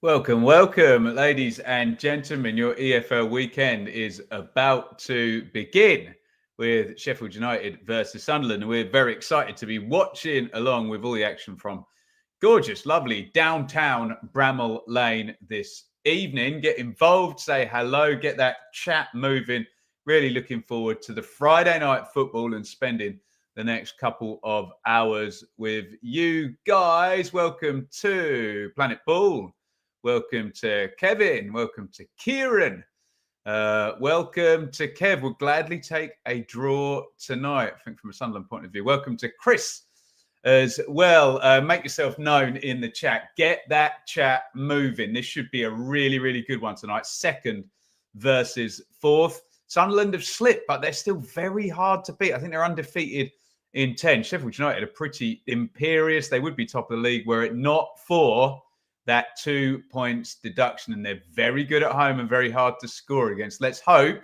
Welcome, welcome, ladies and gentlemen. Your EFL weekend is about to begin with Sheffield United versus Sunderland. And we're very excited to be watching along with all the action from gorgeous, lovely downtown Bramall Lane this evening. Get involved, say hello, get that chat moving. Really looking forward to the Friday night football and spending the next couple of hours with you guys. Welcome to Planet Ball. Welcome to Kevin. Welcome to Kieran. Welcome to Kev. We'll gladly take a draw tonight, I think, from a Sunderland point of view. Welcome to Chris as well. Make yourself known in the chat. Get that chat moving. This should be a really, really good one tonight. Second versus fourth. Sunderland have slipped, but they're still very hard to beat. I think they're undefeated in 10. Sheffield United are pretty imperious. They would be top of the league were it not for that 2 points deduction, and they're very good at home and very hard to score against. Let's hope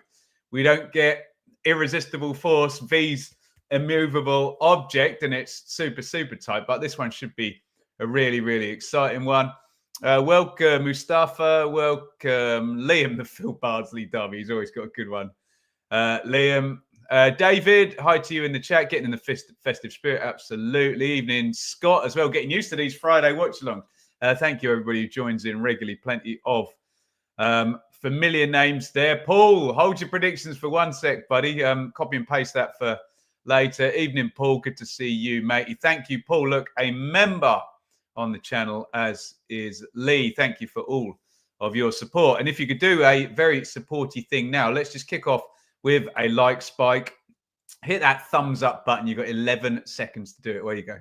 we don't get irresistible force, V's immovable object, and it's super, super tight. But this one should be a really, really exciting one. Welcome, Mustafa. Welcome, Liam, the Phil Bardsley dummy. He's always got a good one. Liam. David, hi to you in the chat. Getting in the festive spirit, absolutely. Evening, Scott, as well. Getting used to these Friday watch-alongs. Thank you, everybody who joins in regularly. Plenty of familiar names there. Paul, hold your predictions for 1 sec, buddy. Copy and paste that for later. Evening, Paul. Good to see you, matey. Thank you, Paul. Look, a member on the channel, as is Lee. Thank you for all of your support. And if you could do a very supporty thing now, let's just kick off with a like spike. Hit that thumbs up button. You've got 11 seconds to do it. Where you go.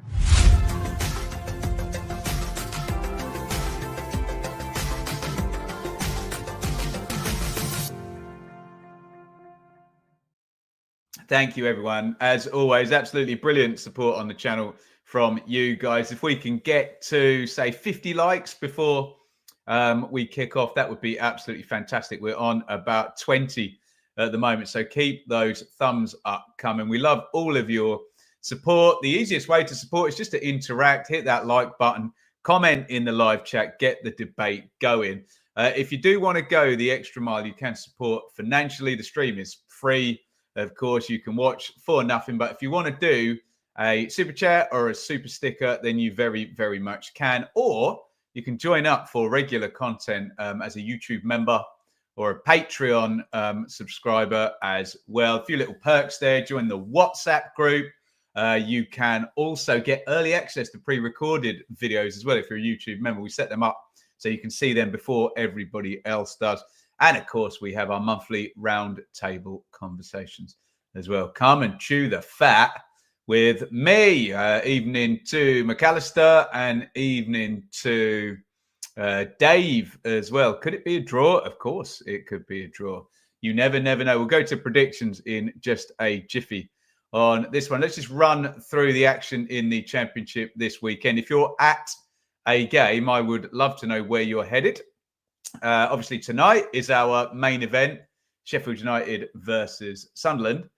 Thank you, everyone. As always, absolutely brilliant support on the channel from you guys. If we can get to, say, 50 likes before we kick off, that would be absolutely fantastic. We're on about 20 at the moment, so keep those thumbs up coming. We love all of your support. The easiest way to support is just to interact, hit that like button, comment in the live chat, get the debate going. If you do want to go the extra mile, you can support financially. The stream is free. Of course, you can watch for nothing. But if you want to do a super chat or a super sticker, then you very, very much can. Or you can join up for regular content as a YouTube member or a Patreon subscriber as well. A few little perks there. Join the WhatsApp group. You can also get early access to pre-recorded videos as well if you're a YouTube member. We set them up so you can see them before everybody else does. And, of course, we have our monthly round table conversations as well. Come and chew the fat with me. Evening to McAllister and evening to Dave as well. Could it be a draw? Of course, it could be a draw. You never know. We'll go to predictions in just a jiffy on this one. Let's just run through the action in the Championship this weekend. If you're at a game, I would love to know where you're headed. Obviously, tonight is our main event, Sheffield United versus Sunderland.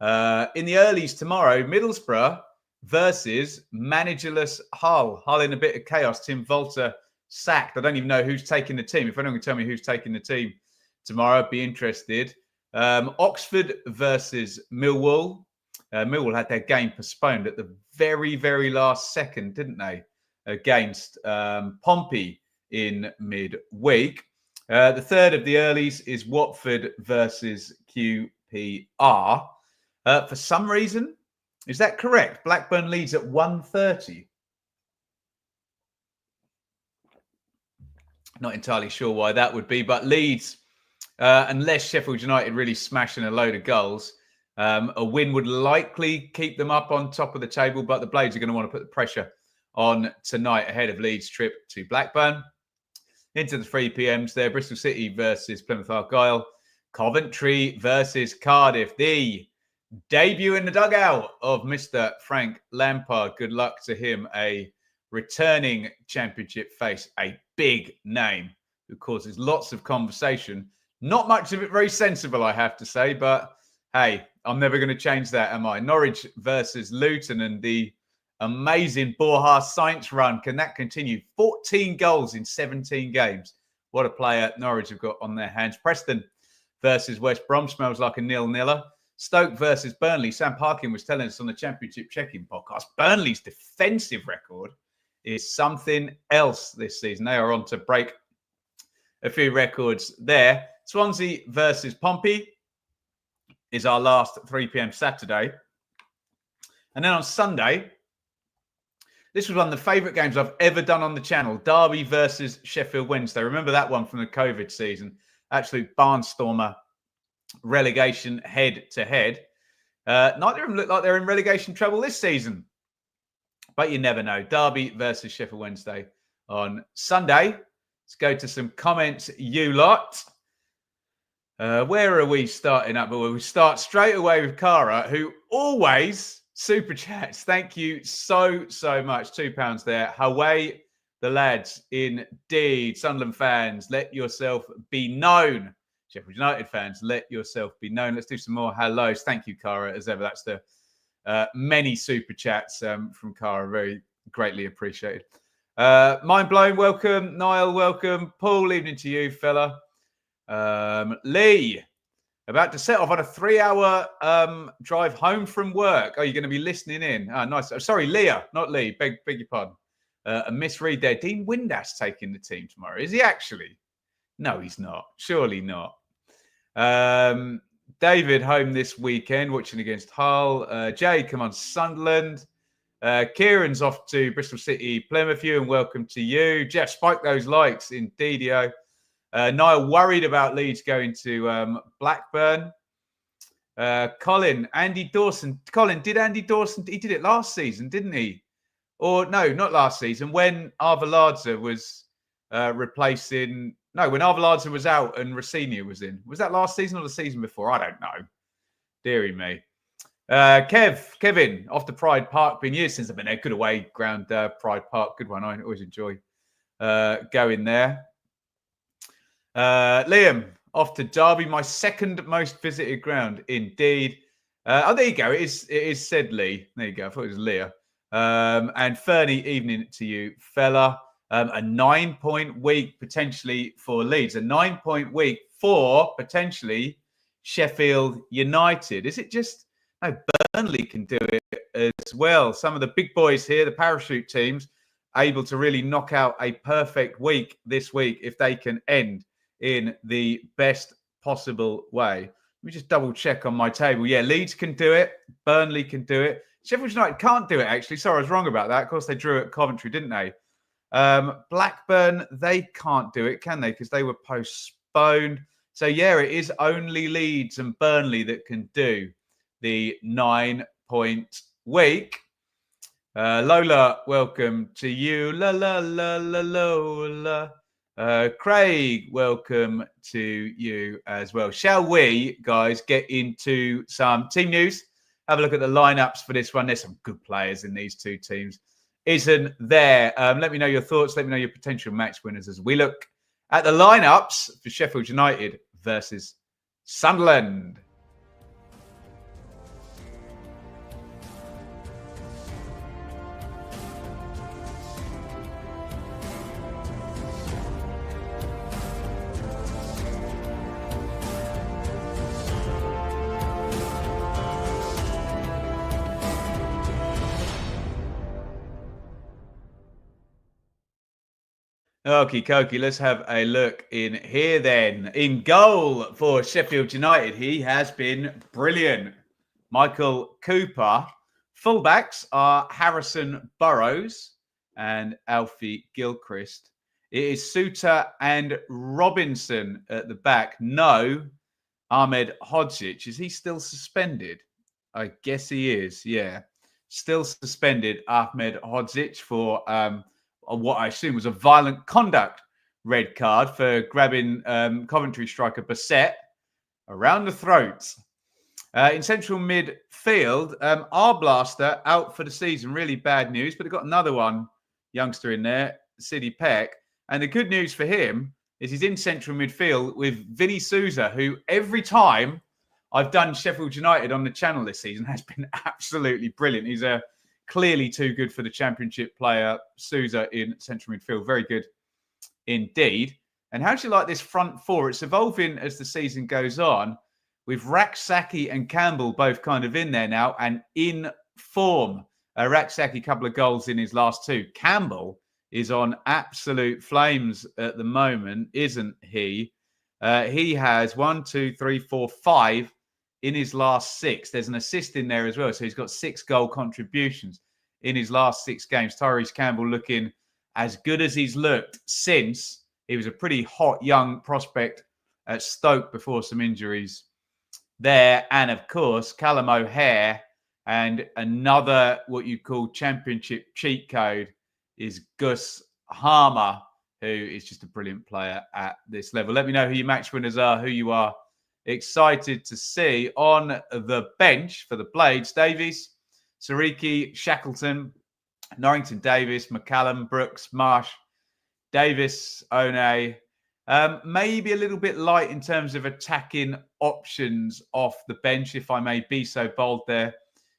In the earlies tomorrow, Middlesbrough versus managerless Hull. Hull in a bit of chaos. Tim Volter sacked. I don't even know who's taking the team. If anyone can tell me who's taking the team tomorrow, I'd be interested. Oxford versus Millwall. Millwall had their game postponed at the very, very last second, didn't they? Against Pompey in midweek. The third of the earlies is Watford versus QPR. For some reason, is that correct? Blackburn leads at 1:30. Not entirely sure why that would be, but Leeds, unless Sheffield United really smashing a load of goals, a win would likely keep them up on top of the table, but the Blades are going to want to put the pressure on tonight ahead of Leeds' trip to Blackburn. Into the 3 p.m.s there, Bristol City versus Plymouth Argyle. Coventry versus Cardiff. The debut in the dugout of Mr. Frank Lampard. Good luck to him. A returning Championship face. A big name who causes lots of conversation. Not much of it very sensible, I have to say. But, hey, I'm never going to change that, am I? Norwich versus Luton. And the Amazing Borja Sainz run. Can that continue? 14 goals in 17 games. What a player Norwich have got on their hands. Preston versus West Brom smells like a 0-0. Stoke versus Burnley. Sam Parkin was telling us on the Championship Check-In podcast, Burnley's defensive record is something else this season. They are on to break a few records there. Swansea versus Pompey is our last 3 p.m. Saturday. And then on Sunday, this was one of the favourite games I've ever done on the channel. Derby versus Sheffield Wednesday. Remember that one from the COVID season? Absolute barnstormer. Relegation head-to-head. Neither of them look like they're in relegation trouble this season. But you never know. Derby versus Sheffield Wednesday on Sunday. Let's go to some comments, you lot. Where are we starting up? Well, we start straight away with Cara, who always super chats. Thank you so much. £2 there. Away the lads, indeed. Sunderland fans, let yourself be known. Sheffield United fans, let yourself be known. Let's do some more hellos. Thank you, Cara, as ever. That's the many super chats from Cara. Very greatly appreciated. Mind blown, welcome. Niall, welcome. Paul, evening to you, fella. Lee, about to set off on a 3-hour drive home from work. Oh, you're going to be listening in. Oh, nice. Sorry, Leah, not Lee. Beg your pardon. A misread there. Dean Windass taking the team tomorrow. Is he actually? No, he's not. Surely not. David home this weekend, watching against Hull. Jay, come on, Sunderland. Kieran's off to Bristol City, Plymouth. You and welcome to you. Jeff, spike those likes, indeedio. Niall worried about Leeds going to Blackburn. Colin, Andy Dawson. Colin, did Andy Dawson? He did it last season, didn't he? Or no, not last season. When Arveladze was replacing. No, when Arveladze was out and Rossini was in. Was that last season or the season before? I don't know. Deary me. Kevin, off to Pride Park. Been years since I've been there. Good away ground, Pride Park. Good one. I always enjoy going there. Liam, off to Derby, my second most visited ground. Indeed. Oh, there you go. It is said Lee. There you go. I thought it was Leah. And Fernie, evening to you, fella. A 9-point week potentially for Leeds. A 9-point week for potentially Sheffield United. Is it just... No, Burnley can do it as well. Some of the big boys here, the parachute teams, able to really knock out a perfect week this week if they can end in the best possible way. Let me just double check on my table. Yeah, Leeds can do it. Burnley can do it. Sheffield United can't do it, actually. Sorry, I was wrong about that. Of course, they drew at Coventry, didn't they? Blackburn, they can't do it, can they? Because they were postponed. So, yeah, it is only Leeds and Burnley that can do the 9-point week. Lola, welcome to you. La, la, la, la, Lola. Craig, welcome to you as well. Shall we, guys, get into some team news? Have a look at the lineups for this one. There's some good players in these two teams, isn't there? Let me know your thoughts. Let me know your potential match winners as we look at the lineups for Sheffield United versus Sunderland. Okie dokie, let's have a look in here then. In goal for Sheffield United, he has been brilliant. Michael Cooper. Fullbacks are Harrison Burrows and Alfie Gilchrist. It is Souttar and Robinson at the back. No, Ahmed Hodzic. Is he still suspended? I guess he is, yeah. Still suspended, Ahmed Hodzic, for... what I assume was a violent conduct red card for grabbing Coventry striker Bassett around the throat. In central midfield, Arblaster out for the season. Really bad news, but they've got another one, youngster in there, Sidney Peck. And the good news for him is he's in central midfield with Vinny Souza, who every time I've done Sheffield United on the channel this season has been absolutely brilliant. Clearly too good for the Championship player. Souza in central midfield. Very good indeed. And how do you like this front four? It's evolving as the season goes on, with Rak-Sakyi and Campbell both kind of in there now and in form. Rak-Sakyi, a couple of goals in his last two. Campbell is on absolute flames at the moment, isn't he? He has 1, 2, 3, 4, 5 in his last 6. There's an assist in there as well. So he's got 6 goal contributions in his last 6 games. Tyrese Campbell looking as good as he's looked since he was a pretty hot young prospect at Stoke before some injuries there. And of course, Callum O'Hare, and another what you call Championship cheat code is Gus Harmer, who is just a brilliant player at this level. Let me know who your match winners are, who you are excited to see on the bench for the Blades. Davies, Sariki, Shackleton, Norrington Davis, McCallum, Brooks, Marsh, Davis, One. Maybe a little bit light in terms of attacking options off the bench, if I may be so bold there.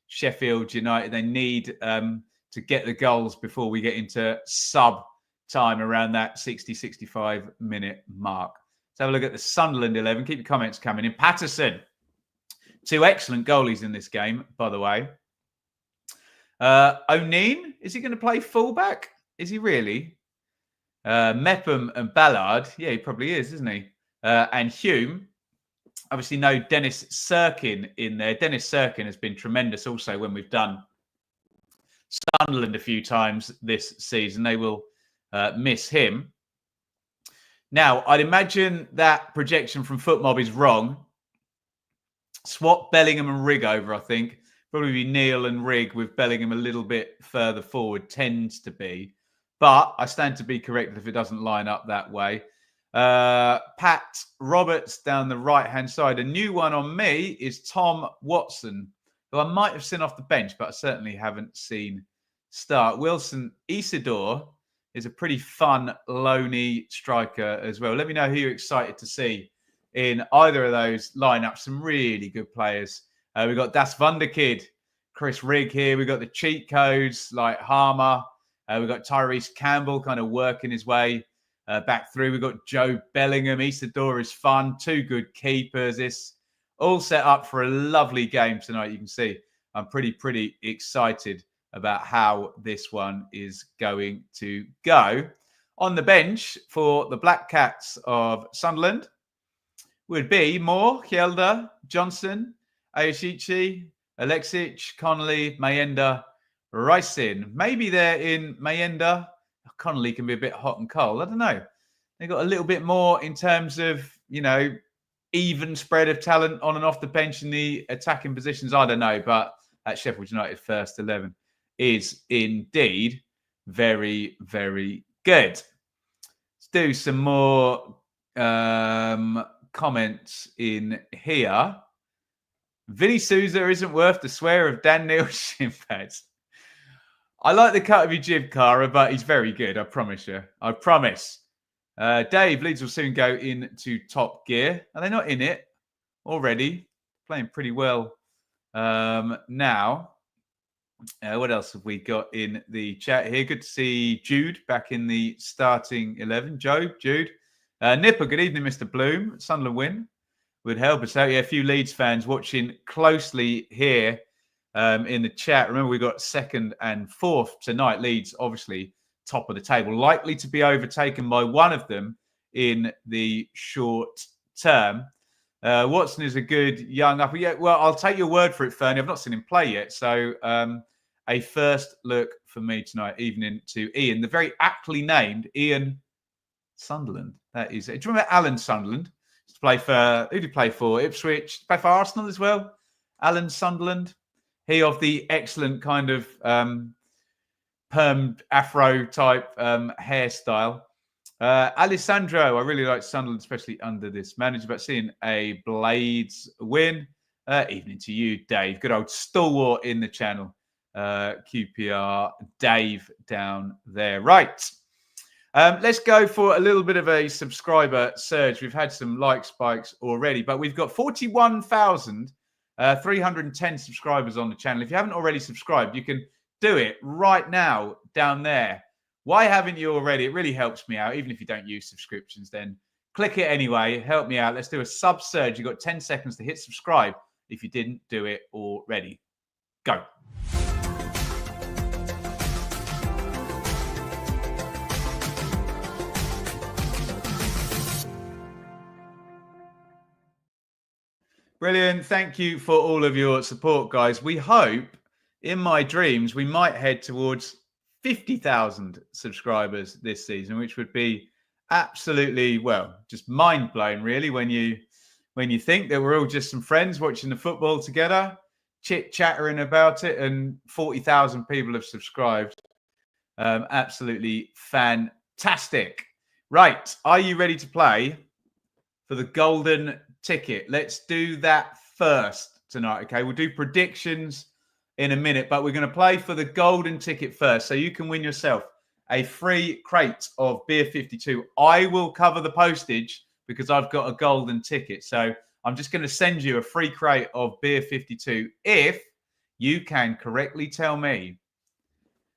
Sheffield United, they need to get the goals before we get into sub time around that 60, 65 minute mark. Let's have a look at the Sunderland 11. Keep your comments coming in. Patterson, 2 excellent goalies in this game, by the way. O'Neill, is he going to play fullback? Is he really? Mepham and Ballard, yeah, he probably is, isn't he? And Hume, obviously no Dennis Sirkin in there. Dennis Sirkin has been tremendous also when we've done Sunderland a few times this season. They will miss him. Now, I'd imagine that projection from FootMob is wrong. Swap Bellingham and Rigg over, I think. Probably be Neil and Rigg with Bellingham a little bit further forward, tends to be. But I stand to be corrected if it doesn't line up that way. Pat Roberts down the right-hand side. A new one on me is Tom Watson, who I might have seen off the bench, but I certainly haven't seen start. Wilson Isidore is a pretty fun, loany striker as well. Let me know who you're excited to see in either of those lineups. Some really good players. We've got Das Wunderkid, Chris Rigg here. We've got the cheat codes like Harmer. We've got Tyrese Campbell kind of working his way back through. We've got Joe Bellingham. Isidore is fun. 2 good keepers. It's all set up for a lovely game tonight. You can see I'm pretty excited about how this one is going to go. On the bench for the Black Cats of Sunderland would be Moore, Hjelde, Johnson, Ayoshichi, Alexic, Connolly, Mayenda, Ricin. Maybe they're in Mayenda. Connolly can be a bit hot and cold. I don't know. They got a little bit more in terms of, even spread of talent on and off the bench in the attacking positions. I don't know. But at Sheffield United first 11 is indeed very, very good. Let's do some more comments in here. Vinny Souza isn't worth the swear of Dan Neil Shimpads. I like the cut of your jib, Cara, but he's very good. I promise you. I promise. Dave, Leeds will soon go into top gear. Are they not in it already? Playing pretty well now. What else have we got in the chat here? Good to see Jude back in the starting 11. Jude. Nipper, good evening, Mr. Bloom. Sunderland win would help us out. Yeah, a few Leeds fans watching closely here in the chat. Remember, we got 2nd and 4th tonight. Leeds, obviously, top of the table. Likely to be overtaken by one of them in the short term. Watson is a good young upper. Yeah, well, I'll take your word for it, Fernie. I've not seen him play yet. So a first look for me tonight, evening to Ian. The very aptly named Ian Sunderland. That is it. Do you remember Alan Sunderland? To play for, who did he play for? Ipswich. Play for Arsenal as well. Alan Sunderland. He of the excellent kind of permed afro type hairstyle. Alessandro, I really like Sunderland, especially under this manager, but seeing a Blades win. Evening to you, Dave. Good old stalwart in the channel. QPR Dave down there. Right. Let's go for a little bit of a subscriber surge. We've had some like spikes already, but we've got 41,310 subscribers on the channel. If you haven't already subscribed, you can do it right now down there. Why haven't you already? It really helps me out. Even if you don't use subscriptions, then click it anyway. Help me out. Let's do a sub surge. You've got 10 seconds to hit subscribe if you didn't do it already. Go. Brilliant. Thank you for all of your support, guys. We hope, in my dreams, we might head towards 50,000 subscribers this season, which would be absolutely, well, just mind-blowing, really, when you think that we're all just some friends watching the football together, chit-chattering about it, and 40,000 people have subscribed. Absolutely fantastic. Right. Are you ready to play for the golden ticket? Let's do that first tonight. Okay, we'll do predictions in a minute, but we're going to play for the golden ticket first, so you can win yourself a free crate of Beer 52. I will cover the postage because I've got a golden ticket, so I'm just going to send you a free crate of Beer 52 if you can correctly tell me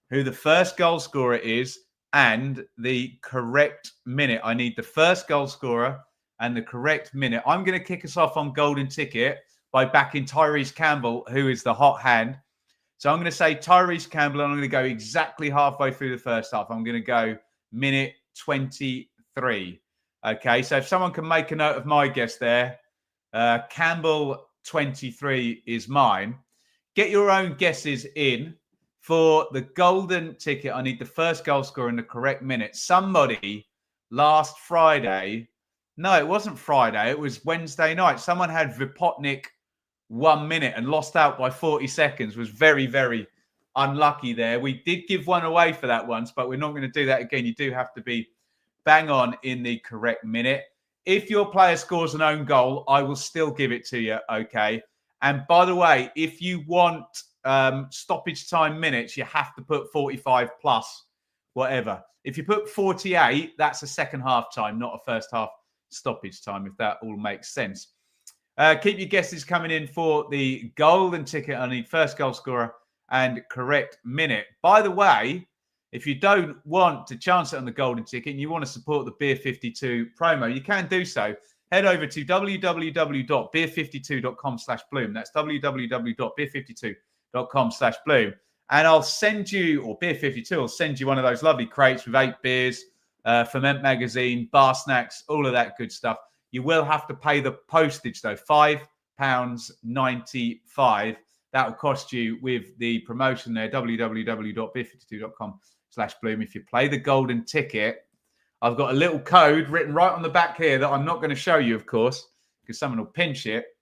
who the first goal scorer is and the correct minute. I need the first goal scorer and the correct minute. I'm going to kick us off on golden ticket by backing Tyrese Campbell, who is the hot hand. So I'm going to say Tyrese Campbell, and I'm going to go exactly halfway through the first half. I'm going to go minute 23. Okay, so if someone can make a note of my guess there, Campbell 23 is mine. Get your own guesses in. For the golden ticket, I need the first goal scorer in the correct minute. Somebody last Friday... No, it wasn't Friday. It was Wednesday night. Someone had Vipotnik 1 minute and lost out by 40 seconds. Was very, very unlucky there. We did give one away for that once, but we're not going to do that again. You do have to be bang on in the correct minute. If your player scores an own goal, I will still give it to you, okay? And by the way, if you want stoppage time minutes, you have to put 45 plus whatever. If you put 48, that's a second half time, not a first half stoppage time, if that all makes sense. Keep your guesses coming in for the golden ticket. I need first goal scorer and correct minute. By the way, if you don't want to chance it on the golden ticket and you want to support the Beer 52 promo, you can do so. Head over to www.beer52.com/bloom. That's www.beer52.com/bloom. And I'll send you, or Beer 52 will send you one of those lovely crates with 8 beers, Ferment Magazine, bar snacks, all of that good stuff. You will have to pay the postage, though, £5.95. That will cost you with the promotion there, www.beer52.com/bloom. If you play the golden ticket, I've got a little code written right on the back here that I'm not going to show you, of course, because someone will pinch it.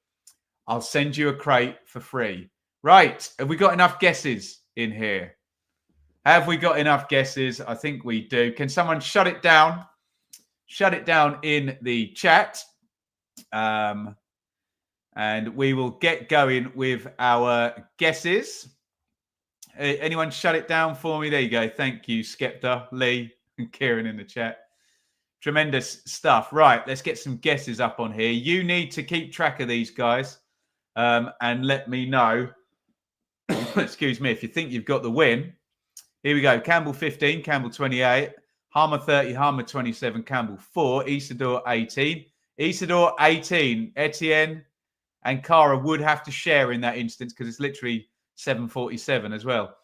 I'll send you a crate for free. Right. Have we got enough guesses in here? Have we got enough guesses? I think we do. Can someone shut it down? Shut it down in the chat. And we will get going with our guesses. Anyone shut it down for me? There you go. Thank you, Skepta, Lee, and Kieran in the chat. Tremendous stuff. Right, let's get some guesses up on here. You need to keep track of these guys and let me know, excuse me, if you think you've got the win. Here we go. Campbell 15, Campbell 28, Harmer 30, Harmer 27, Campbell 4, Isidore 18. Isidore 18, Etienne and Cara would have to share in that instance because it's literally 7:47 as well.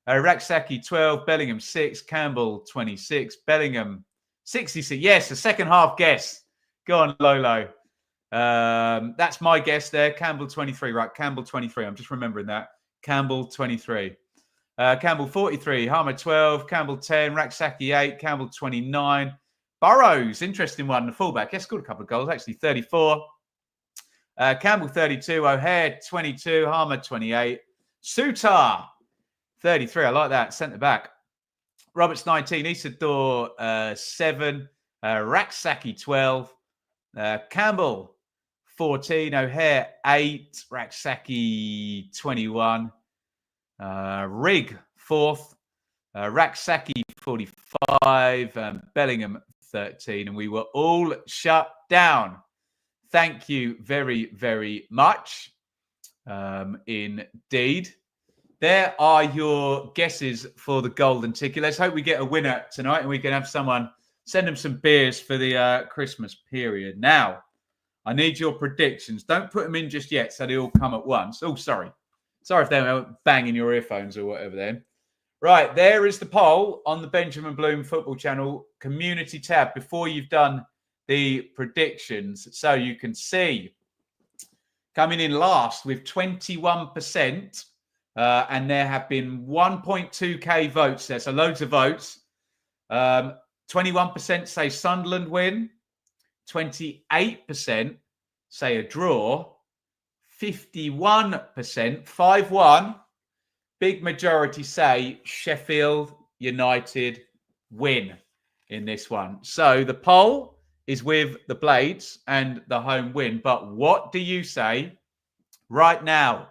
Raksaki 12, Bellingham 6, Campbell 26, Bellingham 66. Yes, a second half guess. Go on, Lolo. That's my guess there. Campbell 23, right? Campbell 23. I'm just remembering that. Campbell 23. Campbell 43, Harmer 12, Campbell 10, Raksaki 8, Campbell 29. Burrows, interesting one, the fullback. Yes, scored a couple of goals, actually 34. Campbell 32, O'Hare 22, Harmer 28. Souttar 33, I like that, centre back. Roberts 19, Isidore 7, Raksaki 12, Campbell 14, O'Hare 8, Raksaki 21. Rig 4th, Raksaki 45, Bellingham 13, and we were all shut down. Thank you very, very much indeed. there are your guesses for the golden ticket. Let's hope we get a winner tonight and we can have someone send them some beers for the Christmas period. Now, I need your predictions. Don't put them in just yet so they all come at once. Oh, sorry. Sorry if they're banging your earphones or whatever then. Right, there is the poll on the Benjamin Bloom Football Channel community tab before you've done the predictions. So you can see coming in last with 21%. And there have been 1.2k votes there. So loads of votes. 21% say Sunderland win. 28% say a draw. 51%, 5-1. Big majority say Sheffield United win in this one. So the poll is with the Blades and the home win. But what do you say right now?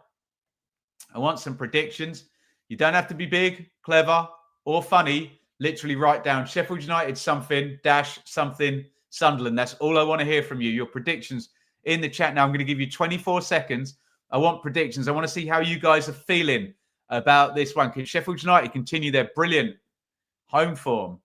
I want some predictions. You don't have to be big, clever, or funny. Literally write down Sheffield United something, dash something, Sunderland. That's all I want to hear from you. Your predictions in the chat now. I'm going to give you 24 seconds. I want predictions. I want to see how you guys are feeling about this one. Can Sheffield United continue their brilliant home form?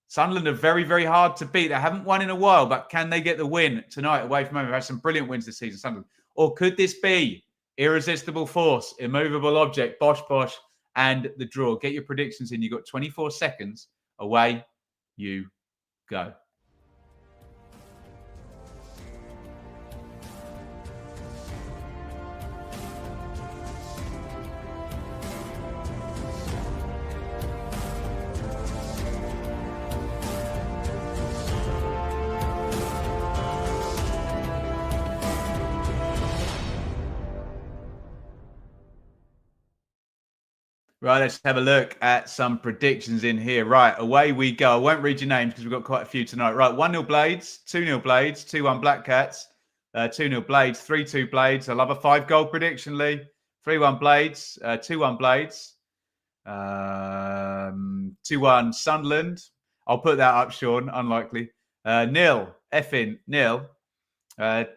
Sunderland are very, very hard to beat. They haven't won in a while, but can they get the win tonight away from home? They've had some brilliant wins this season, Sunderland. Or could this be irresistible force, immovable object, bosh, bosh, and the draw? Get your predictions in. You've got 24 seconds. Away you go. Right, let's have a look at some predictions in here. Right, away we go. I won't read your names because we've got quite a few tonight. Right, 1-0 Blades, 2-0 Blades, 2-1 Black Cats, 2-0 Blades, 3-2 Blades. I love a 5-goal prediction, Lee. 3-1 Blades, 2-1 Blades, 2-1 Sunderland. I'll put that up, Sean. Unlikely. Nil, effing nil. Sunderland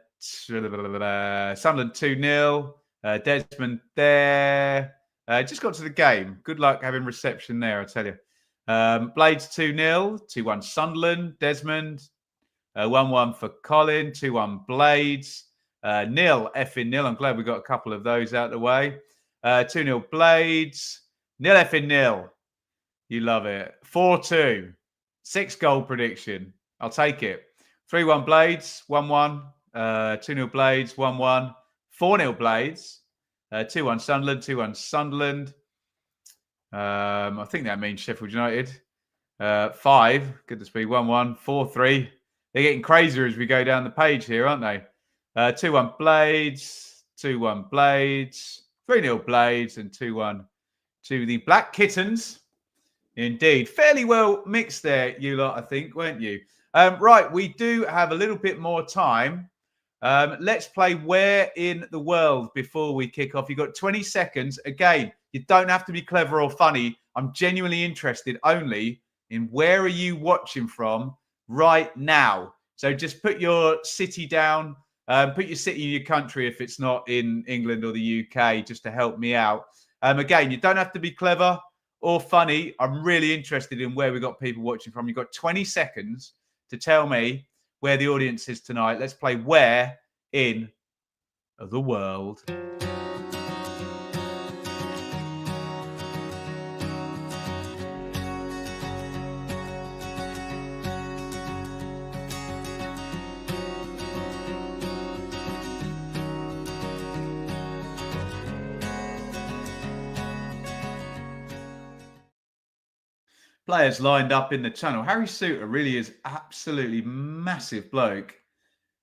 2-0. Desmond there. Just got to the game. Good luck having reception there, I tell you. Blades 2-0, 2-1 Sunderland, Desmond, 1-1 for Colin, 2-1 Blades, nil, effing nil. I'm glad we got a couple of those out of the way. 2-0 Blades, nil, effing nil. You love it. 4-2, 6-goal prediction. I'll take it. 3-1 Blades, 1-1, 2-0 Blades, 1-1, 4-0 Blades. 2-1 Sunderland, 2-1 Sunderland. I think that means Sheffield United. 5, goodness me, 1-1, 4-3. They're getting crazier as we go down the page here, aren't they? 2-1 Blades, 2-1 Blades, 3-0 Blades, and 2-1 to the Black Kittens. Indeed. Fairly well mixed there, you lot, I think, weren't you? Right, we do have a little bit more time. Let's play Where in the World before we kick off. You've got 20 seconds. Again, you don't have to be clever or funny. I'm genuinely interested only in where are you watching from right now. So just put your city down. Put your city in your country if it's not in England or the UK, just to help me out. Again, you don't have to be clever or funny. I'm really interested in where we got people watching from. You've got 20 seconds to tell me where the audience is tonight. Let's play Where in the World. Players lined up in the tunnel. Harry Souttar really is absolutely massive bloke,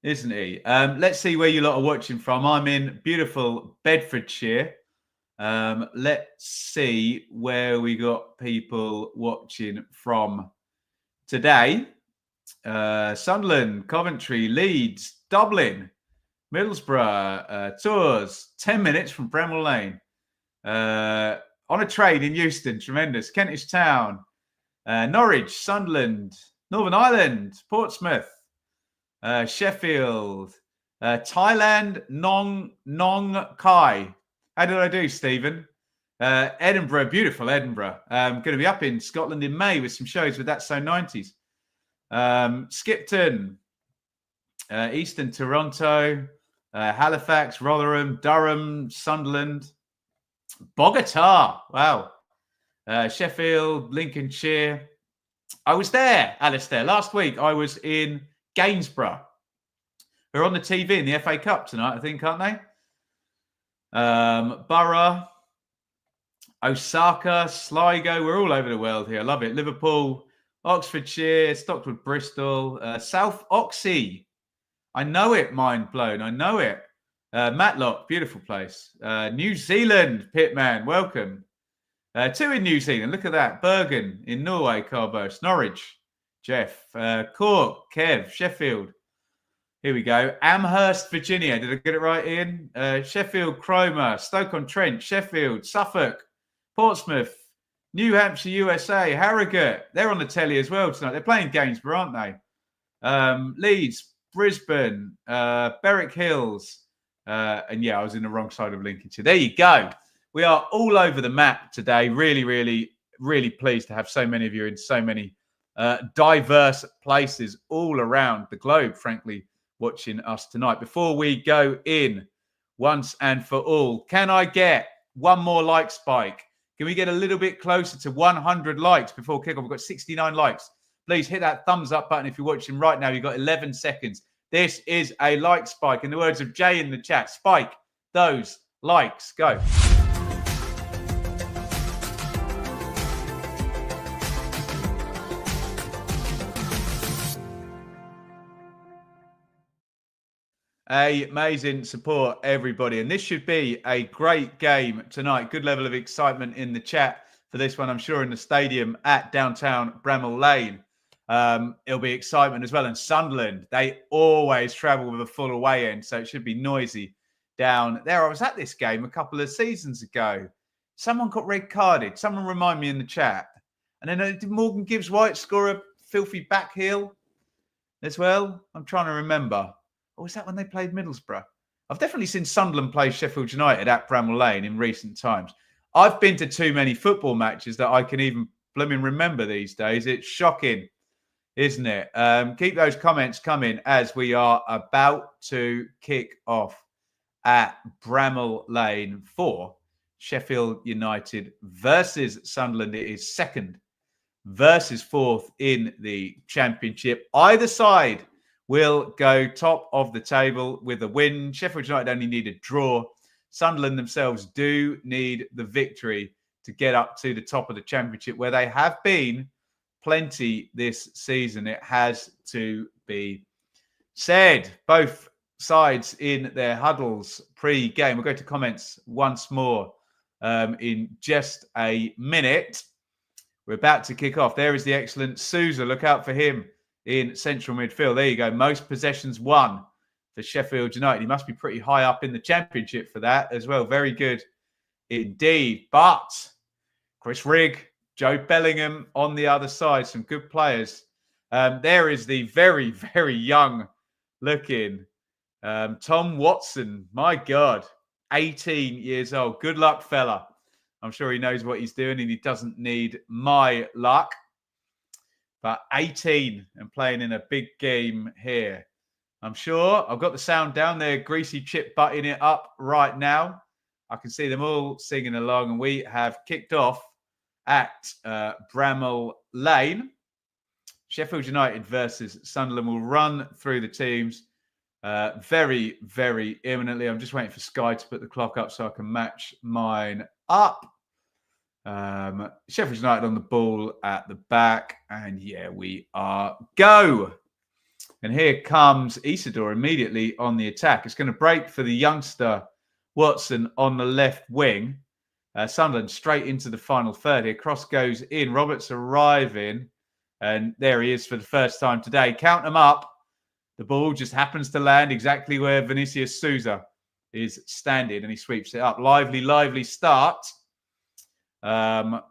isn't he? Let's see where you lot are watching from. I'm in beautiful Bedfordshire. Let's see where we got people watching from today. Sunderland, Coventry, Leeds, Dublin, Middlesbrough, Tours, 10 minutes from Bramall Lane. On a train in Euston, tremendous. Kentish Town, Norwich, Sunderland, Northern Ireland, Portsmouth, Sheffield, Thailand, Nong Khai. How did I do, Stephen? Edinburgh, beautiful Edinburgh. Going to be up in Scotland in May with some shows with That's So 90s. Skipton, Eastern Toronto, Halifax, Rotherham, Durham, Sunderland, Bogota. Wow. Sheffield, Lincolnshire. I was there, Alistair. Last week I was in Gainsborough. They're on the TV in the FA Cup tonight, I think, aren't they? Borough, Osaka, Sligo. We're all over the world here. I love it. Liverpool, Oxfordshire, Stockport, Bristol, South Oxy. I know it, mind blown. I know it. Matlock, beautiful place. New Zealand, Pitman, welcome. 2 in New Zealand. Look at that. Bergen in Norway, Carbos. Norwich, Jeff. Cork, Kev. Sheffield. Here we go. Amherst, Virginia. Did I get it right, Ian? Sheffield, Cromer. Stoke-on-Trent, Sheffield, Suffolk, Portsmouth, New Hampshire, USA, Harrogate. They're on the telly as well tonight. They're playing Gainsborough, aren't they? Leeds, Brisbane, Berwick Hills. And yeah, I was in the wrong side of Lincolnshire. There you go. We are all over the map today. Really, really, really pleased to have so many of you in so many diverse places all around the globe, frankly, watching us tonight. Before we go in once and for all, can I get one more like spike? Can we get a little bit closer to 100 likes before kickoff? We've got 69 likes. Please hit that thumbs up button if you're watching right now. You've got 11 seconds. This is a like spike. In the words of Jay in the chat, spike those likes. Go. Amazing support, everybody. And this should be a great game tonight. Good level of excitement in the chat for this one, I'm sure, in the stadium at downtown Bramall Lane. It'll be excitement as well. And Sunderland, they always travel with a full away end, so it should be noisy down there. I was at this game a couple of seasons ago. Someone got red carded. Someone remind me in the chat. And then did Morgan Gibbs-White score a filthy back heel as well? I'm trying to remember. Or was that when they played Middlesbrough? I've definitely seen Sunderland play Sheffield United at Bramall Lane in recent times. I've been to too many football matches that I can even blooming remember these days. It's shocking, isn't it? Keep those comments coming as we are about to kick off at Bramall Lane for Sheffield United versus Sunderland. It is 2nd versus 4th in the Championship. Either side will go top of the table with a win. Sheffield United only need a draw. Sunderland themselves do need the victory to get up to the top of the Championship, where they have been plenty this season. It has to be said. Both sides in their huddles pre-game. We'll go to comments once more in just a minute. We're about to kick off. There is the excellent Sousa. Look out for him in central midfield. There you go. Most possessions won for Sheffield United. He must be pretty high up in the Championship for that as well. Very good indeed. But Chris Rigg, Joe Bellingham on the other side. Some good players. There is the very, very young looking Tom Watson. My God. 18 years old. Good luck, fella. I'm sure he knows what he's doing and he doesn't need my luck. But 18 and playing in a big game here. I'm sure I've got the sound down there. Greasy Chip butting it up right now. I can see them all singing along. And we have kicked off at Bramall Lane. Sheffield United versus Sunderland. Will run through the teams very, very imminently. I'm just waiting for Sky to put the clock up so I can match mine up. Sheffield United on the ball at the back. And yeah, we are go. And here comes Isidore immediately on the attack. It's going to break for the youngster Watson on the left wing. Sunderland straight into the final third here. Cross goes in. Roberts arriving. And there he is for the first time today. Count them up. The ball just happens to land exactly where Vinicius Sousa is standing. And he sweeps it up. Lively, lively start by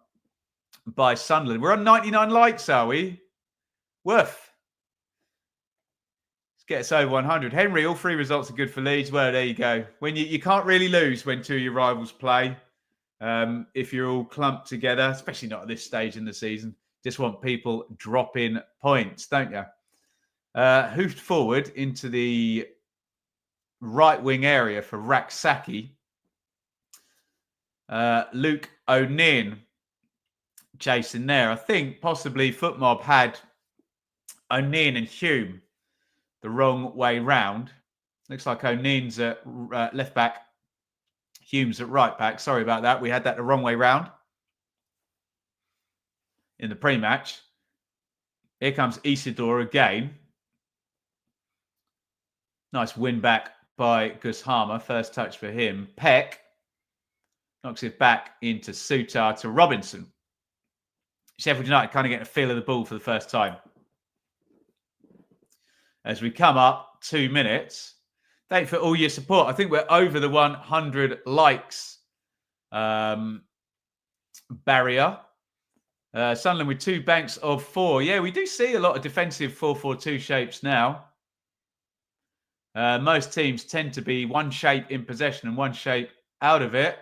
Sunderland. We're on 99 likes, are we? Woof. Get us over 100. Henry, all 3 results are good for Leeds. Well, there you go. When you can't really lose when 2 of your rivals play. if you're all clumped together, especially not at this stage in the season. Just want people dropping points, don't you? Hoofed forward into the right wing area for Raksaki. Luke O'Neill chasing there. I think possibly Footmob had O'Neill and Hume the wrong way round. Looks like O'Neill's at left back, Hume's at right back. Sorry about that. We had that the wrong way round in the pre-match. Here comes Isidore again. Nice win back by Gus Harmer. First touch for him. Peck knocks it back into Souttar to Robinson. Sheffield United kind of getting a feel of the ball for the first time. As we come up 2 minutes. Thank you for all your support. I think we're over the 100 likes barrier. Sunderland with 2 banks of 4. Yeah, we do see a lot of defensive 4-4-2 shapes now. Most teams tend to be one shape in possession and one shape out of it.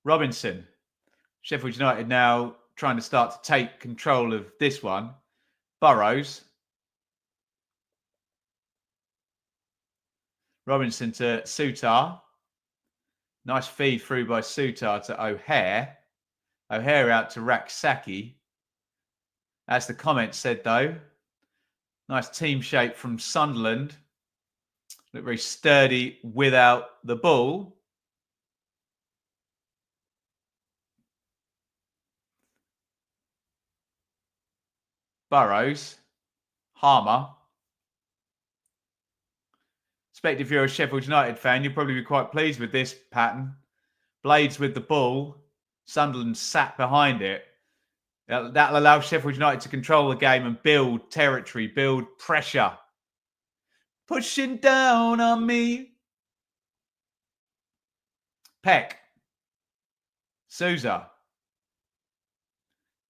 Robinson. Sheffield United now trying to start to take control of this one. Burrows. Robinson to Souttar. Nice feed through by Souttar to O'Hare. O'Hare out to Raksaki. As the comment said, though, nice team shape from Sunderland. Look very sturdy without the ball. Burrows. Harmer. Expect if you're a Sheffield United fan, you'll probably be quite pleased with this pattern. Blades with the ball. Sunderland sat behind it. That'll allow Sheffield United to control the game and build territory, build pressure. Pushing down on me. Peck. Souza.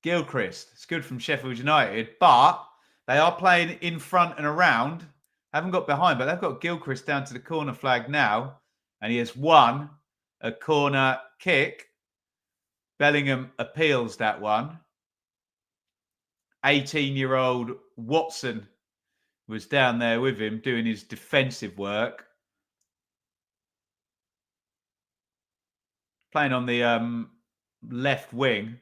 Gilchrist. It's good from Sheffield United, but they are playing in front and around. Haven't got behind, but they've got Gilchrist down to the corner flag now. And he has won a corner kick. Bellingham appeals that one. 18-year-old Watson was down there with him doing his defensive work. Playing on the left wing.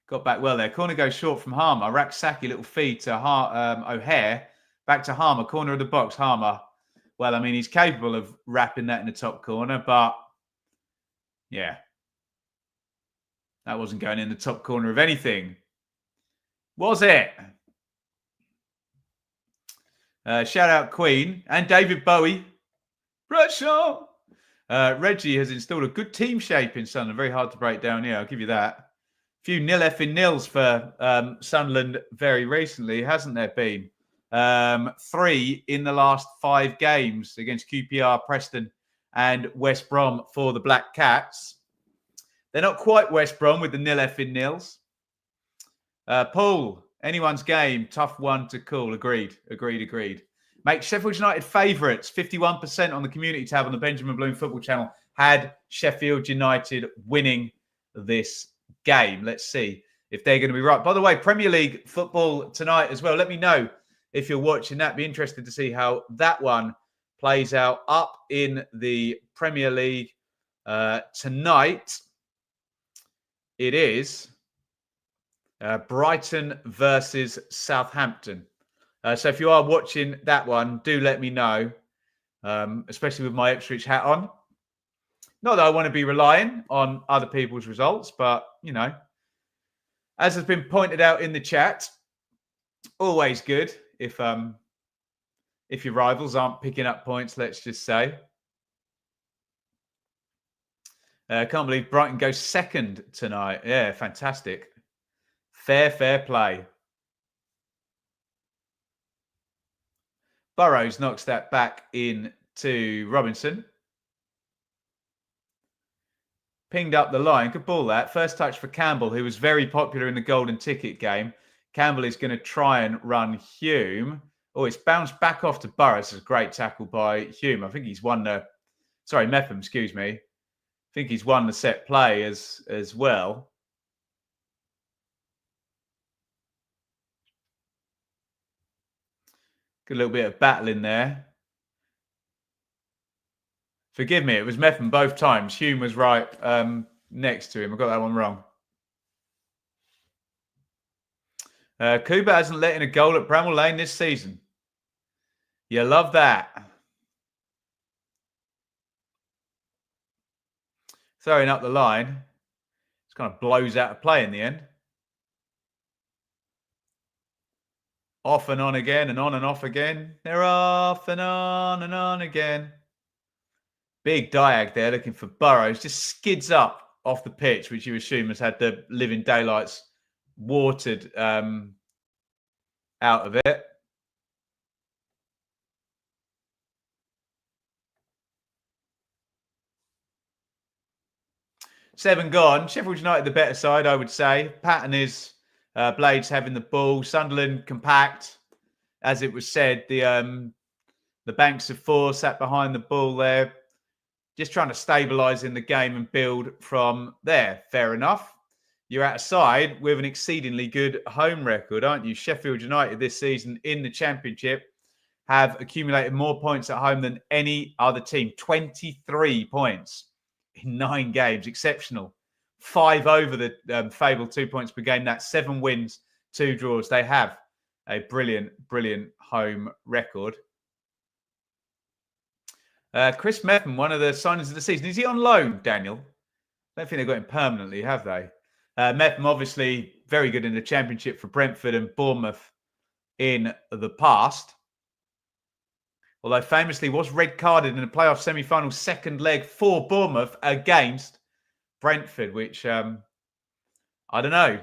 Got back well there. Corner goes short from Harmer. Raksaki, little feed to O'Hare. Back to Harmer, corner of the box. Harmer, well, I mean, he's capable of wrapping that in the top corner, but yeah, that wasn't going in the top corner of anything, was it? Shout out Queen and David Bowie. Pressure. Reggie has installed a good team shape in Sunderland. Very hard to break down here, I'll give you that. A few nil-effing-nils for Sunderland very recently, hasn't there been? 3 in the last 5 games against QPR, Preston and West Brom for the Black Cats. They're not quite West Brom with the nil-effing-nils. Paul, anyone's game, tough one to call. Agreed. Make Sheffield United favourites. 51% on the community tab on the Benjamin Bloom Football Channel had Sheffield United winning this game. Let's see if they're going to be right. By the way, Premier League football tonight as well. Let me know if you're watching that. Be interested to see how that one plays out up in the Premier League tonight. It is Brighton versus Southampton. So if you are watching that one, do let me know, especially with my Ipswich hat on. Not that I want to be relying on other people's results, but, you know, as has been pointed out in the chat, always good if your rivals aren't picking up points, let's just say. I can't believe Brighton goes second tonight. Yeah, fantastic. Fair play. Burrows knocks that back in to Robinson. Pinged up the line. Good ball, that. First touch for Campbell, who was very popular in the golden ticket game. Campbell is going to try and run Hume. Oh, it's bounced back off to Burrows. It's a great tackle by Hume. I think he's won the... Sorry, Mepham, excuse me. think he's won the set play as well. Good little bit of battle in there. Forgive me, it was Mepham both times. Hume was right next to him. I got that one wrong. Kuba hasn't let in a goal at Bramall Lane this season. You love that. Throwing up the line. It kind of blows out of play in the end. Off and on again and on and off again. They're off and on again. Big diag there looking for Burrows. Just skids up off the pitch, which you assume has had the living daylights watered out of it. Seven gone. Sheffield United the better side, I would say. Pattern is Blades having the ball. Sunderland compact. As it was said, the banks of four sat behind the ball there. Just trying to stabilise in the game and build from there. Fair enough. You're at a side with an exceedingly good home record, aren't you? Sheffield United this season in the Championship have accumulated more points at home than any other team. 23 points in 9 games. Exceptional. 5 over the fabled 2 points per game. That's 7 wins, 2 draws. They have a brilliant, brilliant home record. Chris Mepham, one of the signings of the season. Is he on loan, Daniel? I don't think they've got him permanently, have they? Mepham, obviously, very good in the Championship for Brentford and Bournemouth in the past. Although famously was red carded in the playoff semi-final second leg for Bournemouth against Brentford, which, I don't know.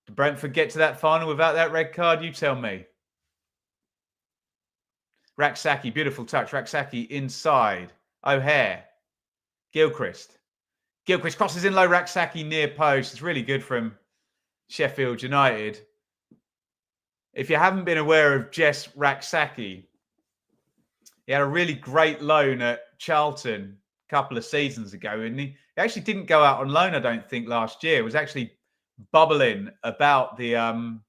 Did Brentford get to that final without that red card? You tell me. Raksaki, beautiful touch. Raksaki inside. O'Hare. Gilchrist. Gilchrist crosses in low. Raksaki near post. It's really good from Sheffield United. If you haven't been aware of Jess Raksaki, he had a really great loan at Charlton a couple of seasons ago, and he actually didn't go out on loan, I don't think, last year. It was actually bubbling about the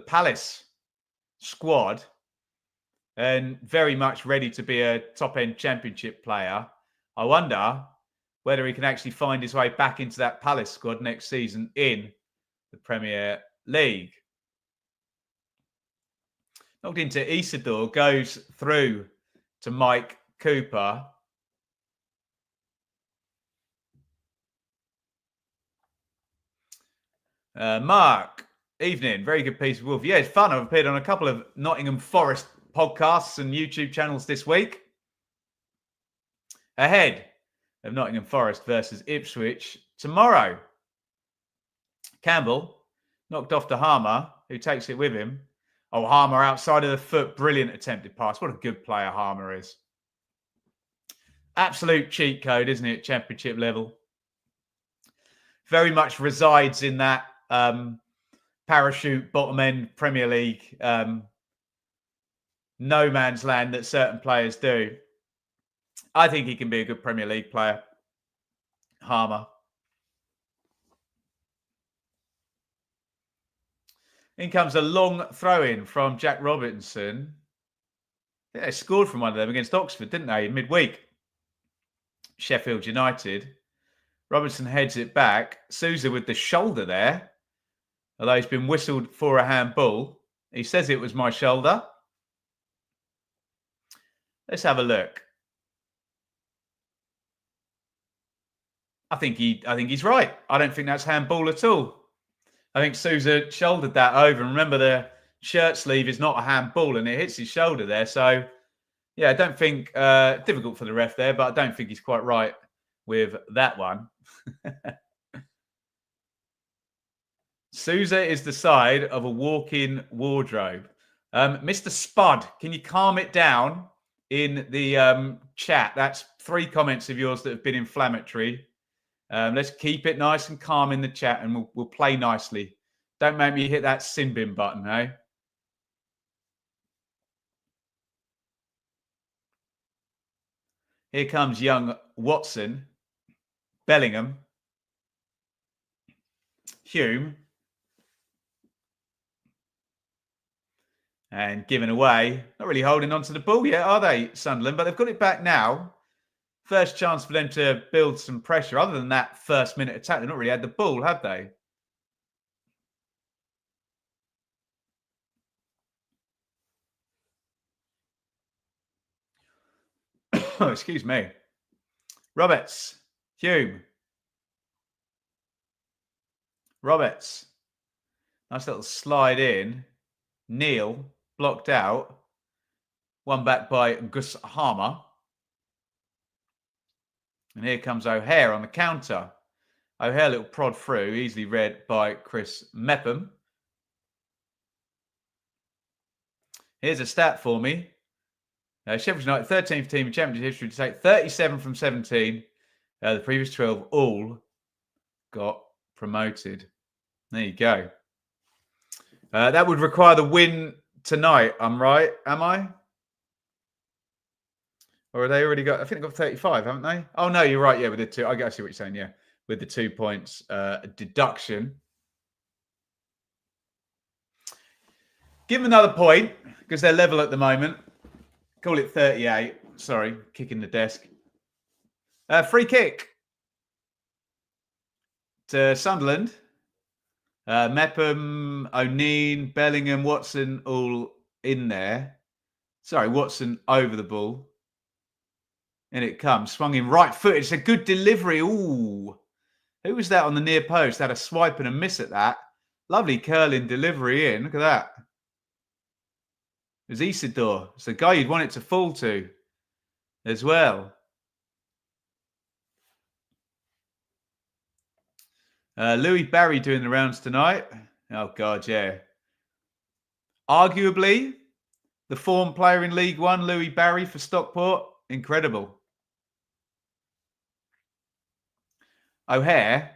Palace squad and very much ready to be a top-end Championship player. I wonder whether he can actually find his way back into that Palace squad next season in the Premier League. Knocked into Isidore, goes through to Mike Cooper. Mark, evening. Very good piece of Wolf. Yeah, it's fun. I've appeared on a couple of Nottingham Forest podcasts and YouTube channels this week. Ahead of Nottingham Forest versus Ipswich tomorrow. Campbell knocked off to Harmer, who takes it with him. Oh, Harmer outside of the foot. Brilliant attempted pass. What a good player Harmer is. Absolute cheat code, isn't it, Championship level? Very much resides in that parachute bottom end Premier League no man's land that certain players do. I think he can be a good Premier League player. Harmer. In comes a long throw-in from Jack Robinson. I think they scored from one of them against Oxford, didn't they, in midweek? Sheffield United. Robinson heads it back. Sousa with the shoulder there. Although he's been whistled for a handball. He says it was my shoulder. Let's have a look. I think he's right. I don't think that's handball at all. I think Sousa shouldered that over. And remember, the shirt sleeve is not a handball and it hits his shoulder there. So, yeah, I don't think, difficult for the ref there, but I don't think he's quite right with that one. Sousa is the side of a walk-in wardrobe. Mr. Spud, can you calm it down in the chat? That's 3 comments of yours that have been inflammatory. Let's keep it nice and calm in the chat and we'll play nicely. Don't make me hit that sin bin button, eh? Here comes young Watson. Bellingham. Hume. And given away. Not really holding on to the ball yet, are they, Sunderland? But they've got it back now. First chance for them to build some pressure. Other than that first-minute attack, they've not really had the ball, have they? Oh, excuse me. Roberts. Hume. Roberts. Nice little slide in. Neil. Blocked out. One back by Gus Harmer. And here comes O'Hare on the counter. O'Hare, little prod through, easily read by Chris Mepham. Here's a stat for me. Sheffield United, 13th team in Championship history to take 37 from 17. The previous 12 all got promoted. There you go. That would require the win tonight. I'm right, am I? Or have they already got, I think they've got 35, haven't they? Oh, no, you're right. Yeah, with the two. I see what you're saying. Yeah, with the 2 points deduction. Give them another point because they're level at the moment. Call it 38. Sorry, kicking the desk. Free kick to Sunderland. Mepham, O'Neill, Bellingham, Watson all in there. Sorry, Watson over the ball. And it comes, swung in right foot. It's a good delivery. Ooh. Who was that on the near post? Had a swipe and a miss at that. Lovely curling delivery in. Look at that. It was Isidore. It's the guy you'd want it to fall to as well. Louis Barry doing the rounds tonight. Oh, God, yeah. Arguably, the form player in League One, Louis Barry for Stockport. Incredible. O'Hare.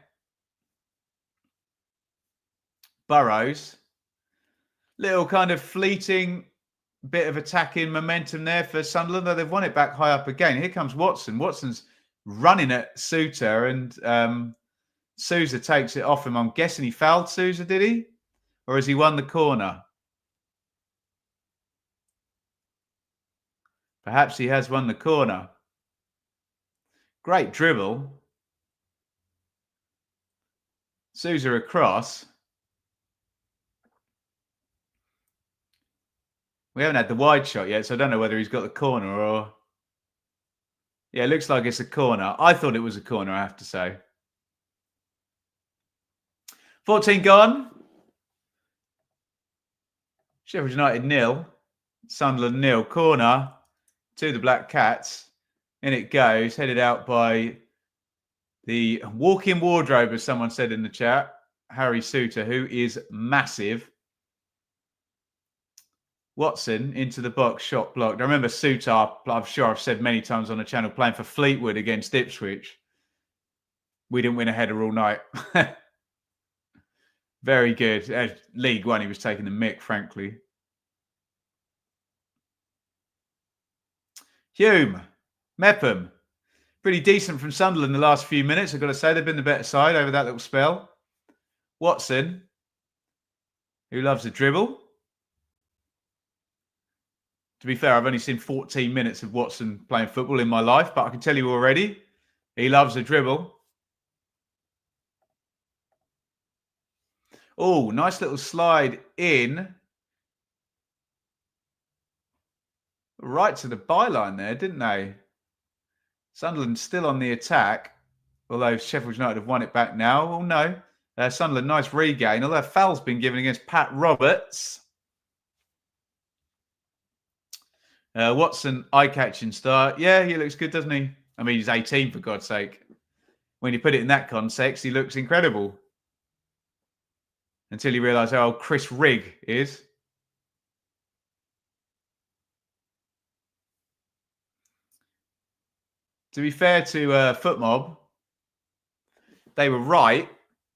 Burrows. Little kind of fleeting bit of attacking momentum there for Sunderland, though they've won it back high up again. Here comes Watson. Watson's running at Souttar, and Sousa takes it off him. I'm guessing he fouled Sousa, did he? Or has he won the corner? Perhaps he has won the corner. Great dribble. Sousa across. We haven't had the wide shot yet, so I don't know whether he's got the corner or... Yeah, it looks like it's a corner. I thought it was a corner, I have to say. 14 gone. Sheffield United 0. Sunderland 0. Corner to the Black Cats. In it goes, headed out by the walk-in wardrobe, as someone said in the chat, Harry Souttar, who is massive. Watson into the box, shot blocked. I remember Souttar, I'm sure I've said many times on the channel, playing for Fleetwood against Ipswich. We didn't win a header all night. Very good. League One, he was taking the mick, frankly. Hume, Mepham. Pretty decent from Sunderland the last few minutes, I've got to say. They've been the better side over that little spell. Watson, who loves a dribble. To be fair, I've only seen 14 minutes of Watson playing football in my life, but I can tell you already, he loves a dribble. Oh, nice little slide in. Right to the byline there, didn't they? Sunderland still on the attack, although Sheffield United have won it back now. Oh, no. Sunderland, nice regain, although a foul's been given against Pat Roberts. Watson, eye-catching start. Yeah, he looks good, doesn't he? I mean, he's 18, for God's sake. When you put it in that context, he looks incredible. Until you realise how old Chris Rigg is. To be fair to Footmob, they were right.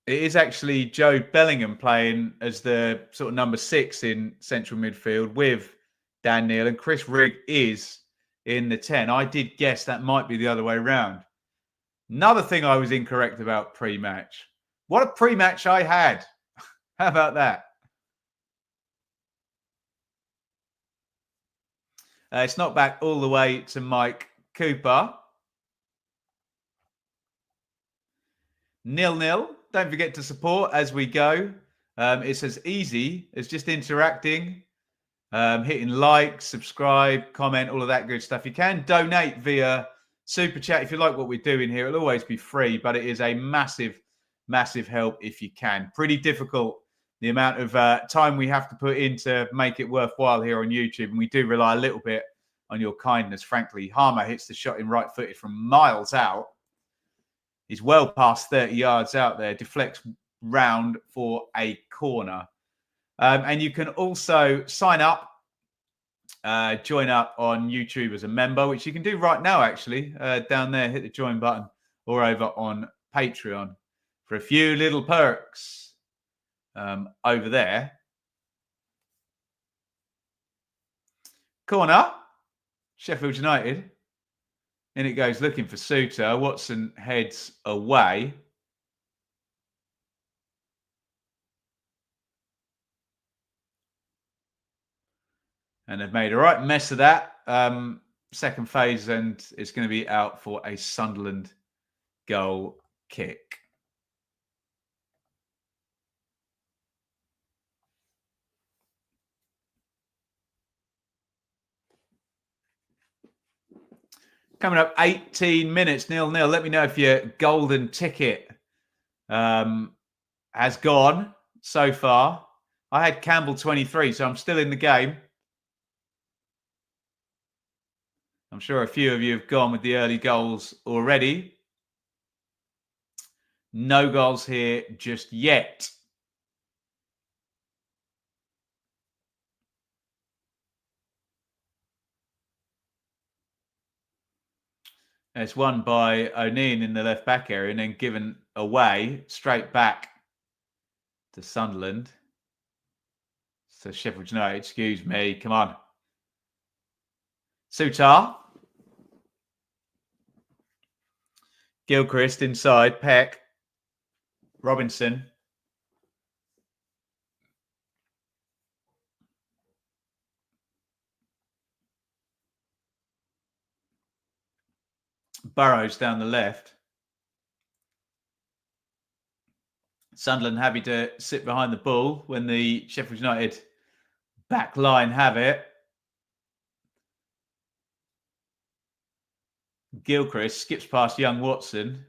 It is actually Joe Bellingham playing as the sort of number 6 in central midfield with Dan Neil, and Chris Rigg is in the 10. I did guess that might be the other way around. Another thing I was incorrect about pre-match. What a pre-match I had. How about that? It's not back all the way to Mike Cooper. 0-0. Don't forget to support as we go. It's as easy as just interacting, hitting like, subscribe, comment, all of that good stuff. You can donate via Super Chat if you like what we're doing here. It'll always be free, but it is a massive, massive help if you can. Pretty difficult, the amount of time we have to put in to make it worthwhile here on YouTube. And we do rely a little bit on your kindness, frankly. Harmer hits the shot in right-footed from miles out. He's well past 30 yards out there, deflects round for a corner. And you can also sign up, join up on YouTube as a member, which you can do right now, actually. Down there, hit the join button, or over on Patreon for a few little perks over there. Corner, Sheffield United. In it goes looking for Souttar. Watson heads away. And they've made a right mess of that. Second phase, and it's going to be out for a Sunderland goal kick. Coming up 18 minutes, 0-0. Let me know if your golden ticket has gone so far. I had Campbell 23, so I'm still in the game. I'm sure a few of you have gone with the early goals already. No goals here just yet. It's won by O'Neill in the left back area and then given away straight back to Sunderland. So Sheffield United, excuse me, come on. Souttar. Gilchrist inside, Peck. Robinson. Burrows down the left. Sunderland happy to sit behind the ball when the Sheffield United back line have it. Gilchrist skips past young Watson,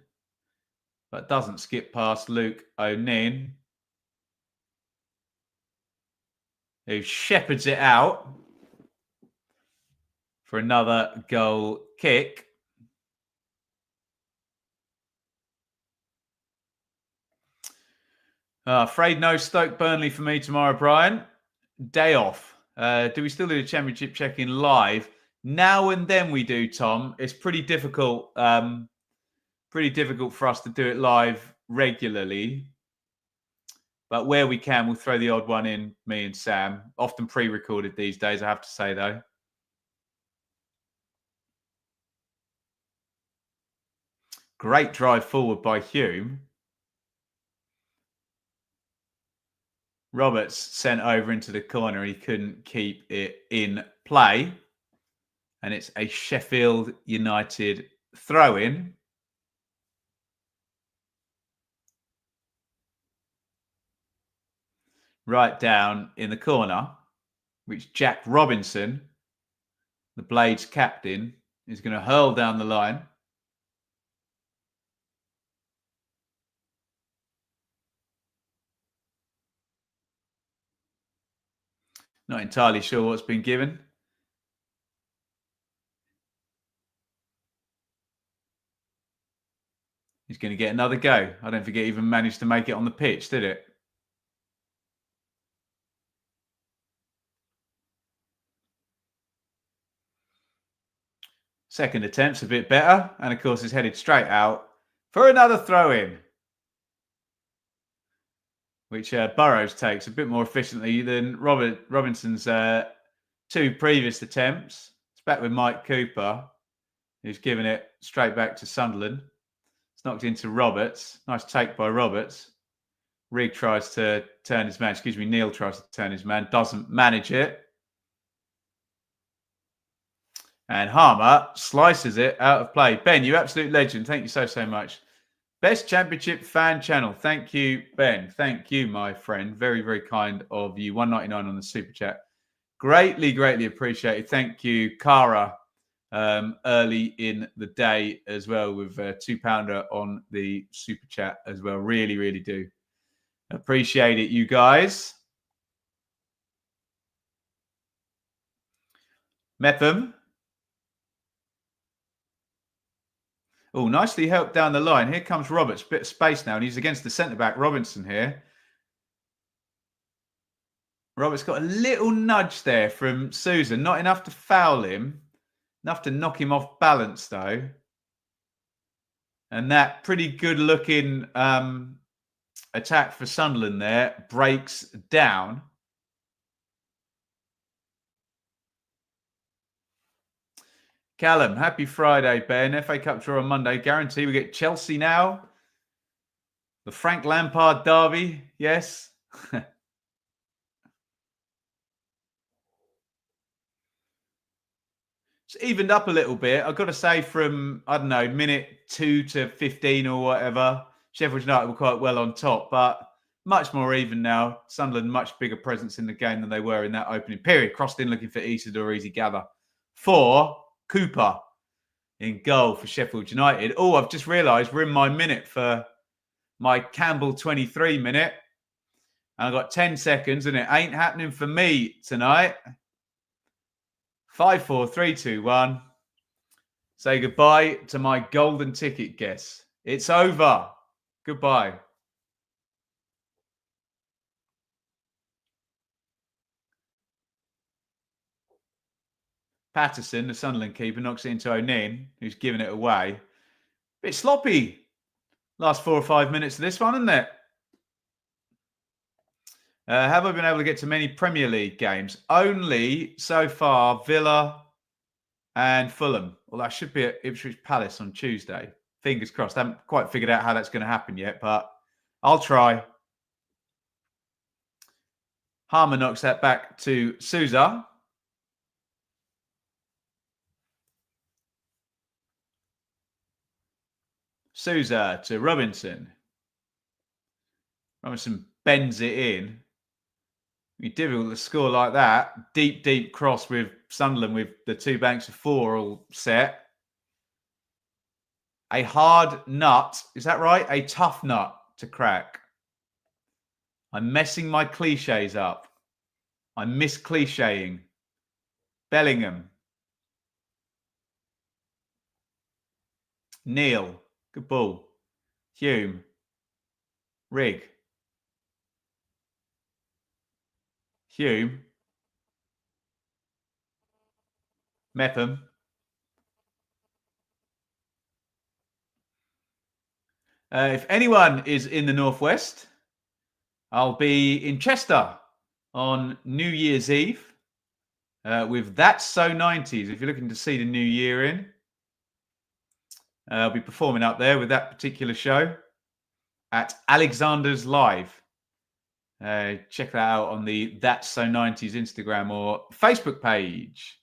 but doesn't skip past Luke O'Neill, who shepherds it out for another goal kick. Afraid no Stoke Burnley for me tomorrow, Brian. Day off. Do we still do the Championship check-in live? Now and then we do, Tom. It's pretty difficult. Pretty difficult for us to do it live regularly. But where we can, we'll throw the odd one in, me and Sam. Often pre-recorded these days, I have to say, though. Great drive forward by Hume. Roberts sent over into the corner. He couldn't keep it in play. And it's a Sheffield United throw-in. Right down in the corner, which Jack Robinson, the Blades captain, is going to hurl down the line. Not entirely sure what's been given. He's going to get another go. I don't think it even managed to make it on the pitch, did it? Second attempt's a bit better. And, of course, is headed straight out for another throw-in, which Burrows takes a bit more efficiently than Robinson's two previous attempts. It's back with Mike Cooper, who's given it straight back to Sunderland. It's knocked into Roberts. Nice take by Roberts. Rigg tries to turn his man. Excuse me, Neil tries to turn his man. Doesn't manage it. And Harmer slices it out of play. Ben, you absolute legend. Thank you so much. Best Championship fan channel. Thank you, Ben. Thank you, my friend. Very, very kind of you. $1.99 on the super chat. Greatly, greatly appreciated. Thank you, Cara, early in the day as well, with a £2 on the super chat as well. Really, really do appreciate it, you guys. Mepham. Oh, nicely helped down the line. Here comes Roberts. Bit of space now, and he's against the centre-back, Robinson, here. Roberts got a little nudge there from Susan. Not enough to foul him. Enough to knock him off balance, though. And that pretty good-looking attack for Sunderland there breaks down. Callum, happy Friday, Ben. FA Cup draw on Monday. Guarantee we get Chelsea now. The Frank Lampard derby, yes. It's evened up a little bit. I've got to say from, I don't know, minute 2 to 15 or whatever, Sheffield United were quite well on top, but much more even now. Sunderland, much bigger presence in the game than they were in that opening period. Crossed in looking for Isidore Easy Gather. For Cooper in goal for Sheffield United. Oh, I've just realised we're in my minute for my Campbell 23 minute. And I've got 10 seconds and it ain't happening for me tonight. 5, 4, 3, 2, 1. Say goodbye to my golden ticket guess. It's over. Goodbye. Patterson, the Sunderland keeper, knocks it into O'Neill, who's giving it away. Bit sloppy. Last 4 or 5 minutes of this one, isn't it? Have I been able to get to many Premier League games? Only so far Villa and Fulham. Well, that should be at Ipswich Palace on Tuesday. Fingers crossed. I haven't quite figured out how that's going to happen yet, but I'll try. Harmer knocks that back to Sousa. Sousa to Robinson. Robinson bends it in. It'd be difficult to score like that. Deep, deep cross with Sunderland with the 2 banks of 4 all set. A hard nut. Is that right? A tough nut to crack. I'm messing my cliches up. I'm mis-clichéing. Bellingham. Neil. Good ball. Hume. Rigg. Hume. Mepham. If anyone is in the Northwest, I'll be in Chester on New Year's Eve with That's So 90s. If you're looking to see the new year in, I'll be performing up there with that particular show at Alexander's Live. Check that out on the That's So 90s Instagram or Facebook page.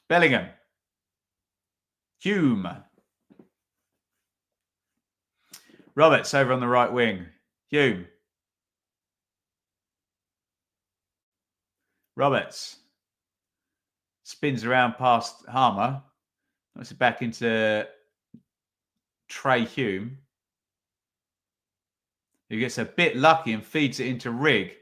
Bellingham. Hume. Roberts over on the right wing. Hume. Roberts. Spins around past Harmer. Knocks it back into Trey Hume, who gets a bit lucky and feeds it into Rigg.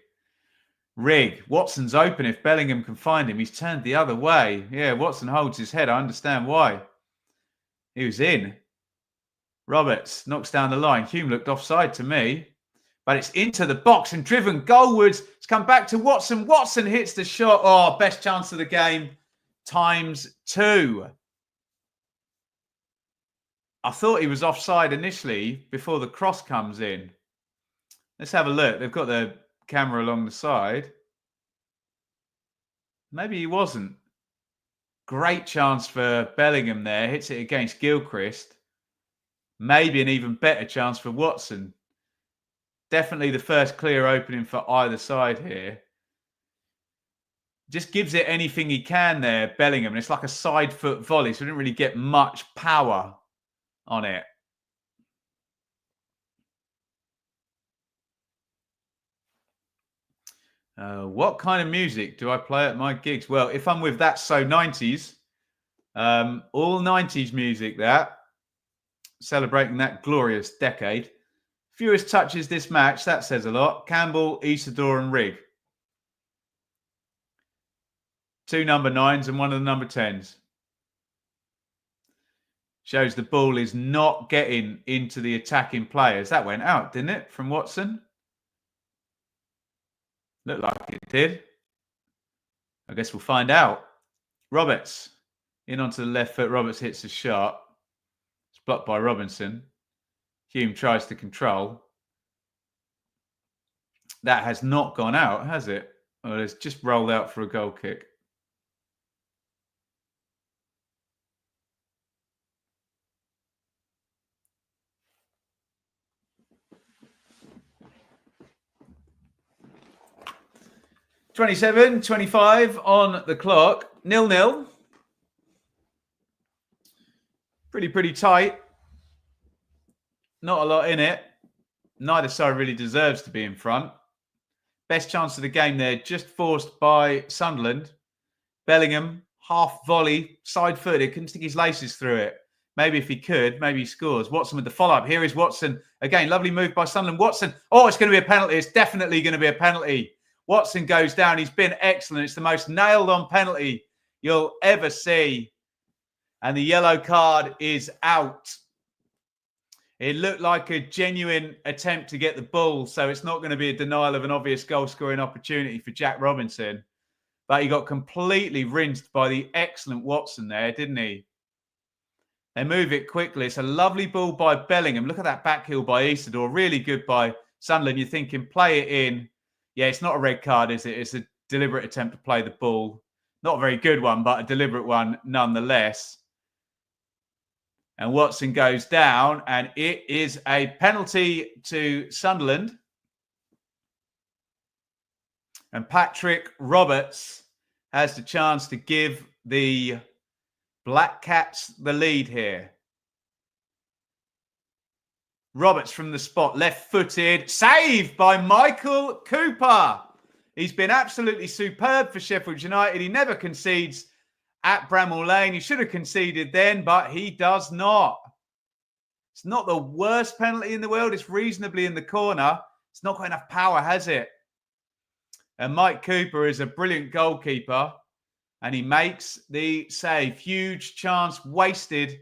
Rigg. Watson's open if Bellingham can find him. He's turned the other way. Yeah, Watson holds his head. I understand why. He was in. Roberts knocks down the line. Hume looked offside to me. But it's into the box and driven goalwards. It's come back to Watson. Watson hits the shot. Oh, best chance of the game. ×2. I thought he was offside initially before the cross comes in. Let's have a look. They've got the camera along the side. Maybe he wasn't. Great chance for Bellingham there. Hits it against Gilchrist. Maybe an even better chance for Watson. Definitely the first clear opening for either side here. Just gives it anything he can there, Bellingham. And it's like a side foot volley, so we didn't really get much power on it. What kind of music do I play at my gigs? Well, if I'm with that, so 90s, all 90s music, that celebrating that glorious decade. Fewest touches this match, that says a lot. Campbell, Isidore and Rigg. 2 number 9s and 1 of the number 10s. Shows the ball is not getting into the attacking players. That went out, didn't it, from Watson? Looked like it did. I guess we'll find out. Roberts in onto the left foot. Roberts hits a shot. It's blocked by Robinson. Hume tries to control. That has not gone out, has it? Or it's just rolled out for a goal kick. (27:25) on the clock. 0-0. Pretty tight. Not a lot in it. Neither side really deserves to be in front. Best chance of the game there, just forced by Sunderland. Bellingham, half volley, side footed, couldn't stick his laces through it. Maybe if he could, maybe he scores. Watson with the follow-up. Here is Watson. Again, lovely move by Sunderland. Watson. Oh, it's going to be a penalty. It's definitely going to be a penalty. Watson goes down. He's been excellent. It's the most nailed-on penalty you'll ever see. And the yellow card is out. It looked like a genuine attempt to get the ball, so it's not going to be a denial of an obvious goal-scoring opportunity for Jack Robinson. But he got completely rinsed by the excellent Watson there, didn't he? They move it quickly. It's a lovely ball by Bellingham. Look at that back heel by Isidore. Really good by Sunderland. You're thinking, play it in. Yeah, it's not a red card, is it? It's a deliberate attempt to play the ball. Not a very good one, but a deliberate one nonetheless. And Watson goes down, and it is a penalty to Sunderland. And Patrick Roberts has the chance to give the Black Cats the lead here. Roberts from the spot, left-footed, saved by Michael Cooper. He's been absolutely superb for Sheffield United. He never concedes at Bramall Lane. He should have conceded then, but he does not. It's not the worst penalty in the world. It's reasonably in the corner. It's not got enough power, has it? And Mike Cooper is a brilliant goalkeeper, and he makes the save. Huge chance wasted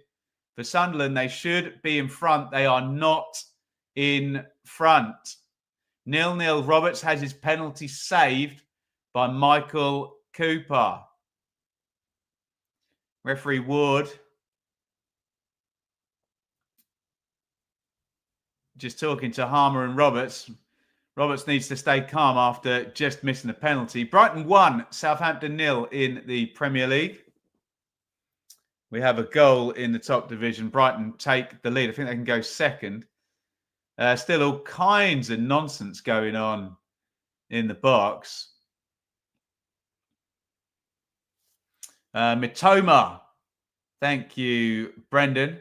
for Sunderland. They should be in front. They are not in front. 0-0. Roberts has his penalty saved by Michael Cooper. Referee Ward just talking to Harmer and Roberts. Roberts needs to stay calm after just missing a penalty. Brighton 1, Southampton 0 in the Premier League. We have a goal in the top division. Brighton take the lead. I think they can go second. Still all kinds of nonsense going on in the box. Mitoma. Thank you, Brendan.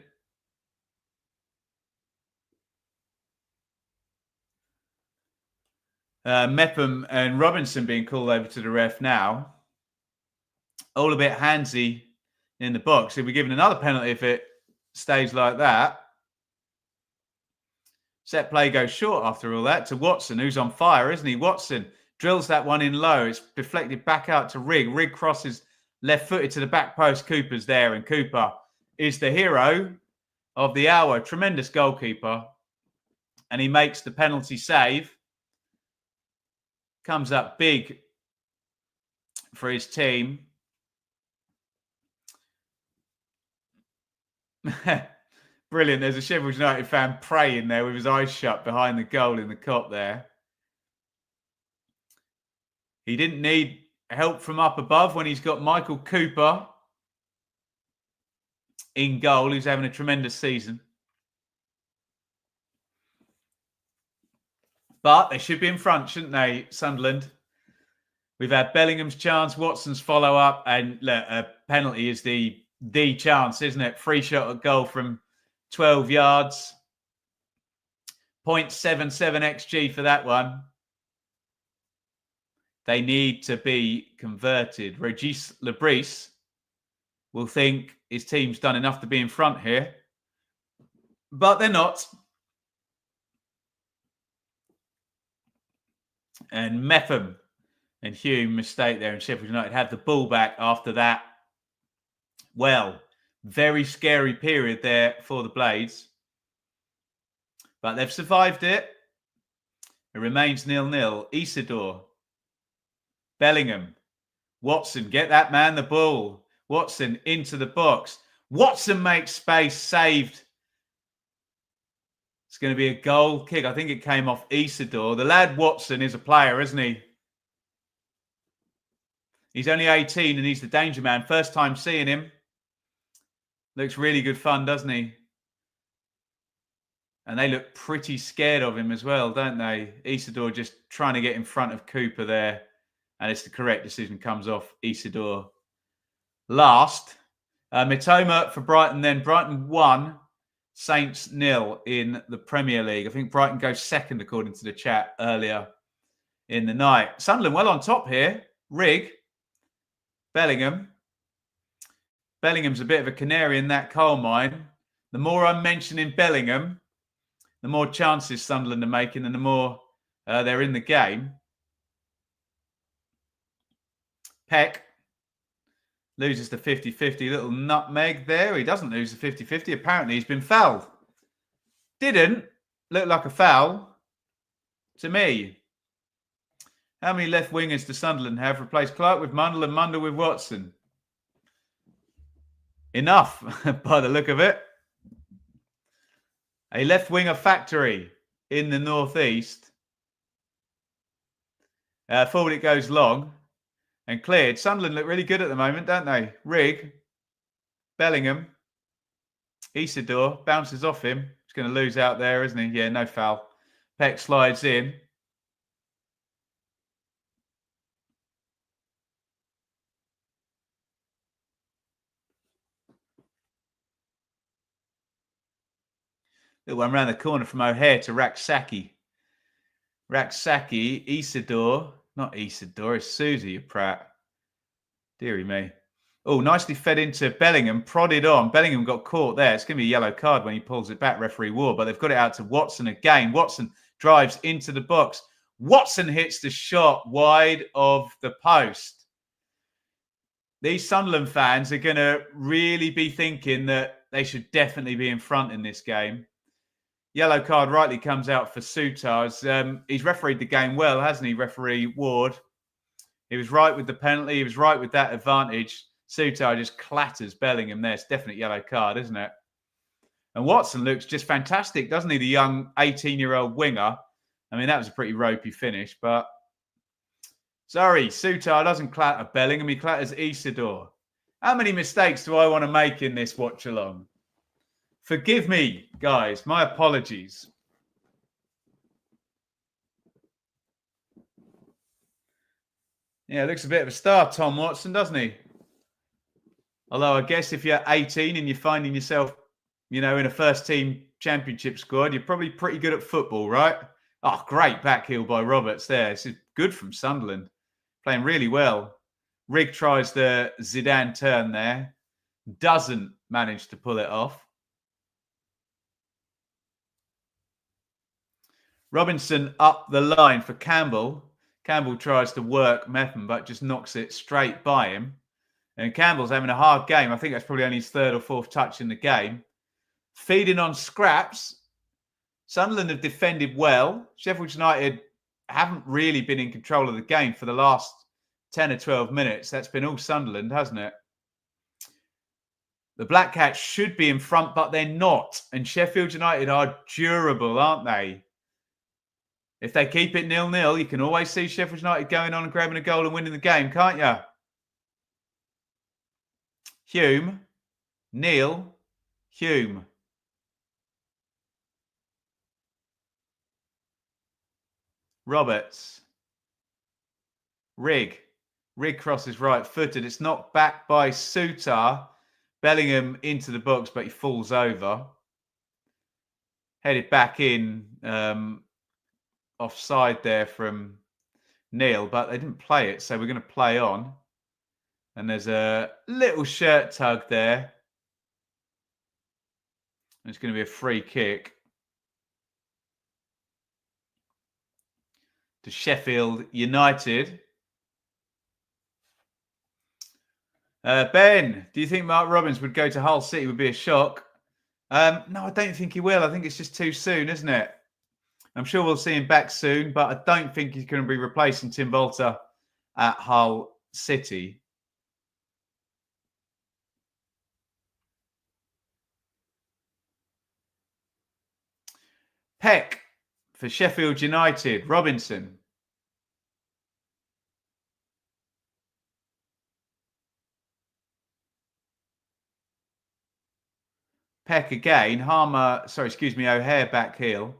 Mepham and Robinson being called over to the ref now. All a bit handsy in the box. He'll be given another penalty if it stays like that. Set play goes short after all that to Watson, who's on fire, isn't he? Watson drills that one in low. It's deflected back out to Rigg. Rigg crosses left-footed to the back post. Cooper's there, and Cooper is the hero of the hour. Tremendous goalkeeper. And he makes the penalty save. Comes up big for his team. Brilliant. There's a Sheffield United fan praying there with his eyes shut behind the goal in the cop there. He didn't need help from up above when he's got Michael Cooper in goal, who's having a tremendous season. But they should be in front, shouldn't they, Sunderland? We've had Bellingham's chance, Watson's follow-up, and look, a penalty is the chance, isn't it? Free shot at goal from 12 yards. 0.77 XG for that one. They need to be converted. Regis Lebris will think his team's done enough to be in front here. But they're not. And Mepham and Hume, mistake there, and Sheffield United have the ball back after that. Well, very scary period there for the Blades. But they've survived it. It remains 0-0. Isidore. Bellingham. Watson, get that man the ball. Watson into the box. Watson makes space, saved. It's going to be a goal kick. I think it came off Isidore. The lad Watson is a player, isn't he? He's only 18 and he's the danger man. First time seeing him. Looks really good fun, doesn't he? And they look pretty scared of him as well, don't they? Isidore just trying to get in front of Cooper there. And it's the correct decision. Comes off Isidore last. Mitoma for Brighton then. Brighton 1, Saints 0 in the Premier League. I think Brighton goes second according to the chat earlier in the night. Sunderland well on top here. Rigg. Bellingham. Bellingham's a bit of a canary in that coal mine. The more I'm mentioning Bellingham, the more chances Sunderland are making and the more they're in the game. Peck loses the 50-50. Little nutmeg there. He doesn't lose the 50-50. Apparently he's been fouled. Didn't look like a foul to me. How many left wingers does Sunderland have? Replaced Clark with Mundle and Mundle with Watson. Enough, by the look of it. A left winger factory in the northeast. Forward it goes long and cleared. Sunderland look really good at the moment, don't they? Rigg, Bellingham, Isidore bounces off him. He's going to lose out there, isn't he? Yeah, no foul. Peck slides in. Little one round the corner from O'Hare to Raksaki. Raksaki, Isidore. Not Isidore, it's Susie, you prat. Deary me. Oh, nicely fed into Bellingham, prodded on. Bellingham got caught there. It's going to be a yellow card when he pulls it back, referee Ward. But they've got it out to Watson again. Watson drives into the box. Watson hits the shot wide of the post. These Sunderland fans are going to really be thinking that they should definitely be in front in this game. Yellow card rightly comes out for Souttar. He's refereed the game well, hasn't he, referee Ward? He was right with the penalty. He was right with that advantage. Souttar just clatters Bellingham there. It's definitely yellow card, isn't it? And Watson looks just fantastic, doesn't he? The young 18-year-old winger. I mean, that was a pretty ropey finish, but... Sorry, Souttar doesn't clatter Bellingham. He clatters Isidore. How many mistakes do I want to make in this watch-along? Forgive me, guys. My apologies. Yeah, looks a bit of a star, Tom Watson, doesn't he? Although I guess if you're 18 and you're finding yourself, you know, in a first-team championship squad, you're probably pretty good at football, right? Oh, great backheel by Roberts there. This is good from Sunderland. Playing really well. Rigg tries the Zidane turn there. Doesn't manage to pull it off. Robinson up the line for Campbell. Campbell tries to work Mepham, but just knocks it straight by him. And Campbell's having a hard game. I think that's probably only his third or fourth touch in the game. Feeding on scraps. Sunderland have defended well. Sheffield United haven't really been in control of the game for the last 10 or 12 minutes. That's been all Sunderland, hasn't it? The Black Cats should be in front, but they're not. And Sheffield United are durable, aren't they? If they keep it 0-0, you can always see Sheffield United going on and grabbing a goal and winning the game, can't you? Hume, Neil, Hume. Roberts. Rigg. Rigg crosses right-footed. It's knocked back by Souttar. Bellingham into the box, but he falls over. Headed back in, offside there from Neil, but they didn't play it, so we're going to play on. And there's a little shirt tug there. It's going to be a free kick to Sheffield United. Ben, do you think Mark Robins would go to Hull City? Would be a shock. No, I don't think he will. I think it's just too soon, isn't it? I'm sure we'll see him back soon, but I don't think he's going to be replacing Tim Bolter at Hull City. Peck for Sheffield United. Robinson. Peck again. O'Hare back heel.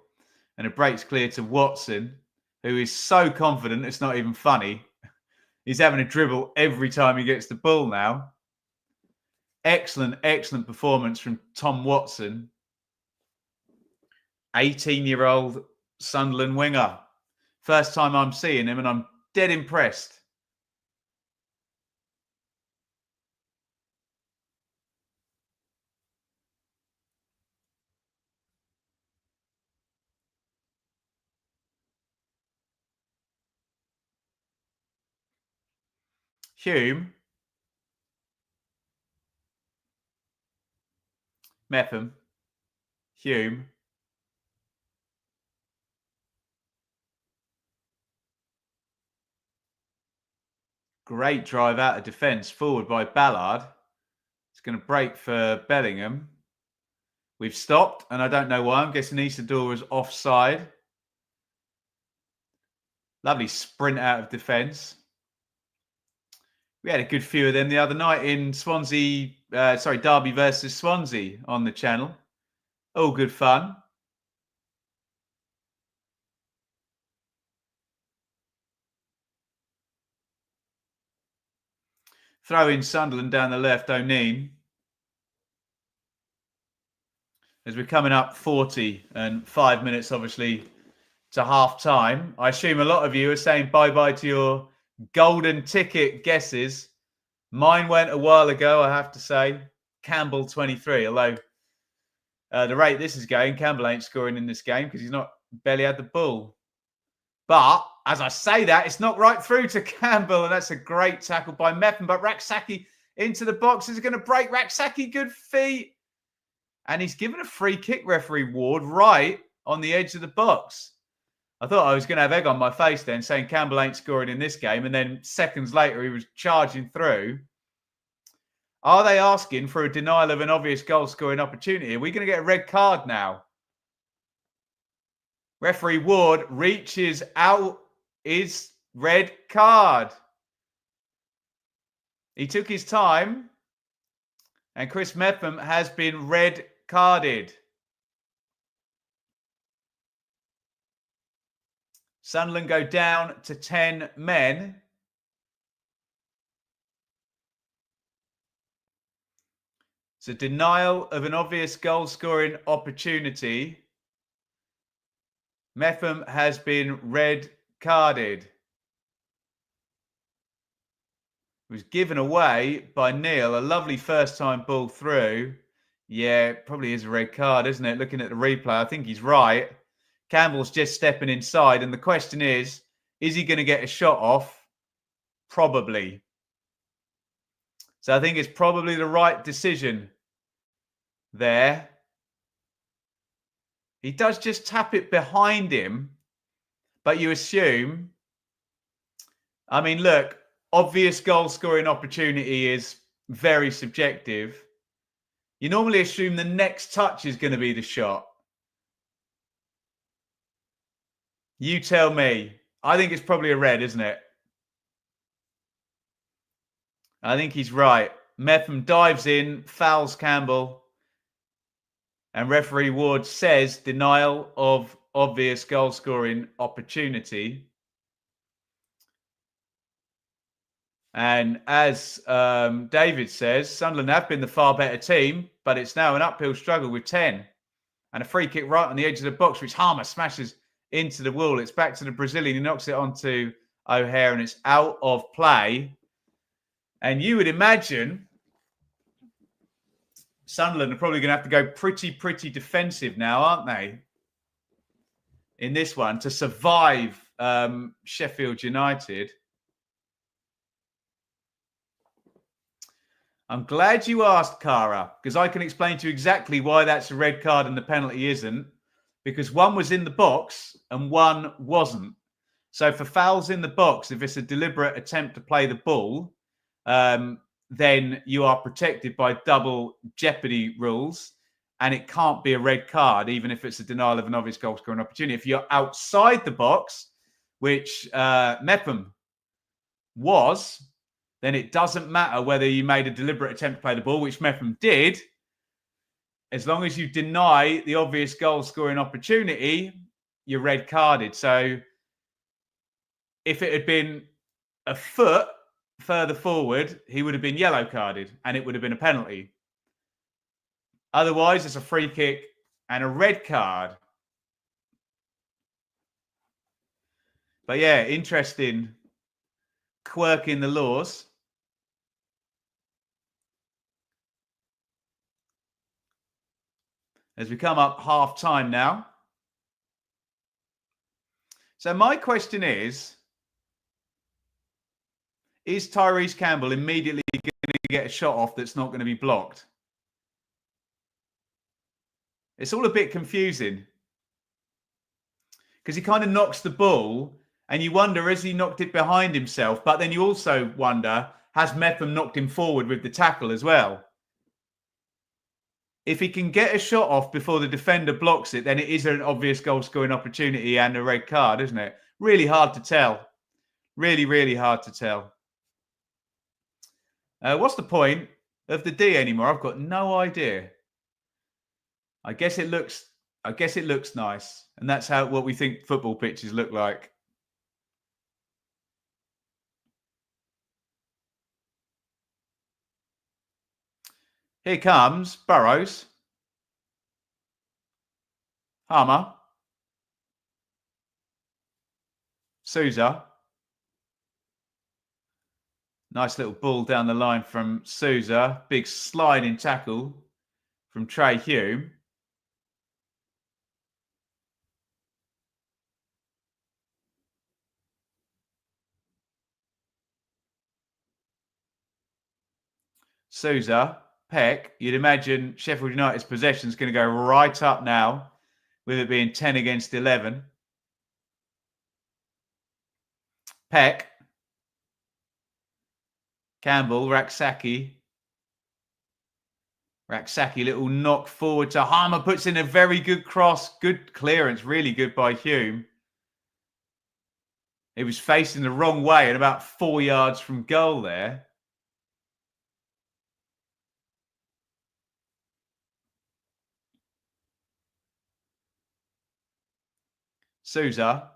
And a break's clear to Watson, who is so confident it's not even funny. He's having a dribble every time he gets the ball now. Excellent, excellent performance from Tom Watson. 18-year-old Sunderland winger. First time I'm seeing him, and I'm dead impressed. Hume. Mepham. Hume. Great drive out of defence, forward by Ballard. It's going to break for Bellingham. We've stopped, and I don't know why. I'm guessing Isidore was offside. Lovely sprint out of defence. We had a good few of them the other night in Derby versus Swansea on the channel. All good fun. Throw in Sunderland down the left, O'Neill. As we're coming up 40 and 5 minutes, obviously, to half time. I assume a lot of you are saying bye-bye to your golden ticket guesses. Mine went a while ago, I have to say. Campbell 23, although the rate this is going, Campbell ain't scoring in this game because he's not barely had the ball. But as I say that, it's not right through to Campbell, and that's a great tackle by Mepham. But Raksaki into the box is going to break. Raksaki, good feet. And he's given a free kick, referee Ward, right on the edge of the box. I thought I was going to have egg on my face then, saying Campbell ain't scoring in this game. And then seconds later, he was charging through. Are they asking for a denial of an obvious goal-scoring opportunity? Are we going to get a red card now? Referee Ward reaches out his red card. He took his time. And Chris Mepham has been red carded. Sunderland go down to 10 men. It's a denial of an obvious goal-scoring opportunity. Mepham has been red carded. It was given away by Neil. A lovely first-time ball through. Yeah, probably is a red card, isn't it? Looking at the replay, I think he's right. Campbell's just stepping inside. And the question is he going to get a shot off? Probably. So I think it's probably the right decision there. He does just tap it behind him. But you assume... I mean, look, obvious goal-scoring opportunity is very subjective. You normally assume the next touch is going to be the shot. You tell me. I think it's probably a red, isn't it? I think he's right. Mepham dives in, fouls Campbell. And referee Ward says denial of obvious goal scoring opportunity. And as David says, Sunderland have been the far better team, but it's now an uphill struggle with 10. And a free kick right on the edge of the box, which Harmer smashes into the wall. It's back to the Brazilian. He knocks it onto O'Hare, and it's out of play. And you would imagine Sunderland are probably going to have to go pretty defensive now, aren't they? In this one to survive Sheffield United. I'm glad you asked, Cara, because I can explain to you exactly why that's a red card and the penalty isn't. Because one was in the box and one wasn't. So for fouls in the box, if it's a deliberate attempt to play the ball, then you are protected by double jeopardy rules. And it can't be a red card, even if it's a denial of an obvious goal scoring opportunity. If you're outside the box, which Mepham was, then it doesn't matter whether you made a deliberate attempt to play the ball, which Mepham did. As long as you deny the obvious goal scoring opportunity, you're red carded. So if it had been a foot further forward, he would have been yellow carded and it would have been a penalty. Otherwise, it's a free kick and a red card. But yeah, interesting quirk in the laws. As we come up half time now. So my question is Tyrese Campbell immediately going to get a shot off that's not going to be blocked? It's all a bit confusing. Because he kind of knocks the ball and you wonder, has he knocked it behind himself? But then you also wonder, has Mepham knocked him forward with the tackle as well? If he can get a shot off before the defender blocks it, then it is an obvious goal scoring opportunity and a red card, isn't it? Really hard to tell. Really hard to tell. What's the point of the D anymore? I've got no idea. I guess it looks nice. And that's what we think football pitches look like. Here comes Burrows. Harmer. Souza. Nice little ball down the line from Souza. Big sliding tackle from Trey Hume. Souza, Peck. You'd imagine Sheffield United's possession is going to go right up now, with it being 10 against 11. Peck. Campbell, Raksaki, little knock forward to Harmer, puts in a very good cross. Good clearance, really good by Hume. He was facing the wrong way and about 4 yards from goal there. Souza.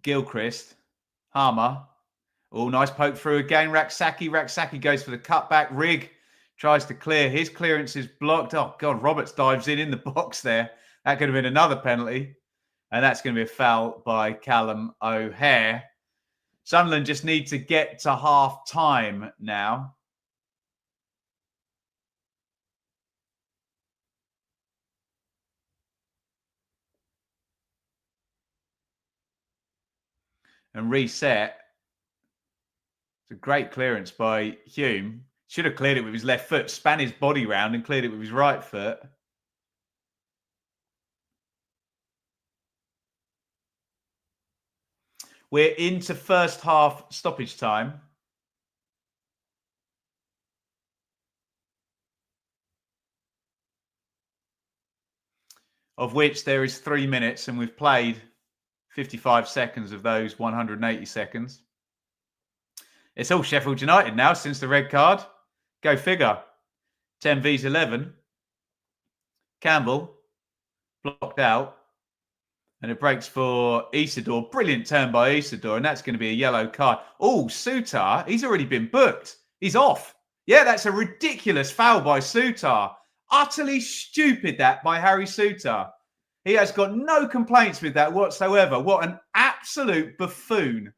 Gilchrist. Harmer. Oh, nice poke through again. Raksaki goes for the cutback. Rigg tries to clear. His clearance is blocked. Oh, God, Roberts dives in the box there. That could have been another penalty. And that's going to be a foul by Callum O'Hare. Sunderland just need to get to half time now. And reset. It's a great clearance by Hume. Should have cleared it with his left foot, span his body round and cleared it with his right foot. We're into first half stoppage time. Of which there is 3 minutes, and we've played 55 seconds of those 180 seconds. It's all Sheffield United now since the red card. Go figure. 10 vs 11. Campbell blocked out. And it breaks for Isidore. Brilliant turn by Isidore. And that's going to be a yellow card. Oh, Souttar. He's already been booked. He's off. Yeah, that's a ridiculous foul by Souttar. Utterly stupid that by Harry Souttar. He has got no complaints with that whatsoever. What an absolute buffoon.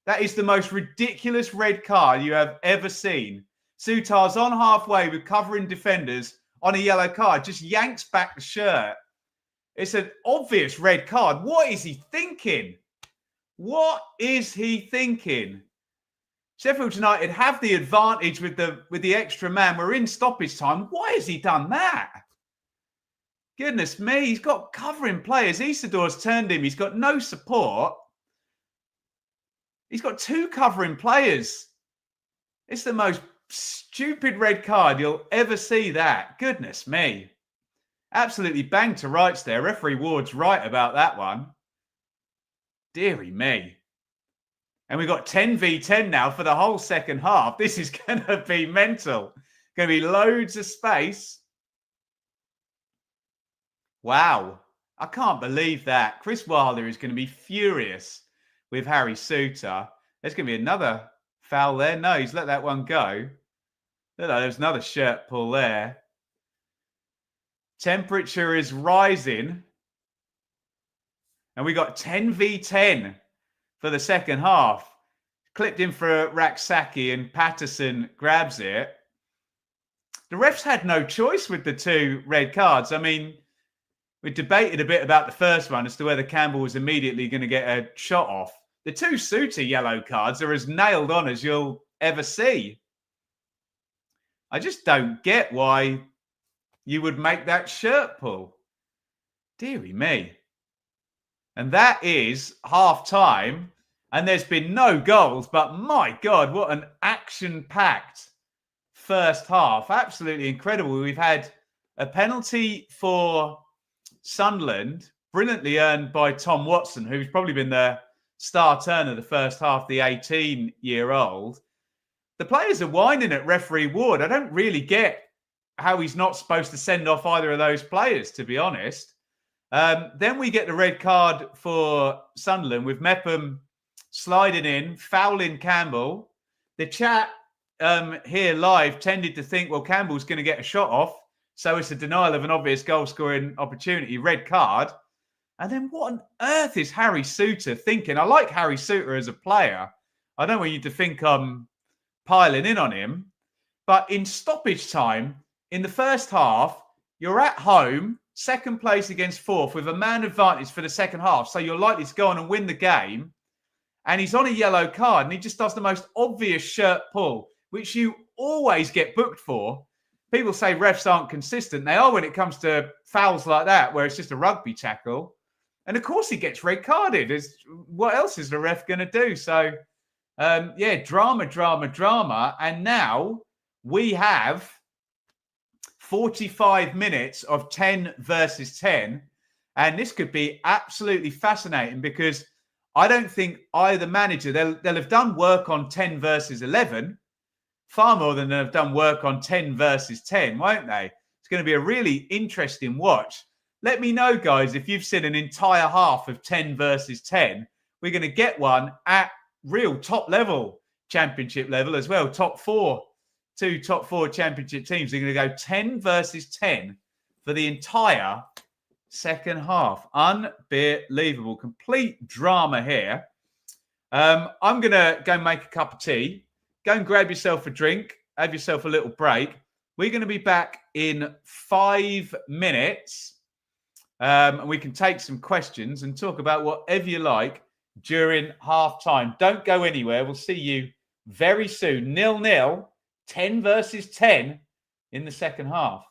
That is the most ridiculous red card you have ever seen. Souttar's on halfway with covering defenders on a yellow card. Just yanks back the shirt. It's an obvious red card. What is he thinking? What is he thinking? Sheffield United have the advantage with the extra man. We're in stoppage time. Why has he done that? Goodness me, he's got covering players. Isidore's turned him. He's got no support. He's got 2 covering players. It's the most stupid red card you'll ever see that. Goodness me. Absolutely banged to rights there. Referee Ward's right about that one. Deary me. And we've got 10 v 10 now for the whole second half. This is going to be mental. Going to be loads of space. Wow. I can't believe that. Chris Wilder is going to be furious with Harry Souttar. There's going to be another foul there. No, he's let that one go. Look, there's another shirt pull there. Temperature is rising. And we got 10 v 10 for the second half. Clipped in for Raksaki and Patterson grabs it. The refs had no choice with the 2 red cards. I mean, we debated a bit about the first one as to whether Campbell was immediately going to get a shot off. The 2 Souttar yellow cards are as nailed on as you'll ever see. I just don't get why you would make that shirt pull. Deary me. And that is half time. And there's been no goals, but my God, what an action-packed first half. Absolutely incredible. We've had a penalty for Sunderland, brilliantly earned by Tom Watson, who's probably been the star turner of the first half, the 18-year-old. The players are whining at referee Ward. I don't really get how he's not supposed to send off either of those players, to be honest. Then we get the red card for Sunderland with Mepham sliding in, fouling Campbell. The chat here live tended to think, well, Campbell's going to get a shot off, so it's a denial of an obvious goal-scoring opportunity, red card. And then what on earth is Harry Souttar thinking? I like Harry Souttar as a player. I don't want you to think I'm piling in on him. But in stoppage time, in the first half, you're at home, second place against fourth, with a man advantage for the second half. So you're likely to go on and win the game. And he's on a yellow card, and he just does the most obvious shirt pull, which you always get booked for. People say refs aren't consistent. They are when it comes to fouls like that, where it's just a rugby tackle. And of course he gets red carded. What else is the ref going to do? So, yeah, drama. And now we have 45 minutes of 10 versus 10. And this could be absolutely fascinating because I don't think either manager, they'll have done work on 10 versus 11, far more than they've done work on 10 versus 10, won't they? It's going to be a really interesting watch. Let me know, guys, if you've seen an entire half of 10 versus 10. We're going to get one at real top level, championship level as well. Top 4, 2 top 4 championship teams are going to go 10 versus 10 for the entire second half. Unbelievable. Complete drama here. I'm going to go make a cup of tea. Go and grab yourself a drink. Have yourself a little break. We're going to be back in 5 minutes. And we can take some questions and talk about whatever you like during half time. Don't go anywhere. We'll see you very soon. 0-0, 10 versus 10 in the second half.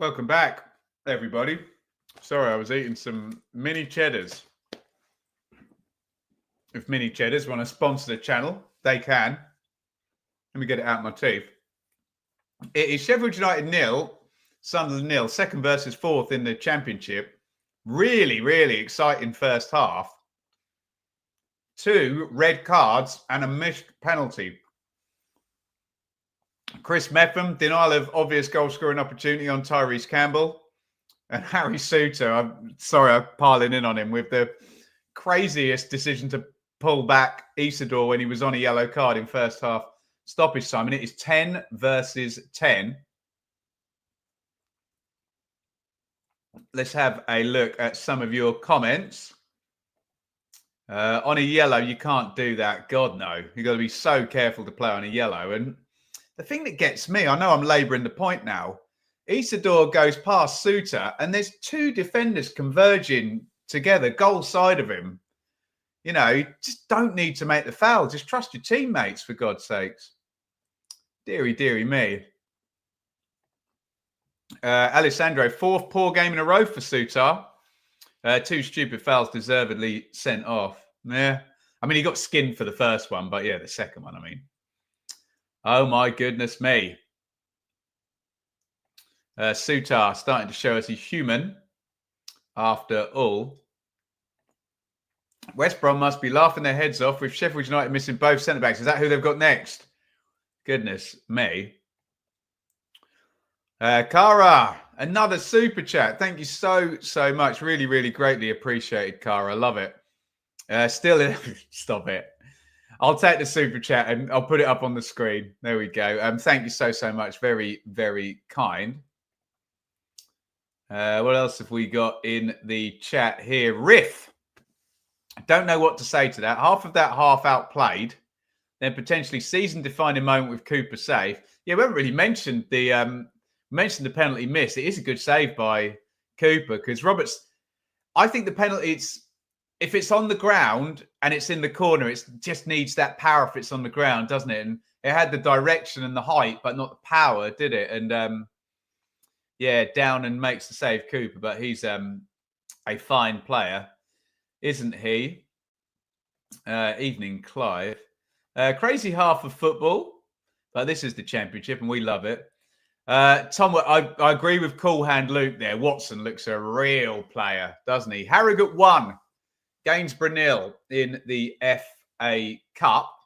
Welcome back, everybody. Sorry, I was eating some mini cheddars. If mini cheddars want to sponsor the channel, they can. Let me get it out of my teeth. It is Sheffield United 0, Sunderland 0, second versus fourth in the Championship. Really, really exciting first half. 2 red cards and a missed penalty. Chris Meffam, denial of obvious goal-scoring opportunity on Tyrese Campbell. And Harry Souttar, I'm sorry, I'm piling in on him with the craziest decision to pull back Isidore when he was on a yellow card in first half stoppage time. And it is 10 versus 10. Let's have a look at some of your comments. On a yellow, you can't do that. God, no. You've got to be so careful to play on a yellow. And the thing that gets me, I know I'm labouring the point now, Isidore goes past Souttar and there's 2 defenders converging together, goal side of him. You know, you just don't need to make the foul. Just trust your teammates, for God's sakes. Deary, deary me. Alessandro, 4th poor game in a row for Souttar. 2 stupid fouls deservedly sent off. Yeah. I mean, he got skinned for the first one, but yeah, the second one, I mean. Oh, my goodness me. Souttar starting to show us he's human after all. West Brom must be laughing their heads off with Sheffield United missing both centre-backs. Is that who they've got next? Goodness me. Cara, another super chat. Thank you so much. Really, really greatly appreciated, Cara. Love it. Still, stop it. I'll take the super chat and I'll put it up on the screen. There we go. Thank you so much. Very, very kind. What else have we got in the chat here? Riff. Don't know what to say to that. Half of that half outplayed. Then potentially season-defining moment with Cooper save. Yeah, we haven't really mentioned the penalty miss. It is a good save by Cooper because Roberts. I think the penalty. If it's on the ground and it's in the corner, it just needs that power if it's on the ground, doesn't it? And it had the direction and the height, but not the power, did it? And yeah, down and makes the save, Cooper. But he's a fine player, isn't he? Evening, Clive. Crazy half of football, but this is the Championship and we love it. Tom, I agree with Cool Hand Luke there. Watson looks a real player, doesn't he? Harrogate 1, Gainsborough 0 in the FA Cup.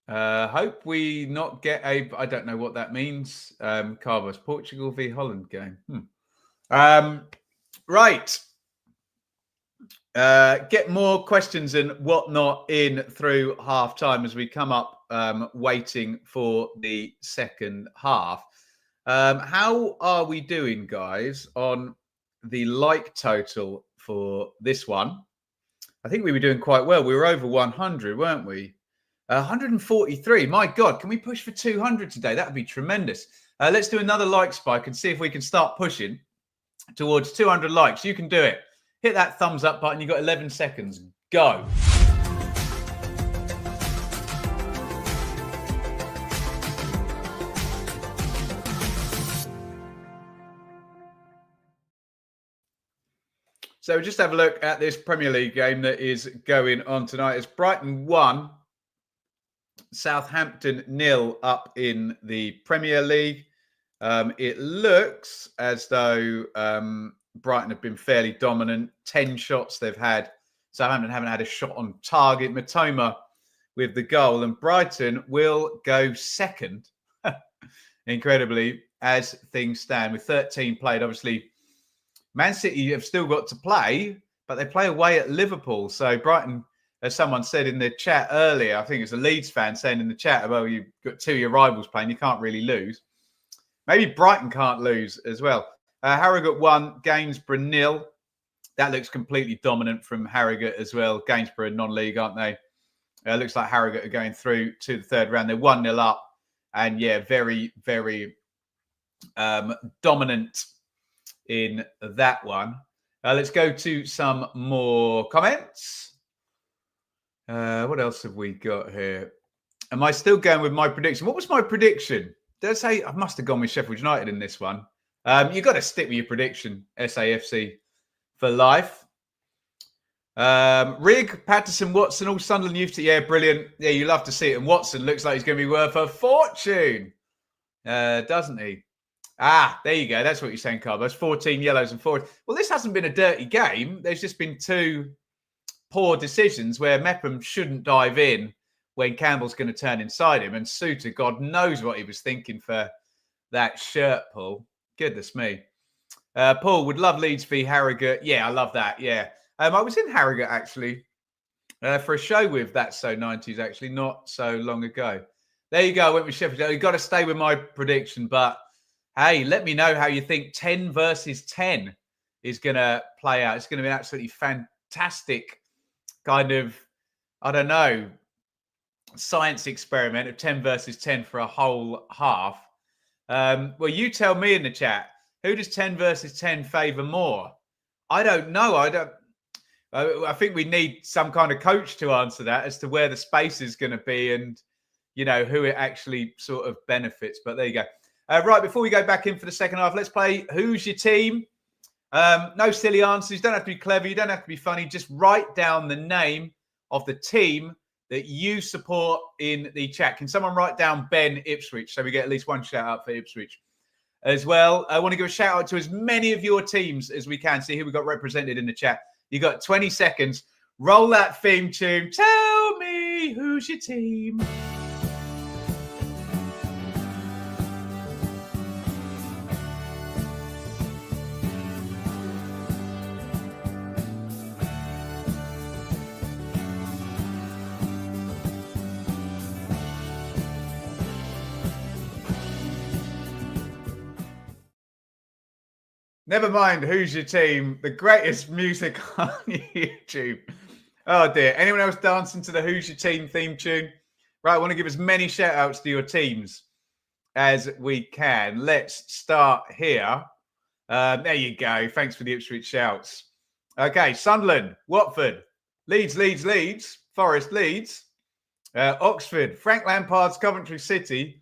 Hope we not get I don't know what that means. Carlos, Portugal v Holland game. Right. Get more questions and whatnot in through half time as we come up waiting for the second half. How are we doing, guys, on the like total for this one? I think we were doing quite well. We were over 100, weren't we? 143. My God, can we push for 200 today? That would be tremendous. Let's do another like spike and see if we can start pushing towards 200 likes. You can do it. Hit that thumbs up button. You've got 11 seconds. Go. So just have a look at this Premier League game that is going on tonight. It's Brighton 1, Southampton 0 up in the Premier League. It looks as though Brighton have been fairly dominant. 10 shots they've had. Southampton haven't had a shot on target. Matoma with the goal. And Brighton will go second, incredibly, as things stand. With 13 played, obviously, Man City have still got to play, but they play away at Liverpool. So Brighton, as someone said in the chat earlier, I think it's a Leeds fan saying in the chat, well, you've got 2 of your rivals playing, you can't really lose. Maybe Brighton can't lose as well. Harrogate 1, Gainsborough 0. That looks completely dominant from Harrogate as well. Gainsborough non-league, aren't they? Looks like Harrogate are going through to the third round. They're 1-0 up. And yeah, very, very dominant in that one. Let's go to some more comments. What else have we got here? Am I still going with my prediction? What was my prediction? Did I say I must have gone with Sheffield United in this one? You've got to stick with your prediction, SAFC for life. Rig, Patterson, Watson, all Sunderland youth. Yeah, brilliant. Yeah, you love to see it. And Watson looks like he's going to be worth a fortune, doesn't he? Ah, there you go. That's what you're saying, Carlos. 14 yellows and 4. Well, this hasn't been a dirty game. There's just been 2 poor decisions where Mepham shouldn't dive in when Campbell's going to turn inside him. And Souttar, God knows what he was thinking for that shirt pull. Goodness me. Paul, would love Leeds v Harrogate. Yeah, I love that. Yeah. I was in Harrogate, actually, for a show with That's So 90s, actually, not so long ago. There you go. I went with Sheffield. You've got to stay with my prediction. But, hey, let me know how you think 10 versus 10 is going to play out. It's going to be an absolutely fantastic kind of, I don't know, science experiment of 10 versus 10 for a whole half. Well, you tell me in the chat, who does 10 versus 10 favour more? I don't know. I think we need some kind of coach to answer that as to where the space is going to be and, you know, who it actually sort of benefits. But there you go. Right, before we go back in for the second half, let's play Who's Your Team? No silly answers. You don't have to be clever. You don't have to be funny. Just write down the name of the team that you support in the chat. Can someone write down Ben Ipswich so we get at least one shout out for Ipswich as well? I want to give a shout out to as many of your teams as we can. See who we got represented in the chat. You got 20 seconds. Roll that theme tune. Tell me who's your team. Never mind who's your team. The greatest music on YouTube. Oh dear. Anyone else dancing to the Who's Your Team theme tune? Right, I want to give as many shout outs to your teams as we can. Let's start here. There you go. Thanks for the Ipswich shouts. Okay, Sunderland, Watford, Leeds, Forest, Leeds, Oxford, Frank Lampard's Coventry City,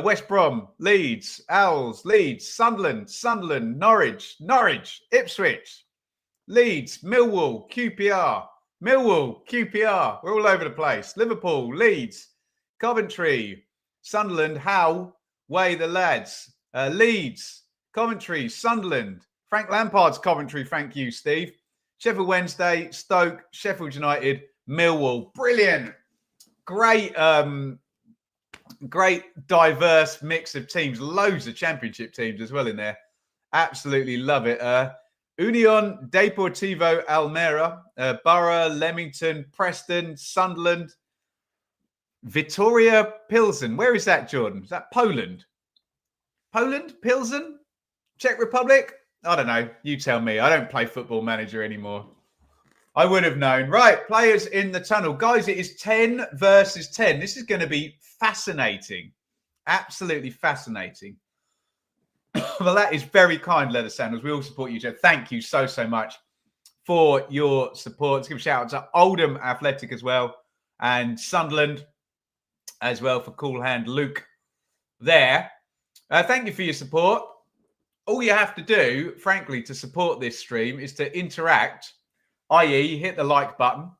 West Brom, Leeds, Owls, Leeds, Sunderland, Norwich, Ipswich, Leeds, Millwall, QPR. We're all over the place. Liverpool, Leeds, Coventry, Sunderland, Howe, Way the Lads, Leeds, Coventry, Sunderland, Frank Lampard's Coventry, thank you, Steve. Sheffield Wednesday, Stoke, Sheffield United, Millwall. Brilliant. Great diverse mix of teams. Loads of championship teams as well in there. Absolutely love it. Union Deportivo Almera, Borough, Leamington, Preston, Sunderland, Victoria Pilsen. Where is that, Jordan? Is that Poland? Pilsen? Czech Republic? I don't know. You tell me. I don't play Football Manager anymore. I would have known. Right, players in the tunnel. Guys, it is 10 versus 10. This is going to be fascinating. Absolutely fascinating. Well, that is very kind, Leather Sandals. We all support you, Jeff. Thank you so much for your support. Let's give a shout out to Oldham Athletic as well and Sunderland as well for Cool Hand Luke there. Thank you for your support. All you have to do, frankly, to support this stream is to interact, i.e. hit the like button,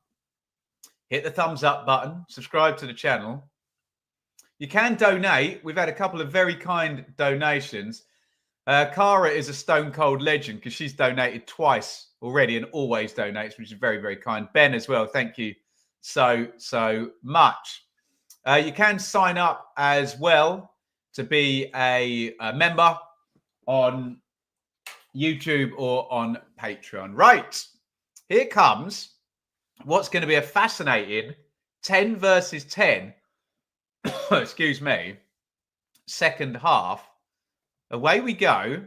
hit the thumbs up button, subscribe to the channel. You can donate. We've had a couple of very kind donations. Cara is a stone cold legend because she's donated twice already and always donates, which is very, very kind. Ben as well. Thank you so much. You can sign up as well to be a member on YouTube or on Patreon. Right. Here comes what's going to be a fascinating 10 versus 10, excuse me, second half. Away we go.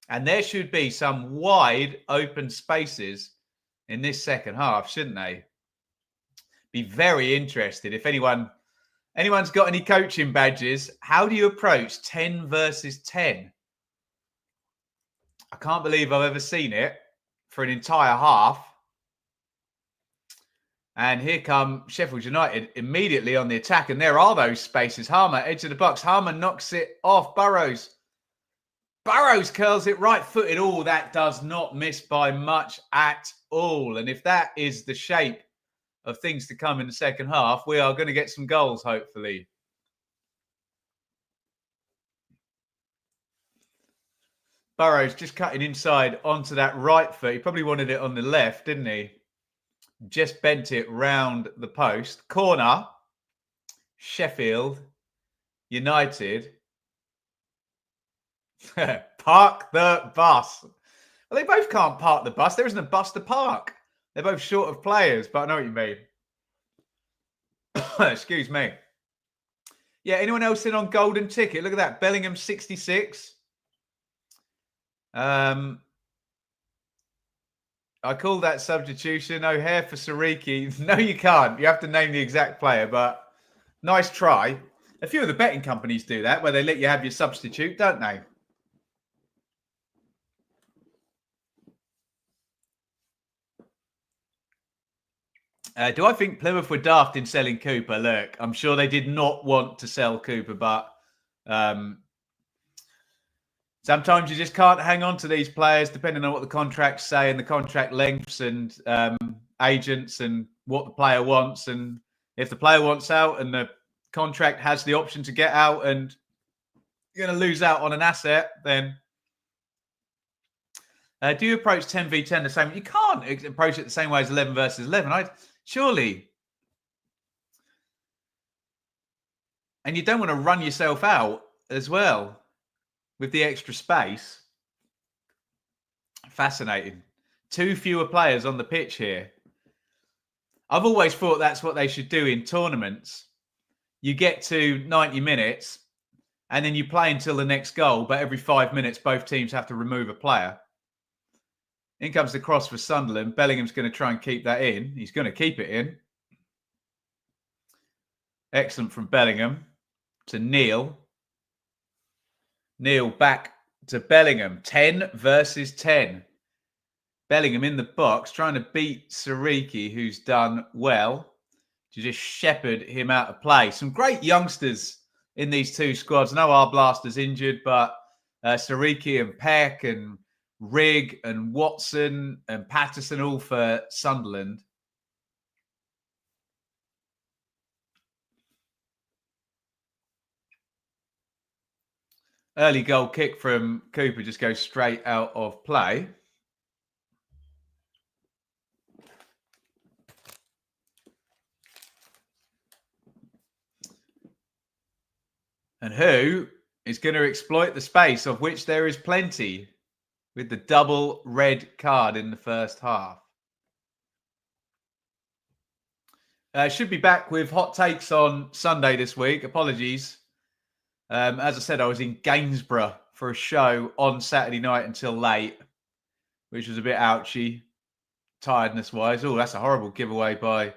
And there should be some wide open spaces in this second half, shouldn't they? Be very interested. If anyone's got any coaching badges, how do you approach 10 versus 10? I can't believe I've ever seen it for an entire half. And here come Sheffield United immediately on the attack. And there are those spaces. Harmer, edge of the box. Harmer knocks it off. Burrows curls it right-footed. Oh, that does not miss by much at all. And if that is the shape of things to come in the second half, we are going to get some goals, hopefully. Burrows just cutting inside onto that right foot. He probably wanted it on the left, didn't he? Just bent it round the post. Corner. Sheffield United. Park the bus. Well, they both can't park the bus. There isn't a bus to park. They're both short of players, but I know what you mean. Excuse me. Yeah, anyone else in on golden ticket? Look at that. Bellingham 66. I call that substitution. O'Hare for Sariki. No, you can't. You have to name the exact player, but nice try. A few of the betting companies do that, where they let you have your substitute, don't they? Do I think Plymouth were daft in selling Cooper? Look, I'm sure they did not want to sell Cooper, but sometimes you just can't hang on to these players depending on what the contracts say and the contract lengths and agents and what the player wants. And if the player wants out and the contract has the option to get out and you're going to lose out on an asset, then do you approach 10v10 the same? You can't approach it the same way as 11 versus 11. Surely. And you don't want to run yourself out as well with the extra space. Fascinating. 2 fewer players on the pitch here. I've always thought that's what they should do in tournaments. You get to 90 minutes and then you play until the next goal, but every 5 minutes, both teams have to remove a player. In comes the cross for Sunderland. Bellingham's going to try and keep that in. He's going to keep it in. Excellent from Bellingham to Neil. Neil back to Bellingham. 10 versus 10. Bellingham in the box, trying to beat Sariki, who's done well to just shepherd him out of play. Some great youngsters in these two squads. No Arblaster's injured, but Sariki and Peck and Rigg and Watson and Patterson all for Sunderland. Early goal kick from Cooper just goes straight out of play. And who is going to exploit the space, of which there is plenty, with the double red card in the first half? Should be back with hot takes on Sunday this week. Apologies. As I said, I was in Gainsborough for a show on Saturday night until late, which was a bit ouchy, tiredness-wise. Oh, that's a horrible giveaway by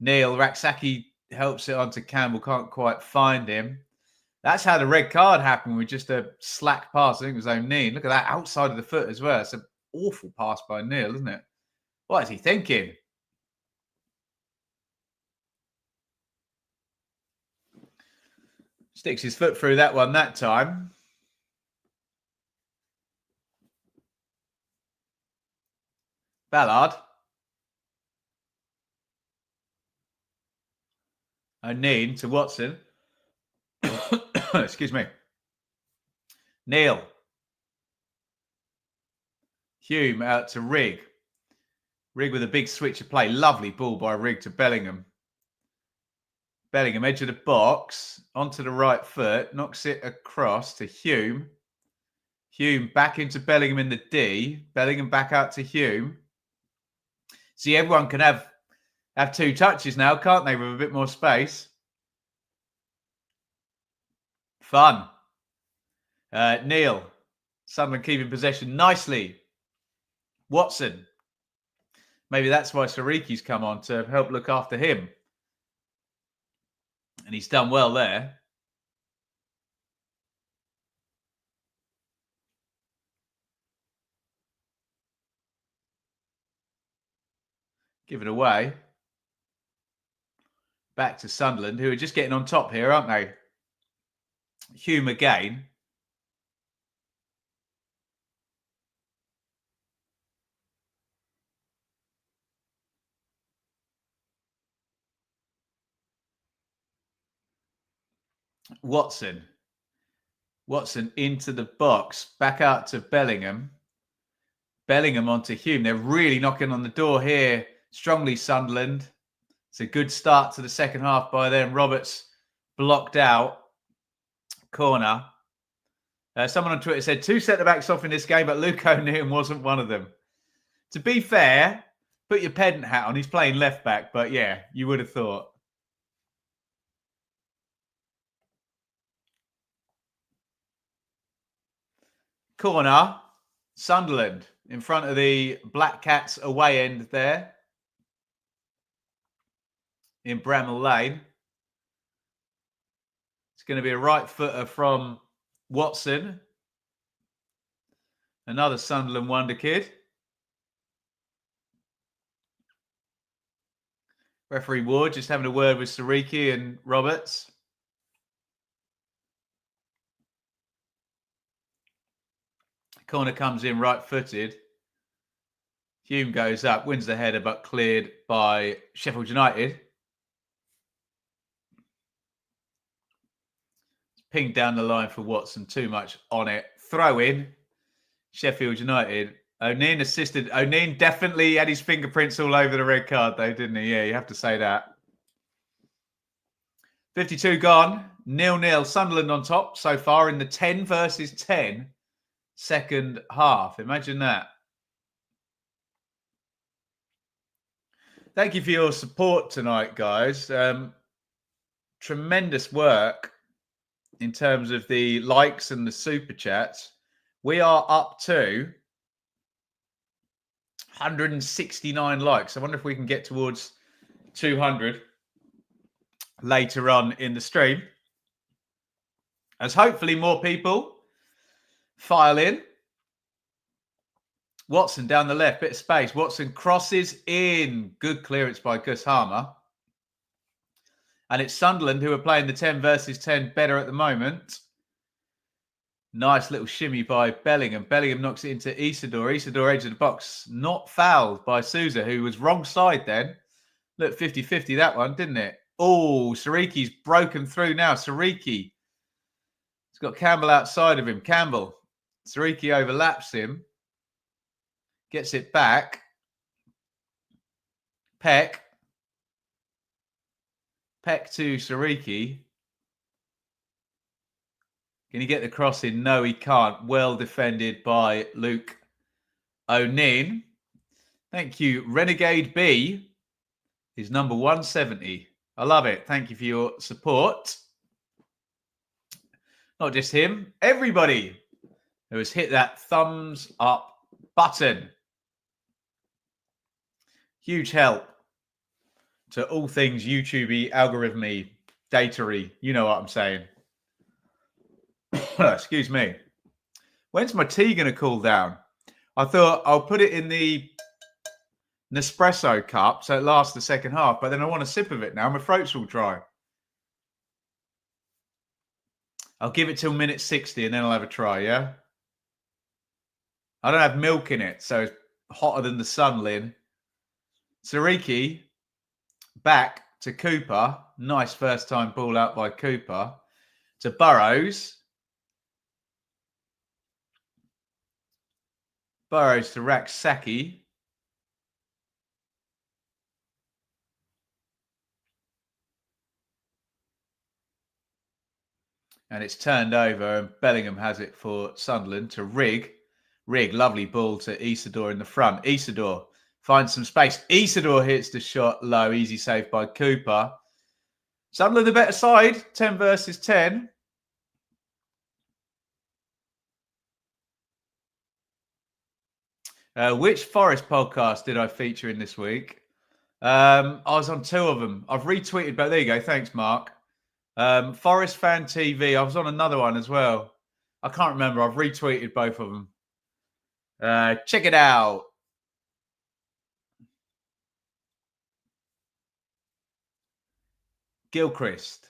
Neil. Raksaki helps it onto Campbell. Can't quite find him. That's how the red card happened with just a slack pass. I think it was O'Neill. Look at that outside of the foot as well. It's an awful pass by Neil, isn't it? What is he thinking? Sticks his foot through that one that time. Ballard. O'Neill to Watson. Excuse me. Neil. Hume out to Rigg. Rigg with a big switch of play. Lovely ball by Rigg to Bellingham. Bellingham, edge of the box, onto the right foot, knocks it across to Hume. Hume back into Bellingham in the D. Bellingham back out to Hume. See, everyone can have 2 touches now, can't they, with a bit more space? Fun. Neil. Sunderland keeping possession nicely. Watson. Maybe that's why Sariki's come on, to help look after him. And he's done well there. Give it away. back to Sunderland, who are just getting on top here, aren't they? Hume again. Watson into the box, back out to Bellingham. Bellingham onto Hume. They're really knocking on the door here. Strongly Sunderland. It's a good start to the second half by them. Roberts blocked out. Corner. Someone on Twitter said 2 centre-backs off in this game, but Luke O'Neill wasn't one of them. To be fair, put your pedant hat on. He's playing left-back, but yeah, you would have thought. Corner. Sunderland in front of the Black Cats away end there in Bramall Lane. It's going to be a right footer from Watson. Another Sunderland wonder kid. Referee Ward just having a word with Sariki and Roberts. Corner comes in right-footed. Hume goes up, wins the header, but cleared by Sheffield United. It's pinged down the line for Watson, too much on it. Throw in. Sheffield United. O'Neill assisted. O'Neill definitely had his fingerprints all over the red card, though, didn't he? Yeah, you have to say that. 52 gone. 0-0. Sunderland on top so far in the 10 versus 10 second half. Imagine that. Thank you for your support tonight, guys. Tremendous work in terms of the likes and the super chats. We are up to 169 likes. I wonder if we can get towards 200 later on in the stream, as hopefully more people file in. Watson down the left, bit of space. Watson crosses in. Good clearance by Gus Harmer. And it's Sunderland who are playing the 10 versus 10 better at the moment. Nice little shimmy by Bellingham. Bellingham knocks it into Isidore. Isidore edge of the box. Not fouled by Souza, who was wrong side then. Look, 50-50 that one, didn't it? Oh, Sariki's broken through now. Sariki. He's got Campbell outside of him. Campbell. Sariki overlaps him. Gets it back. Peck. Peck to Sariki. Can he get the cross in? No, he can't. Well defended by Luke O'Neill. Thank you. Renegade B is number 170. I love it. Thank you for your support. Not just him. Everybody who has hit that thumbs up button. Huge help to all things YouTube-y, algorithm-y, data-y. You know what I'm saying. Excuse me. When's my tea going to cool down? I thought I'll put it in the Nespresso cup so it lasts the second half, but then I want a sip of it now. My throat's all dry. I'll give it till minute 60 and then I'll have a try, yeah? I don't have milk in it, so it's hotter than the sun, Lynn. Sariki back to Cooper. Nice first time ball out by Cooper. To Burrows. Burrows to Raksaki. And it's turned over and Bellingham has it for Sunderland to Rigg. Rigg, lovely ball to Isidore in the front. Isidore finds some space. Isidore hits the shot low. Easy save by Cooper. Sunderland the better side. 10 versus 10. Which Forest podcast did I feature in this week? I was on 2 of them. I've retweeted, but there you go. Thanks, Mark. Forest Fan TV. I was on another one as well. I can't remember. I've retweeted both of them. Check it out. Gilchrist.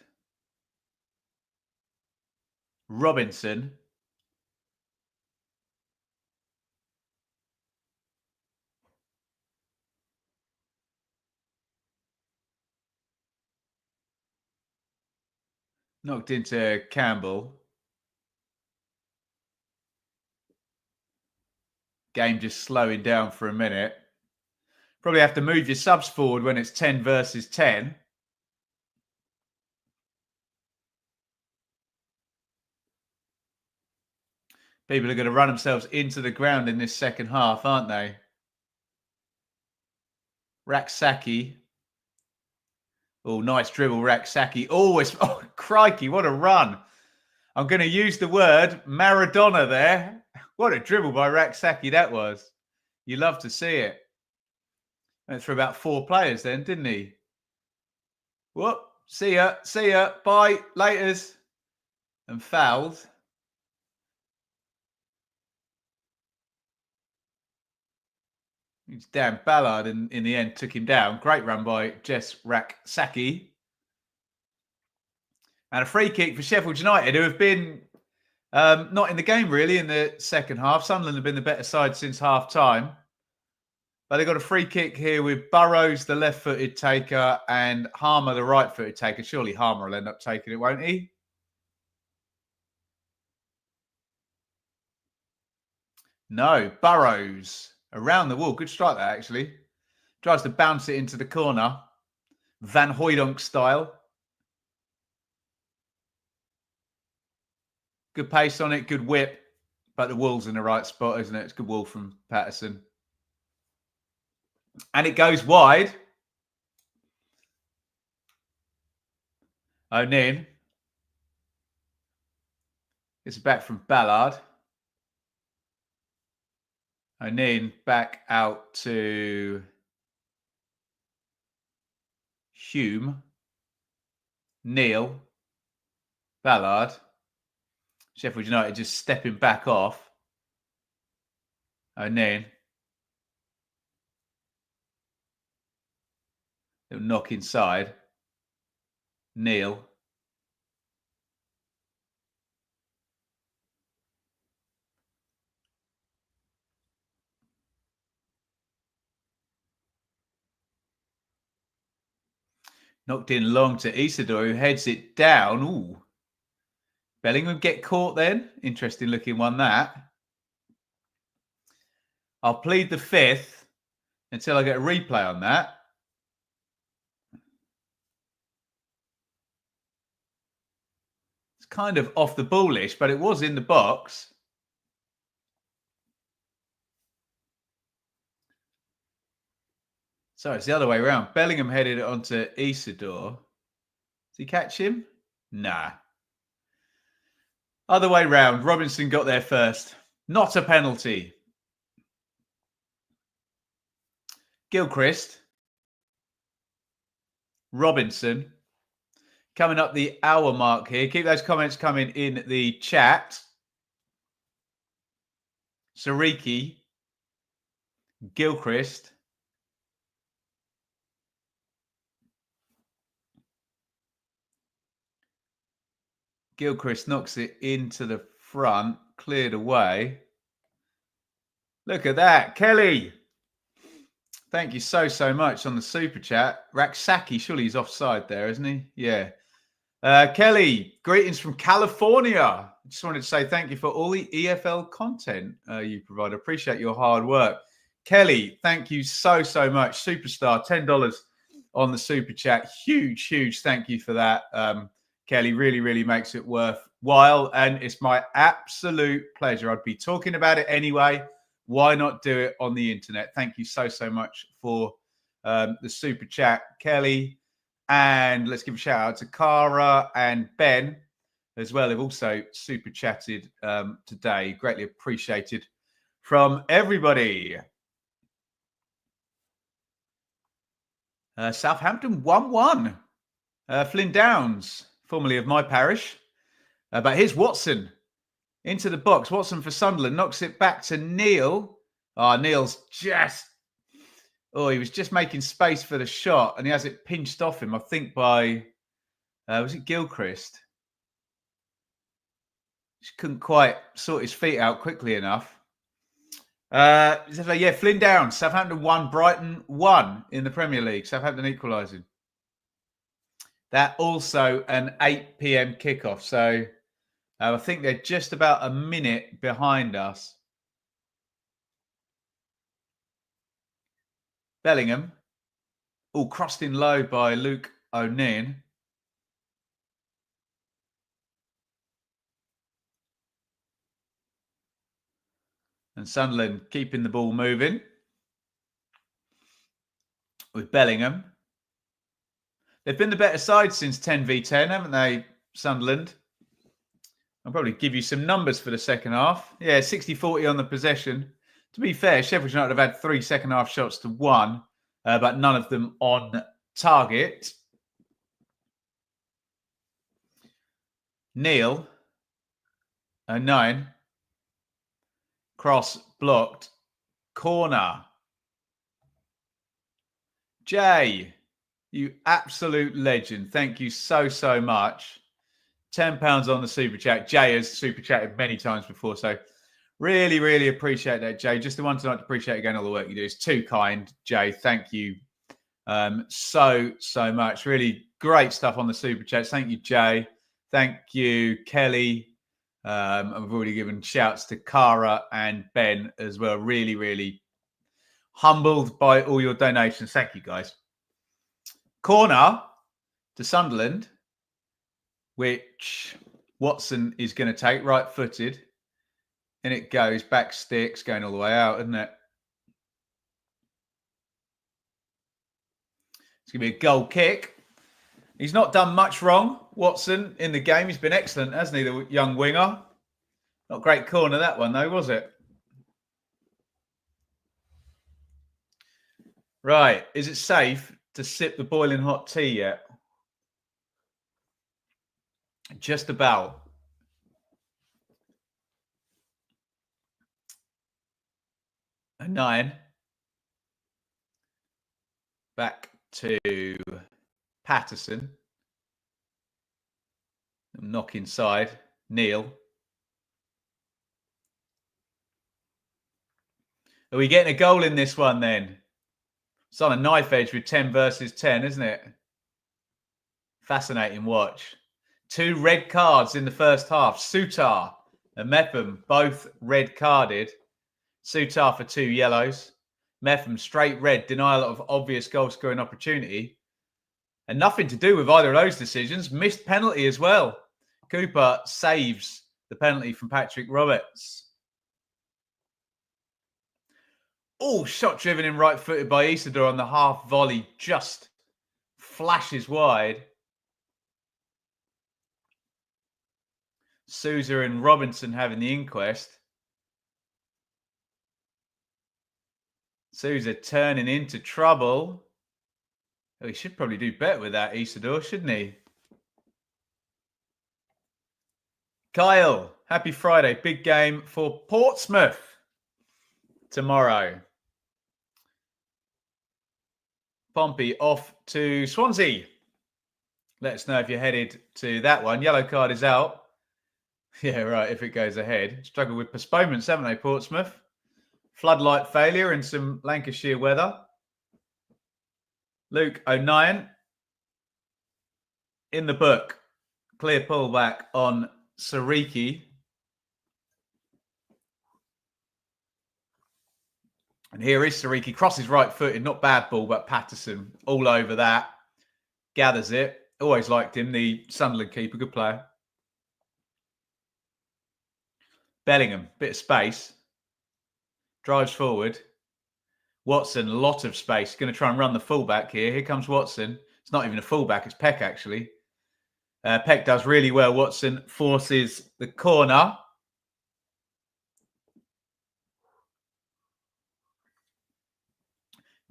Robinson. Knocked into Campbell. Game just slowing down for a minute. Probably have to move your subs forward when it's 10 versus 10. People are going to run themselves into the ground in this second half, aren't they? Raksaki. Oh, nice dribble, Raksaki. Oh, crikey, what a run. I'm going to use the word Maradona there. What a dribble by Raksaki that was. You love to see it. Went through about 4 players then, didn't he? Whoop. See ya. Bye. Laters. And fouled. Damn, Ballard in the end took him down. Great run by Jess Raksaki. And a free kick for Sheffield United, who have been not in the game really in the second half. Sunderland have been the better side since half time. But they've got a free kick here with Burrows, the left-footed taker, and Harmer, the right-footed taker. Surely Harmer will end up taking it, won't he? No, Burrows. Around the wall. Good strike that, actually. Tries to bounce it into the corner. Van Hooijdonk style. Good pace on it, good whip. But the wall's in the right spot, isn't it? It's good wall from Patterson. And it goes wide. O'Neill. It's back from Ballard. O'Neill back out to Hume. Neil. Ballard. Sheffield United just stepping back off. O'Neill. Little knock inside. Neil. Knocked in long to Isidore, who heads it down. Ooh. Bellingham get caught then. Interesting looking one, that. I'll plead the 5th until I get a replay on that. It's kind of off the ballish, but it was in the box. So it's the other way around. Bellingham headed it onto Isidore. Did he catch him? Nah. Other way round. Robinson got there first. Not a penalty. Gilchrist. Robinson. Coming up the hour mark here. Keep those comments coming in the chat. Sariki. Gilchrist. Gilchrist knocks it into the front, cleared away. Look at that. Kelly. Thank you so much on the super chat. Raksaki, surely he's offside there, isn't he? Yeah. Kelly, greetings from California. I just wanted to say thank you for all the EFL content you provide. I appreciate your hard work. Kelly, thank you so much. Superstar, $10 on the super chat. Huge thank you for that. Kelly really makes it worthwhile, and it's my absolute pleasure. I'd be talking about it anyway. Why not do it on the internet? Thank you so much for the super chat, Kelly. And let's give a shout out to Cara and Ben as well. They've also super chatted today. Greatly appreciated from everybody. Southampton 1-1. Flynn Downs, formerly of my parish. But here's Watson into the box. Watson for Sunderland knocks it back to Neil. Oh, Neil's just... Oh, he was just making space for the shot, and he has it pinched off him, I think, by Was it Gilchrist? Just couldn't quite sort his feet out quickly enough. Yeah, Flynn Downs. Southampton 1, Brighton 1 in the Premier League. Southampton equalising. That also an 8 p.m. kickoff. So I think they're just about a minute behind us. Bellingham. All crossed in low by Luke O'Neill. And Sunderland keeping the ball moving with Bellingham. They've been the better side since 10v10, haven't they, Sunderland? I'll probably give you some numbers for the second half. Yeah, 60-40 on the possession. To be fair, Sheffield United have had 3 second half shots to 1, but none of them on target. Neil, a 9. Cross blocked. Corner. Jay, you absolute legend. Thank you so, so much. £10 on the super chat. Jay has super chatted many times before, so really, really appreciate that, Jay. Just the one tonight to appreciate again all the work you do. It's too kind, Jay. Thank you so, so much. Really great stuff on the super chats. Thank you, Jay. Thank you, Kelly. I've already given shouts to Cara and Ben as well. Really, really humbled by all your donations. Thank you, guys. Corner to Sunderland, which Watson is going to take, right-footed. And it goes, back sticks, going all the way out, isn't it? It's going to be a goal kick. He's not done much wrong, Watson, in the game. He's been excellent, hasn't he, the young winger? Not great corner, that one, though, was it? Right. Is it safe to sip the boiling hot tea yet? Just about. A 9. Back to Patterson. Knock inside. Neil. Are we getting a goal in this one then? It's on a knife edge with 10 versus 10, isn't it? Fascinating watch. 2 red cards in the first half. Souttar and Mepham both red carded. Souttar for 2 yellows. Mepham straight red, denial of obvious goal scoring opportunity. And nothing to do with either of those decisions. Missed penalty as well. Cooper saves the penalty from Patrick Roberts. Oh, shot driven in right-footed by Isidore on the half volley. Just flashes wide. Souza and Robinson having the inquest. Souza turning into trouble. Oh, he should probably do better with that, Isidore, shouldn't he? Kyle, happy Friday. Big game for Portsmouth tomorrow. Pompey off to Swansea. Let us know if you're headed to that one. Yellow card is out. Yeah, right, if it goes ahead. Struggle with postponements, haven't they, Portsmouth? Floodlight failure and some Lancashire weather. Luke O'Neill in the book. Clear pullback on Sariki. And here is Sariki. Crosses right-footed. Not bad ball, but Patterson all over that. Gathers it. Always liked him, the Sunderland keeper. Good player. Bellingham, bit of space. Drives forward. Watson, a lot of space. Going to try and run the fullback here. Here comes Watson. It's not even a fullback. It's Peck, actually. Peck does really well. Watson forces the corner.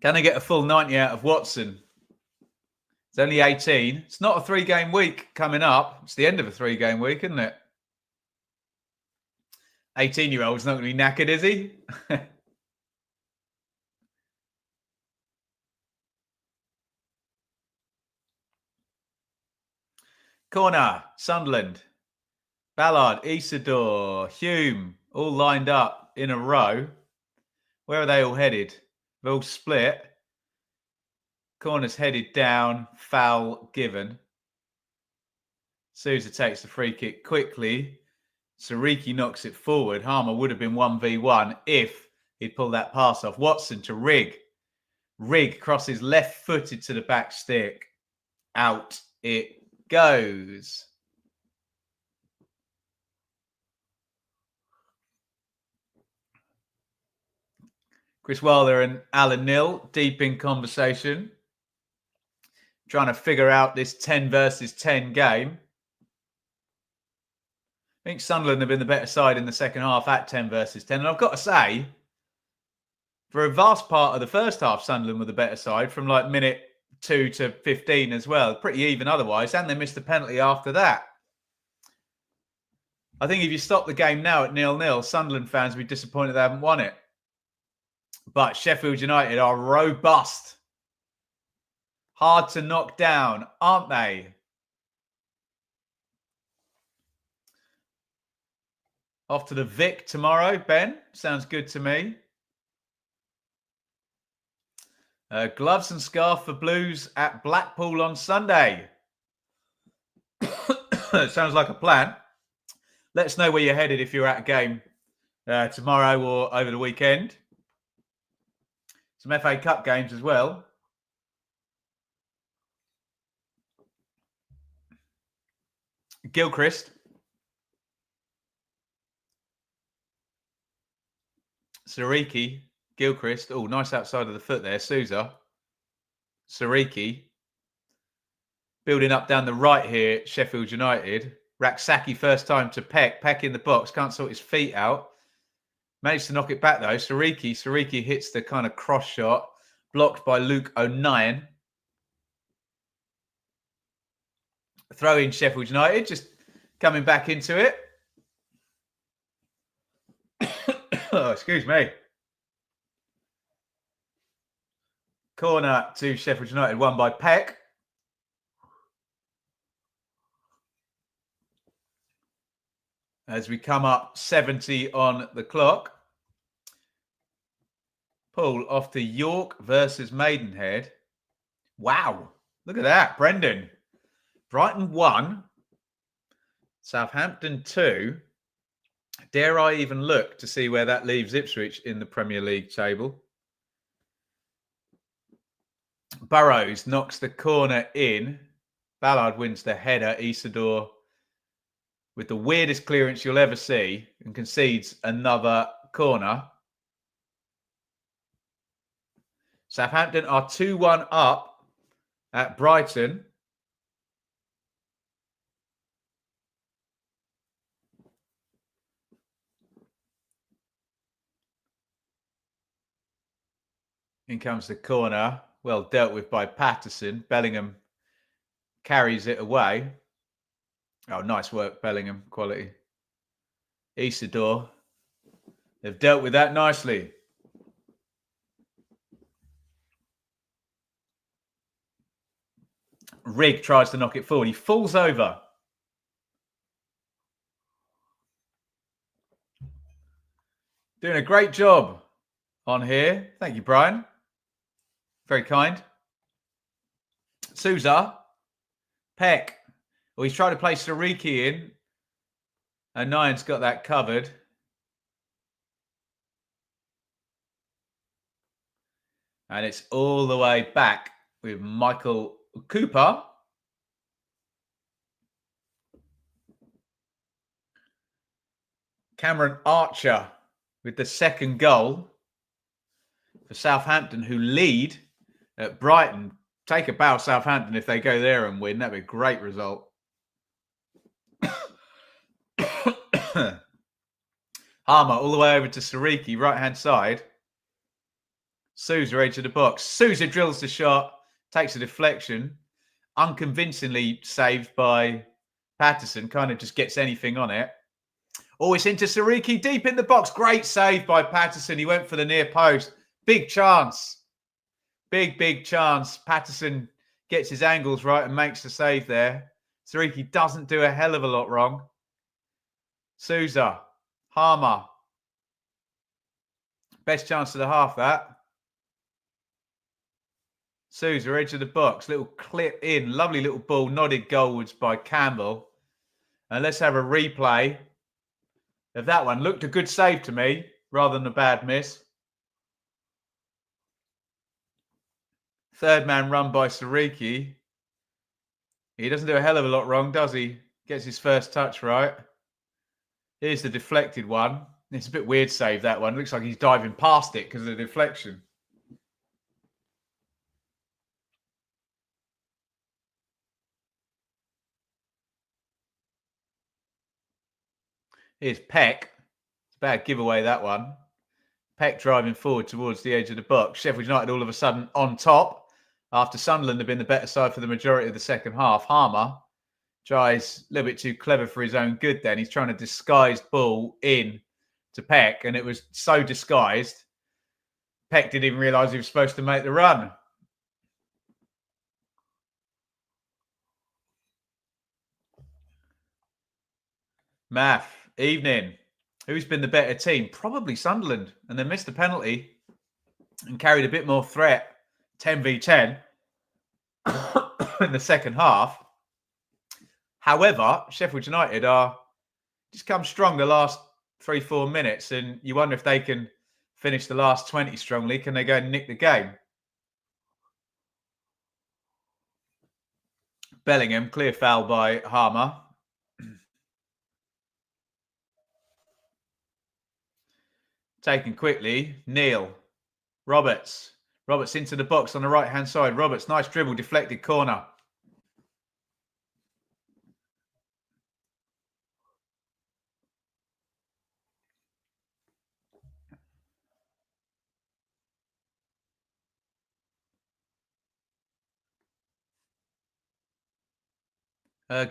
Can I get a full 90 out of Watson? It's only 18. It's not a 3-game week coming up. It's the end of a 3-game week, isn't it? 18-year-old's not going to be knackered, is he? Corner, Sunderland. Ballard, Isidore, Hume, all lined up in a row. Where are they all headed? They're all split. Corner's headed down, foul given. Sousa takes the free kick quickly. Sariki knocks it forward. Harmer would have been 1v1 if he'd pulled that pass off. Watson to Rigg. Rigg crosses left-footed to the back stick. Out it goes. Chris Wilder and Alan Neal deep in conversation, trying to figure out this 10 versus 10 game. I think Sunderland have been the better side in the second half at 10 versus 10. And I've got to say, for a vast part of the first half, Sunderland were the better side from like minute 2 to 15 as well. Pretty even otherwise. And they missed a penalty after that. I think if you stop the game now at 0-0, Sunderland fans will be disappointed they haven't won it. But Sheffield United are robust. Hard to knock down, aren't they? Off to the Vic tomorrow, Ben. Sounds good to me. Gloves and scarf for Blues at Blackpool on Sunday. Sounds like a plan. Let us know where you're headed if you're at a game tomorrow or over the weekend. Some FA Cup games as well. Gilchrist. Sariki. Gilchrist. Oh, nice outside of the foot there. Sousa. Sariki. Building up down the right here, Sheffield United. Raksaki first time to Peck. Peck in the box. Can't sort his feet out. Managed to knock it back though. Sariki hits the kind of cross shot. Blocked by Luke O'Nien. Throw in Sheffield United. Just coming back into it. Oh, excuse me. Corner to Sheffield United. Won by Peck. As we come up 70 on the clock. Paul off to York versus Maidenhead. Wow. Look at that. Brendan. Brighton 1. Southampton 2. Dare I even look to see where that leaves Ipswich in the Premier League table? Burrows knocks the corner in. Ballard wins the header. Isidore with the weirdest clearance you'll ever see and concedes another corner. Southampton are 2-1 up at Brighton. In comes the corner. Well dealt with by Patterson. Bellingham carries it away. Oh, nice work, Bellingham. Quality. Isidore. They've dealt with that nicely. Rigg tries to knock it forward. He falls over. Doing a great job on here. Thank you, Brian. Very kind. Sousa. Peck. Well, he's trying to play Sariki in. And Nian's got that covered. And it's all the way back with Michael Cooper. Cameron Archer with the second goal for Southampton, who lead at Brighton. Take a bow, Southampton, if they go there and win. That'd be a great result. Harmer all the way over to Sariki, right-hand side. Sousa edge of the box. Sousa drills the shot, takes a deflection. Unconvincingly saved by Patterson. Kind of just gets anything on it. Oh, it's into Sariki, deep in the box. Great save by Patterson. He went for the near post. Big chance. Big chance. Patterson gets his angles right and makes the save there. Sariki doesn't do a hell of a lot wrong. Souza, Harmer. Best chance of the half, that. Souza, edge of the box. Little clip in. Lovely little ball. Nodded goalwards by Campbell. And let's have a replay of that one. Looked a good save to me, rather than a bad miss. Third man run by Sariki. He doesn't do a hell of a lot wrong, does he? Gets his first touch right. Here's the deflected one. It's a bit weird save, that one. Looks like he's diving past it because of the deflection. Here's Peck. It's a bad giveaway, that one. Peck driving forward towards the edge of the box. Sheffield United all of a sudden on top after Sunderland have been the better side for the majority of the second half. Harmer tries a little bit too clever for his own good then. He's trying to disguise ball in to Peck, and it was so disguised, Peck didn't even realise he was supposed to make the run. Math, evening. Who's been the better team? Probably Sunderland, and they missed the penalty and carried a bit more threat, 10v10, in the second half. However, Sheffield United are just come strong the last 3-4 minutes, and you wonder if they can finish the last 20 strongly. Can they go and nick the game? Bellingham, clear foul by Harmer. Taken quickly. Neil. Roberts. Roberts into the box on the right-hand side. Roberts, nice dribble, deflected corner.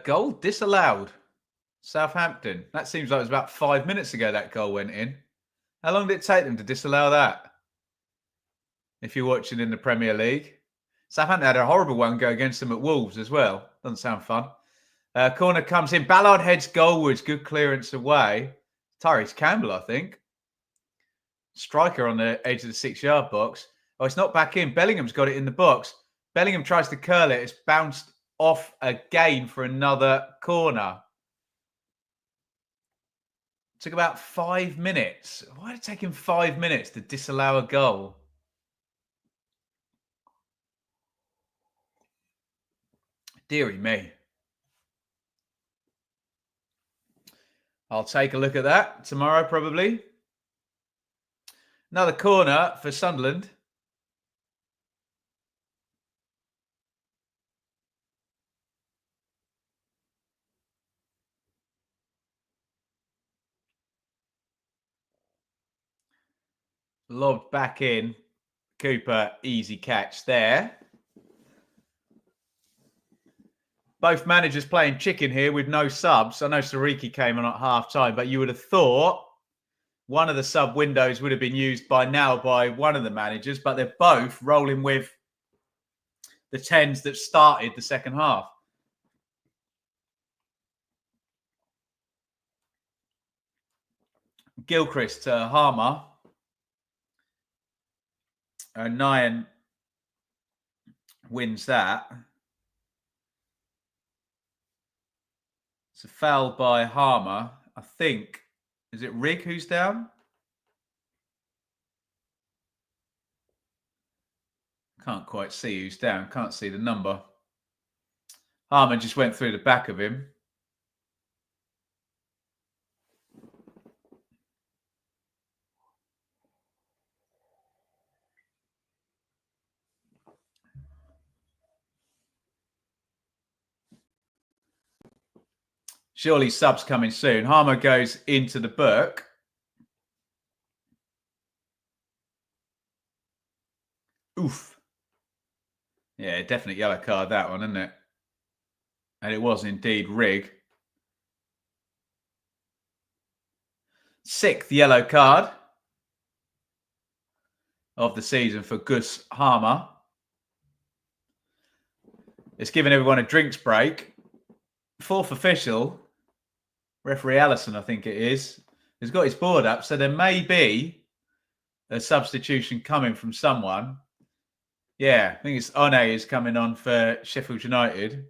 Goal disallowed. Southampton. That seems like it was about 5 minutes ago that goal went in. How long did it take them to disallow that? If you're watching in the Premier League. Southampton had a horrible one go against them at Wolves as well. Doesn't sound fun. Corner comes in. Ballard heads goalwards. Good clearance away. Tyrese Campbell, I think. Striker on the edge of the 6-yard box. Oh, it's not back in. Bellingham's got it in the box. Bellingham tries to curl it. It's bounced off again for another corner. It took about 5 minutes. Why did it take him 5 minutes to disallow a goal? Deary me. I'll take a look at that tomorrow, probably. Another corner for Sunderland. Lobbed back in. Cooper, easy catch there. Both managers playing chicken here with no subs. I know Sariki came on at half-time, but you would have thought one of the sub windows would have been used by now by one of the managers, but they're both rolling with the 10s that started the second half. Gilchrist to Harmer. Nyan wins that. It's a foul by Harmer. I think, is it Rigg who's down? Can't quite see who's down. Can't see the number. Harmer just went through the back of him. Surely subs coming soon. Harmer goes into the book. Oof. Yeah, definite yellow card, that one, isn't it? And it was indeed Rigg. 6th yellow card of the season for Gus Harmer. It's given everyone a drinks break. fourth official, referee Allison, I think it is, has got his board up. So there may be a substitution coming from someone. Yeah, I think it's One is coming on for Sheffield United.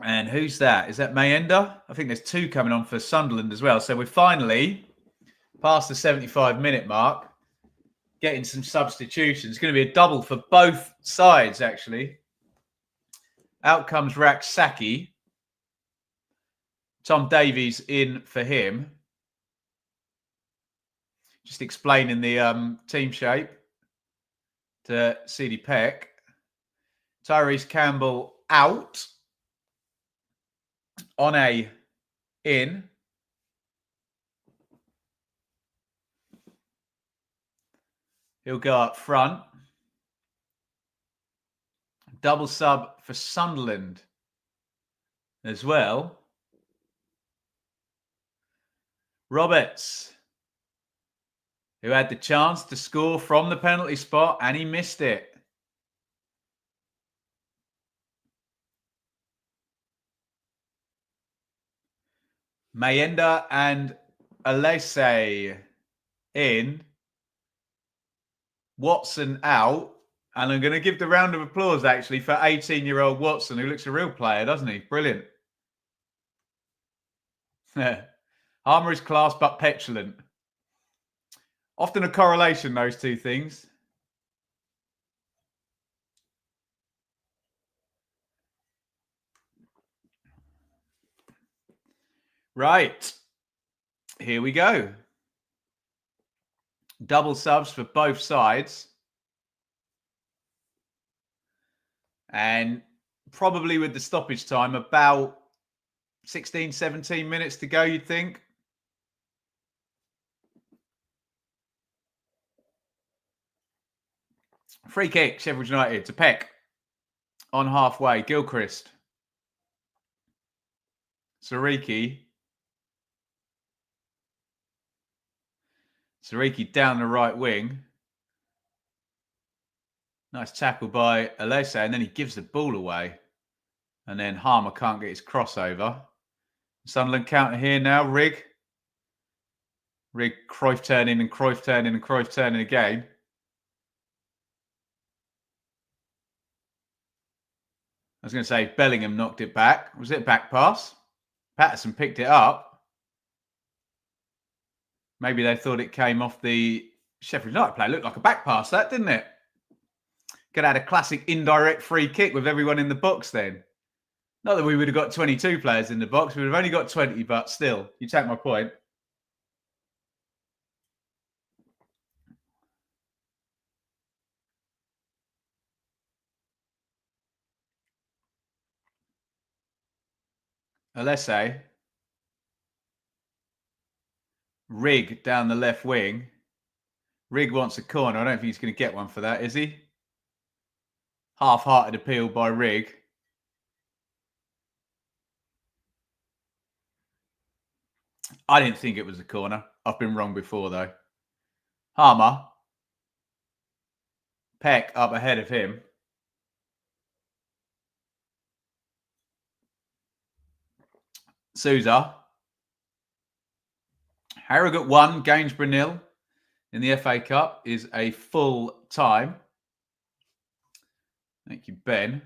And who's that? Is that Mayenda? I think there's two coming on for Sunderland as well. So we're finally past the 75-minute mark, getting some substitutions. It's going to be a double for both sides, actually. Out comes Raksaki. Tom Davies in for him. Just explaining the team shape to CD Peck. Tyrese Campbell out. One in. He'll go up front. Double sub for Sunderland as well. Roberts, who had the chance to score from the penalty spot, and he missed it. Mayenda and Alese in. Watson out. And I'm going to give the round of applause, actually, for 18-year-old Watson, who looks a real player, doesn't he? Brilliant. Harmer is class, but petulant. Often a correlation, those two things. Right. Here we go. Double subs for both sides. And probably with the stoppage time, about 16, 17 minutes to go, you'd think. Free kick, Sheffield United to Peck. On halfway, Gilchrist. Sariki. Sariki down the right wing. Nice tackle by Alese, and then he gives the ball away. And then Harmer can't get his crossover. Sunderland counter here now, Rig. Rig, Cruyff turning and Cruyff turning and Cruyff turning again. I was going to say Bellingham knocked it back. Was it a back pass? Patterson picked it up. Maybe they thought it came off the Sheffield United play. It looked like a back pass, that, didn't it? Could have had a classic indirect free kick with everyone in the box then. Not that we would have got 22 players in the box. We would have only got 20, but still, you take my point. Alese. Rig down the left wing. Rig wants a corner. I don't think he's going to get one for that, is he? Half-hearted appeal by Rig. I didn't think it was a corner. I've been wrong before, though. Harmer. Peck up ahead of him. Souttar. Harrogate 1, Gainsborough 0 in the FA Cup is a full time. Thank you, Ben.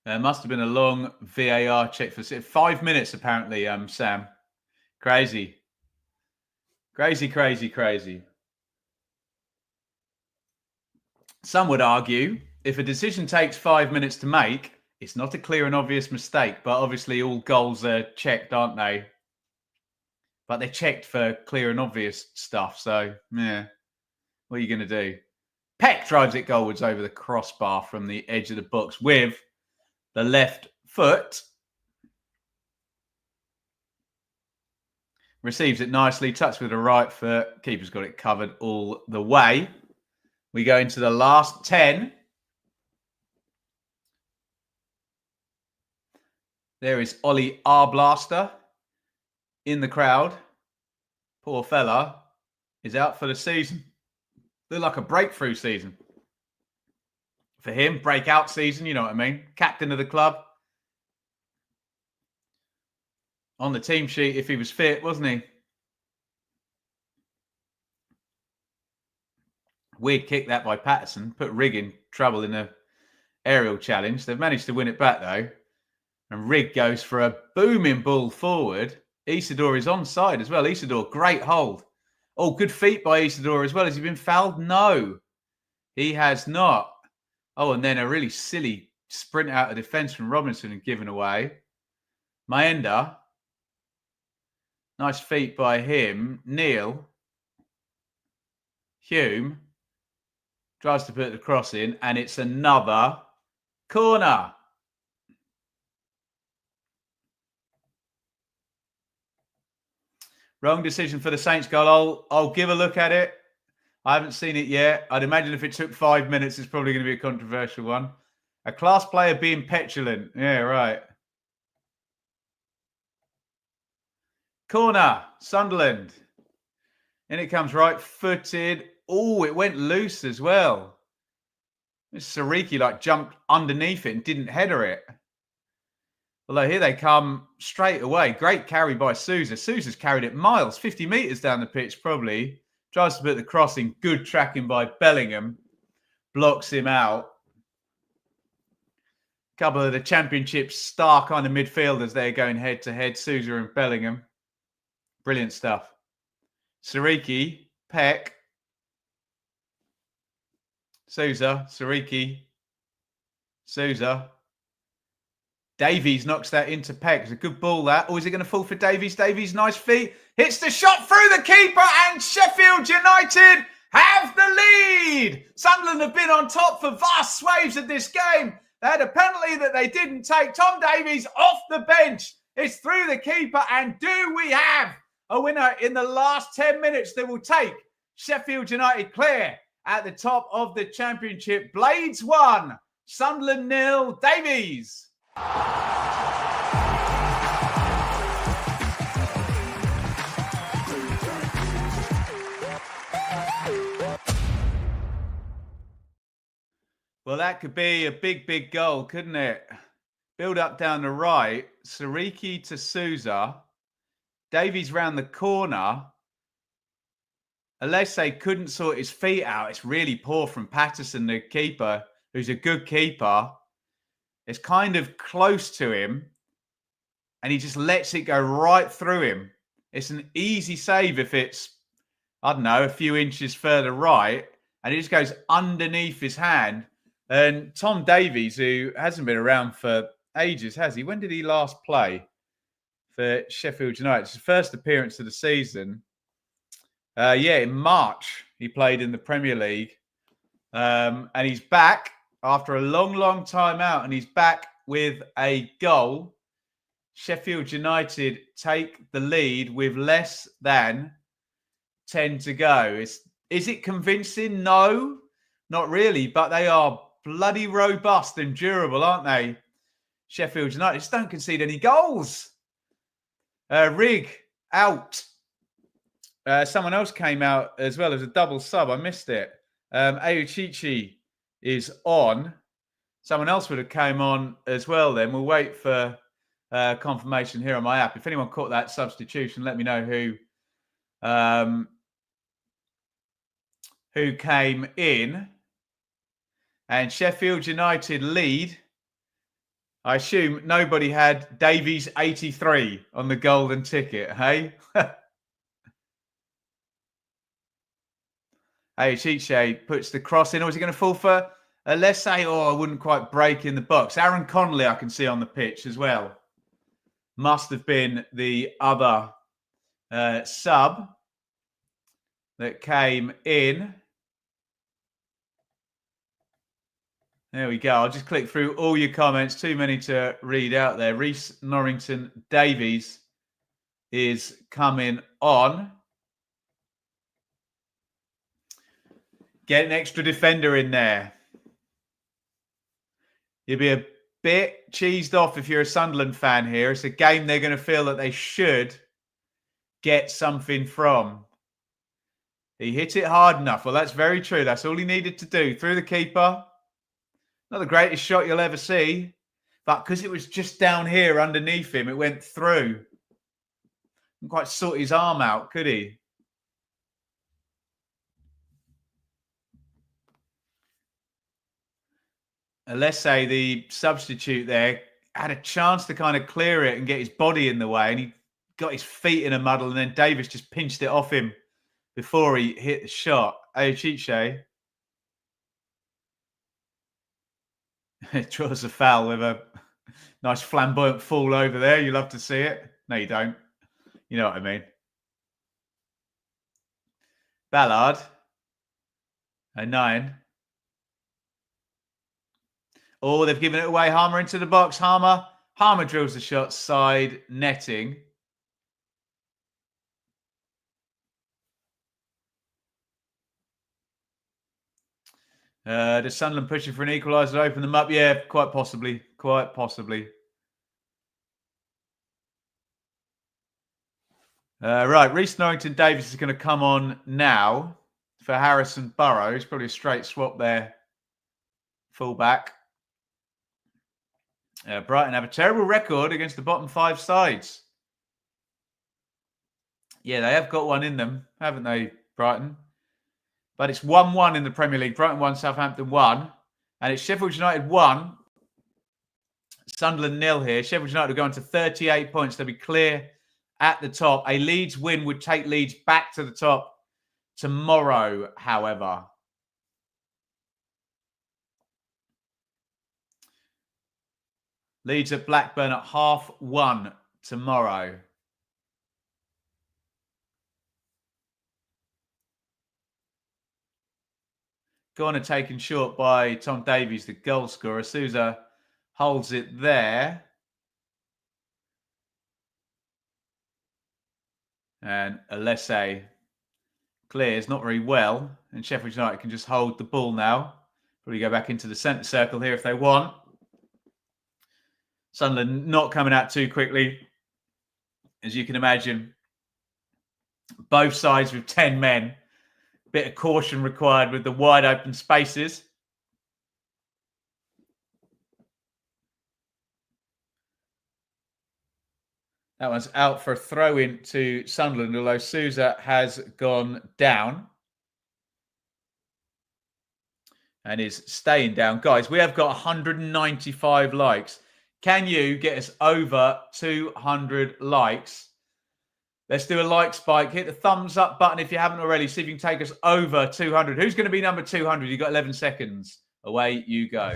There must have been a long VAR check for 5 minutes, apparently, Sam. Crazy. Crazy, crazy, crazy. Some would argue if a decision takes 5 minutes to make, it's not a clear and obvious mistake, but obviously all goals are checked, aren't they? But they're checked for clear and obvious stuff. So, yeah, what are you going to do? Peck drives it goalwards over the crossbar from the edge of the box with the left foot. Receives it nicely, touched with the right foot. Keeper's got it covered all the way. We go into the last 10. There is Ollie Arblaster in the crowd. Poor fella is out for the season. Looked like a breakthrough season. for him. Breakout season, you know what I mean? Captain of the club. On the team sheet if he was fit, wasn't he? Weird kick that by Patterson. Put Rigg in trouble in a aerial challenge. They've managed to win it back, though. And Rigg goes for a booming ball forward. Isidore is onside as well. Isidore, great hold. Oh, good feet by Isidore as well. Has he been fouled? No, he has not. Oh, and then a really silly sprint out of defence from Robinson and given away. Maenda. Nice feet by him. Neil. Hume. Tries to put the cross in, and it's another corner. Wrong decision for the Saints goal. I'll give a look at it. I haven't seen it yet. I'd imagine if it took 5 minutes, it's probably going to be a controversial one. A class player being petulant. Yeah, right. Corner, Sunderland. In it comes right-footed. Oh, it went loose as well. Sariki jumped underneath it and didn't header it. Although here they come straight away. Great carry by Sousa. Sousa's carried it miles, 50 metres down the pitch probably. Tries to put the cross in. Good tracking by Bellingham. Blocks him out. A couple of the Championship's star kind of midfielders there going head-to-head. Sousa and Bellingham. Brilliant stuff. Sariki, Peck. Sousa, Sariki. Sousa. Davies knocks that into Peck. It's a good ball, that. Or is it going to fall for Davies? Davies, nice feet. Hits the shot through the keeper, and Sheffield United have the lead. Sunderland have been on top for vast swathes of this game. They had a penalty that they didn't take. Tom Davies off the bench. It's through the keeper, and do we have a winner in the last 10 minutes that will take Sheffield United clear at the top of the Championship. Blades 1, Sunderland 0, Davies. Well, that could be a big goal, couldn't it? Build up down the right. Sariki to Sousa. Davies round the corner. Alese couldn't sort his feet out. It's really poor from Patterson, the keeper, who's a good keeper. It's kind of close to him, and he just lets it go right through him. It's an easy save if it's, I don't know, a few inches further right, and it just goes underneath his hand. And Tom Davies, who hasn't been around for ages, has he? When did he last play for Sheffield United? It's his first appearance of the season. In March, he played in the Premier League. And he's back after a long time out, and he's back with a goal. Sheffield United take the lead with less than 10 to go. Is it convincing? No, not really, but they are bloody robust and durable, aren't they? Sheffield United just don't concede any goals. Rigg out. Someone else came out as well as a double sub. I missed it. Ayuchichi is on. Someone else would have came on as well then. We'll wait for confirmation here on my app. If anyone caught that substitution, let me know who came in. And Sheffield United lead. I assume nobody had Davies 83 on the golden ticket, hey? Ayuchichi puts the cross in. Or is he going to fall for Alese? Oh, I wouldn't quite break in the box. Aaron Connolly I can see on the pitch as well. Must have been the other sub that came in. There we go. I'll just click through all your comments. Too many to read out there. Reece Norrington Davies is coming on. Get an extra defender in there. You'll be a bit cheesed off if you're a Sunderland fan here. It's a game they're going to feel that they should get something from. He hit it hard enough. Well, that's very true. That's all he needed to do. Through the keeper. Not the greatest shot you'll ever see, but because it was just down here underneath him, it went through. Couldn't quite sort his arm out, could he? Let's say the substitute there had a chance to kind of clear it and get his body in the way, and he got his feet in a muddle, and then Davies just pinched it off him before he hit the shot. Hey, Chiche. It draws a foul with a nice flamboyant fall over there. You love to see it. No, you don't. You know what I mean. Ballard. A 9. Oh, they've given it away. Harmer into the box. Harmer drills the shot side netting. Does Sunderland pushing for an equaliser to open them up? Yeah, quite possibly. Quite possibly. Right, Reece Norrington Davies is going to come on now for Harrison Burrows. Probably a straight swap there. Fullback. Brighton have a terrible record against the bottom 5 sides. Yeah, they have got one in them, haven't they, Brighton? But it's 1-1 in the Premier League. Brighton 1, Southampton 1. And it's Sheffield United 1, Sunderland 0 here. Sheffield United will go on to 38 points. They'll be clear at the top. A Leeds win would take Leeds back to the top tomorrow, however. Leeds at Blackburn at 1:30 tomorrow. Gone and taken short by Tom Davies, the goal scorer. Souza holds it there. And Alese clears not very well. And Sheffield United can just hold the ball now. Probably go back into the centre circle here if they want. Sunderland not coming out too quickly. As you can imagine, both sides with 10 men. Bit of caution required with the wide open spaces. That one's out for a throw in to Sunderland, although Souza has gone down and is staying down. Guys, we have got 195 likes. Can you get us over 200 likes? Let's do a like spike. Hit the thumbs up button if you haven't already. See if you can take us over 200. Who's going to be number 200? You've got 11 seconds. Away you go.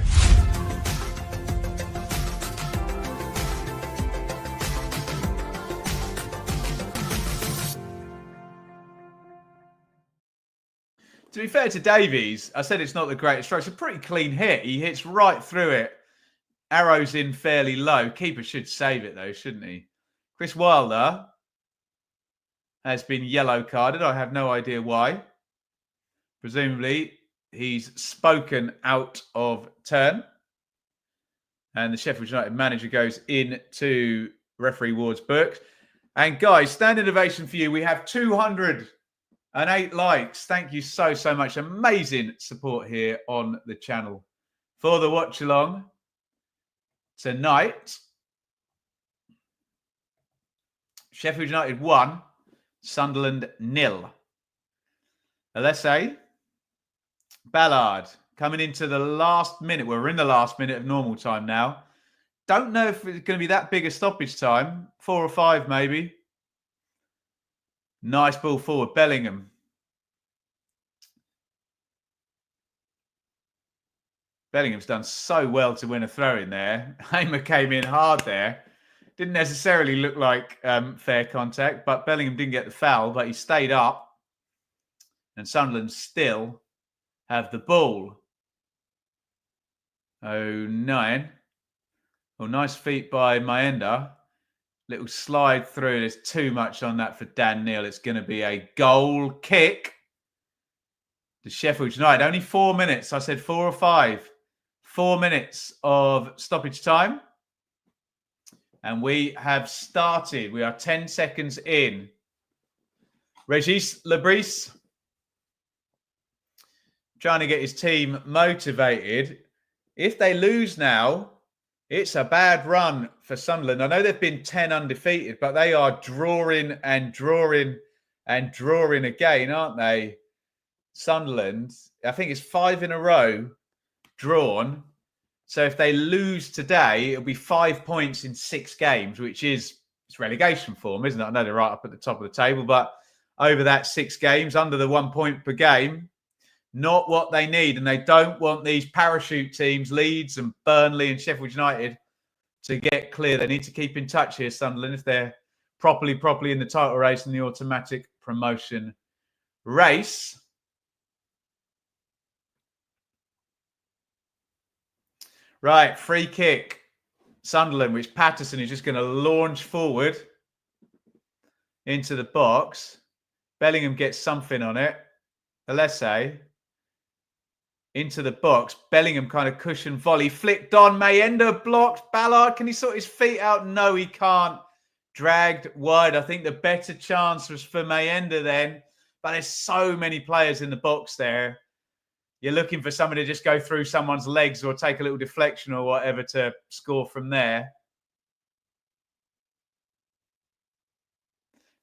To be fair to Davies, I said it's not the greatest stroke. It's a pretty clean hit. He hits right through it. Arrows in fairly low. Keeper should save it though, shouldn't he? Chris Wilder has been yellow carded. I have no idea why. Presumably, he's spoken out of turn. And the Sheffield United manager goes into referee Ward's books. And guys, standing ovation for you. We have 208 likes. Thank you so, so much. Amazing support here on the channel. For the watch along tonight, Sheffield United 1, Sunderland 0. Alese, Ballard coming into the last minute. We're in the last minute of normal time now. Don't know if it's going to be that big a stoppage time. 4 or 5 maybe. Nice ball forward. Bellingham. Bellingham's done so well to win a throw in there. Hamer came in hard there. Didn't necessarily look like fair contact, but Bellingham didn't get the foul, but he stayed up. And Sunderland still have the ball. 09. Oh, nice feet by Maenda. Little slide through. There's too much on that for Dan Neil. It's going to be a goal kick to Sheffield United. Only 4 minutes. I said 4 or 5. 4 minutes of stoppage time. And we have started. We are 10 seconds in. Regis Lebris trying to get his team motivated. if they lose now, it's a bad run for Sunderland. I know they've been 10 undefeated, but they are drawing and drawing and drawing again, aren't they? Sunderland, I think it's 5 in a row drawn. So if they lose today, it'll be 5 points in 6 games, which is it's relegation form, isn't it? I know they're right up at the top of the table, but over that 6 games, under the 1 point per game, not what they need. And they don't want these parachute teams, Leeds and Burnley and Sheffield United, to get clear. They need to keep in touch here, Sunderland, if they're properly in the title race and the automatic promotion race. Right, free kick. Sunderland, which Patterson is just going to launch forward into the box. Bellingham gets something on it. Alese into the box. Bellingham kind of cushion volley. Flicked on. Mayenda blocked. Ballard, can he sort his feet out? No, he can't. Dragged wide. I think the better chance was for Mayenda then. But there's so many players in the box there. You're looking for somebody to just go through someone's legs or take a little deflection or whatever to score from there.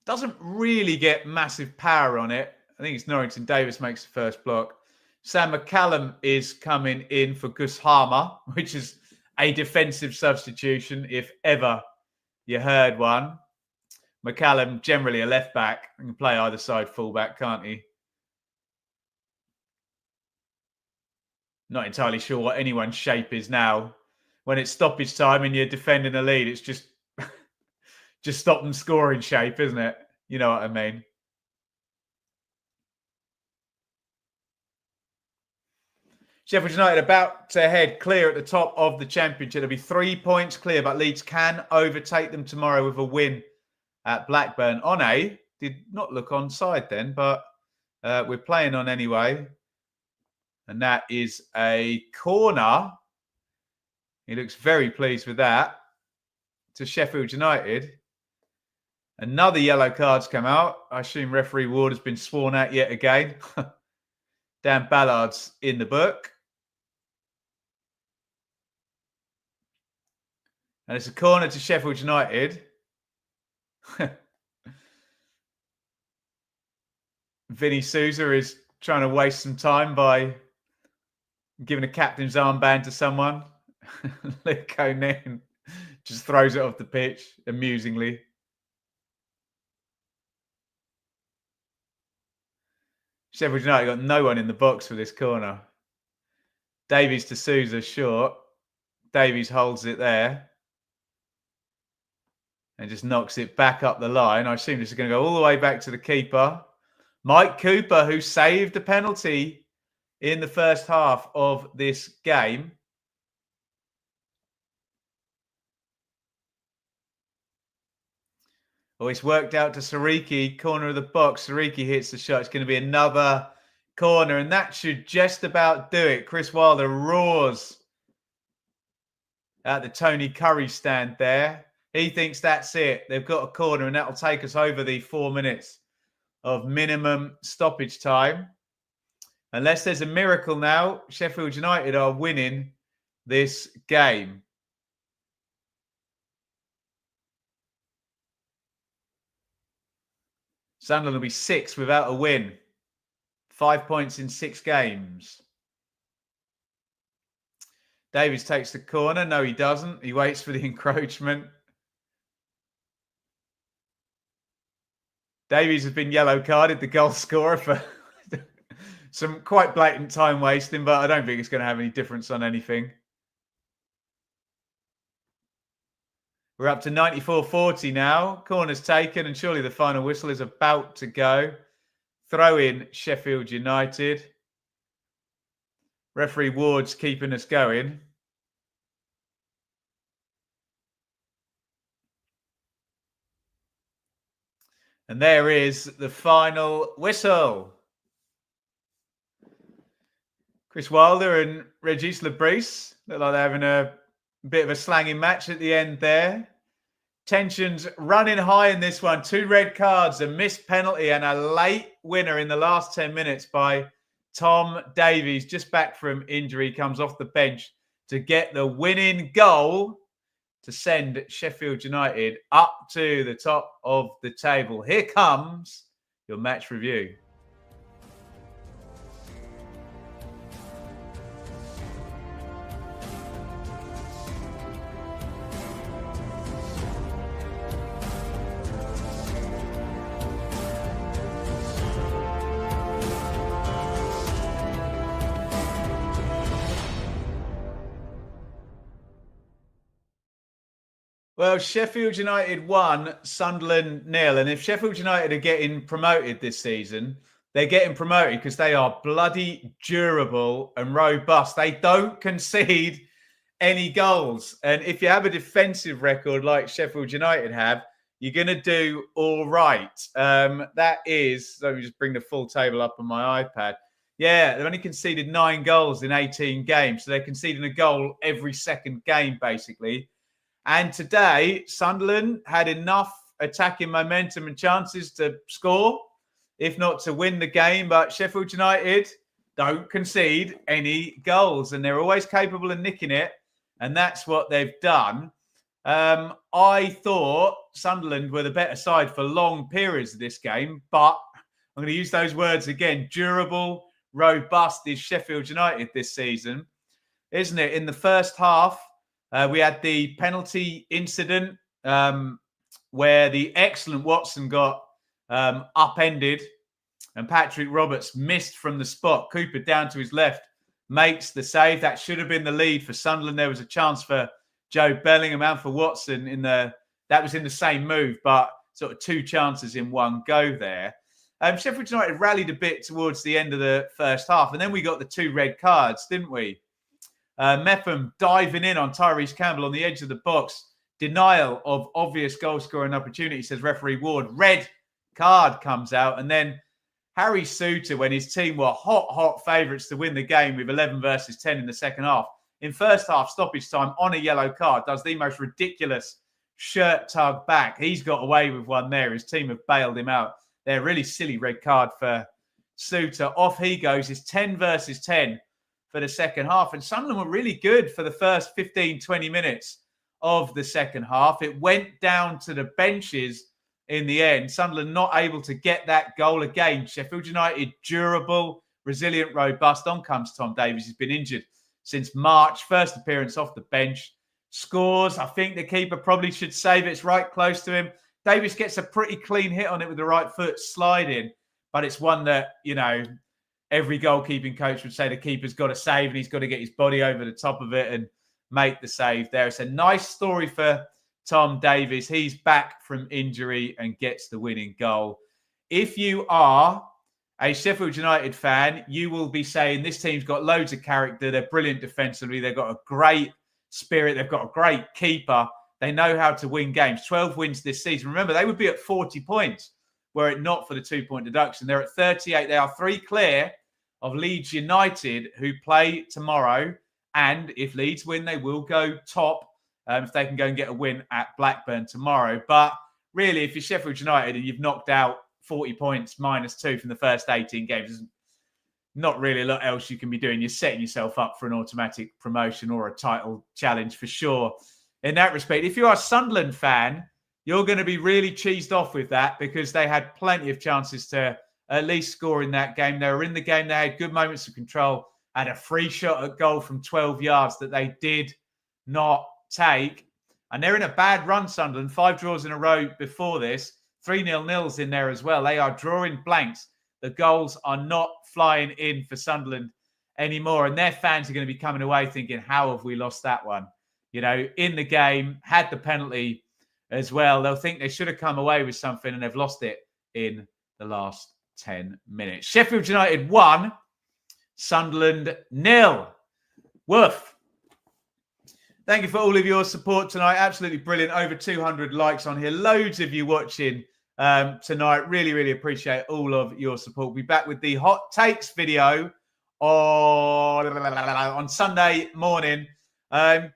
Doesn't really get massive power on it. I think it's Norrington Davies makes the first block. Sam McCallum is coming in for Gus Harmer, which is a defensive substitution, if ever you heard one. McCallum, generally a left back, he can play either side fullback, can't he? Not entirely sure what anyone's shape is now. When it's stoppage time and you're defending a lead, it's just stop them scoring shape, isn't it? You know what I mean? Sheffield United about to head clear at the top of the Championship. There'll be 3 points clear, but Leeds can overtake them tomorrow with a win at Blackburn. One did not look onside then, but we're playing on anyway. And that is a corner. He looks very pleased with that. To Sheffield United. Another yellow card's come out. I assume referee Ward has been sworn at yet again. Dan Ballard's in the book. And it's a corner to Sheffield United. Vinny Souza is trying to waste some time by giving a captain's armband to someone. Luke O'Neill just throws it off the pitch amusingly. Sheffield United got no one in the box for this corner. Davies to Souza short. Davies holds it there. And just knocks it back up the line. I assume this is going to go all the way back to the keeper. Mike Cooper, who saved a penalty in the first half of this game. Oh, it's worked out to Sariki, corner of the box. Sariki hits the shot. It's going to be another corner, and that should just about do it. Chris Wilder roars at the Tony Curry stand there. He thinks that's it. They've got a corner, and that'll take us over the 4 minutes of minimum stoppage time. Unless there's a miracle now, Sheffield United are winning this game. Sunderland will be 6 without a win. 5 points in 6 games. Davies takes the corner. No, he doesn't. He waits for the encroachment. Davies has been yellow carded, the goal scorer, for some quite blatant time wasting, but I don't think it's going to have any difference on anything. We're up to 94-40 now. Corner's taken, and surely the final whistle is about to go. Throw in Sheffield United. Referee Ward's keeping us going. And there is the final whistle. Chris Wilder and Regis Lebris look like they're having a bit of a slanging match at the end there. Tensions running high in this one. 2 red cards, a missed penalty, and a late winner in the last 10 minutes by Tom Davies. Just back from injury, comes off the bench to get the winning goal to send Sheffield United up to the top of the table. Here comes your match review. Well, Sheffield United 1, Sunderland 0. And if Sheffield United are getting promoted this season, they're getting promoted because they are bloody durable and robust. They don't concede any goals. And if you have a defensive record like Sheffield United have, you're going to do all right. That is, let me just bring the full table up on my iPad. Yeah, they've only conceded 9 goals in 18 games. So they're conceding a goal every second game, basically. And today, Sunderland had enough attacking momentum and chances to score, if not to win the game. But Sheffield United don't concede any goals, and they're always capable of nicking it. And that's what they've done. I thought Sunderland were the better side for long periods of this game, but I'm going to use those words again. Durable, robust is Sheffield United this season, isn't it? In the first half, we had the penalty incident where the excellent Watson got upended and Patrick Roberts missed from the spot. Cooper down to his left makes the save. That should have been the lead for Sunderland. There was a chance for Joe Bellingham and for Watson that was in the same move, but sort of 2 chances in one go there. Sheffield United rallied a bit towards the end of the first half, and then we got the 2 red cards, didn't we? Mepham diving in on Tyrese Campbell on the edge of the box. Denial of obvious goal-scoring opportunity, says referee Ward. Red card comes out. And then Harry Souttar, when his team were hot favourites to win the game with 11 versus 10 in the second half. In first half, stoppage time, on a yellow card, does the most ridiculous shirt tug back. He's got away with one there. His team have bailed him out. They're really silly red card for Souttar. Off he goes. It's 10 versus 10. For the second half. And Sunderland were really good for the first 15, 20 minutes of the second half. It went down to the benches in the end. Sunderland not able to get that goal again. Sheffield United, durable, resilient, robust. On comes Tom Davies. He's been injured since March. First appearance off the bench. Scores. I think the keeper probably should save it. It's right close to him. Davies gets a pretty clean hit on it with the right foot sliding. But it's one that, every goalkeeping coach would say the keeper's got to save and he's got to get his body over the top of it and make the save there. It's a nice story for Tom Davies. He's back from injury and gets the winning goal. If you are a Sheffield United fan, you will be saying this team's got loads of character. They're brilliant defensively. They've got a great spirit. They've got a great keeper. They know how to win games. 12 wins this season. Remember, they would be at 40 points were it not for the 2-point deduction. They're at 38. They are 3 clear of Leeds United, who play tomorrow. And if Leeds win, they will go top if they can go and get a win at Blackburn tomorrow. But really, if you're Sheffield United and you've knocked out 40 points -2 from the first 18 games, there's not really a lot else you can be doing. You're setting yourself up for an automatic promotion or a title challenge for sure. In that respect, if you are a Sunderland fan, you're going to be really cheesed off with that because they had plenty of chances to at least score in that game. They were in the game. They had good moments of control, had a free shot at goal from 12 yards that they did not take. And they're in a bad run, Sunderland. 5 draws in a row before this. 3 0-0s in there as well. They are drawing blanks. The goals are not flying in for Sunderland anymore. And their fans are going to be coming away thinking, how have we lost that one? In the game, had the penalty as well. They'll think they should have come away with something and they've lost it in the last 10 minutes. Sheffield United 1, Sunderland 0. Woof. Thank you for all of your support tonight. Absolutely brilliant. Over 200 likes on here. Loads of you watching tonight. Really, really appreciate all of your support. We'll be back with the hot takes video on Sunday morning. I'll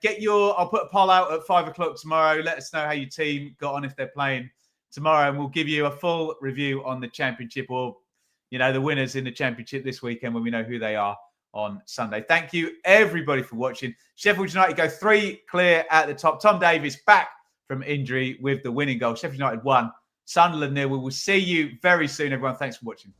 put a poll out at 5 o'clock tomorrow. Let us know how your team got on if they're playing tomorrow, and we'll give you a full review on the championship or, the winners in the championship this weekend when we know who they are on Sunday. Thank you, everybody, for watching. Sheffield United go 3 clear at the top. Tom Davies back from injury with the winning goal. Sheffield United 1, Sunderland 0. We will see you very soon, everyone. Thanks for watching.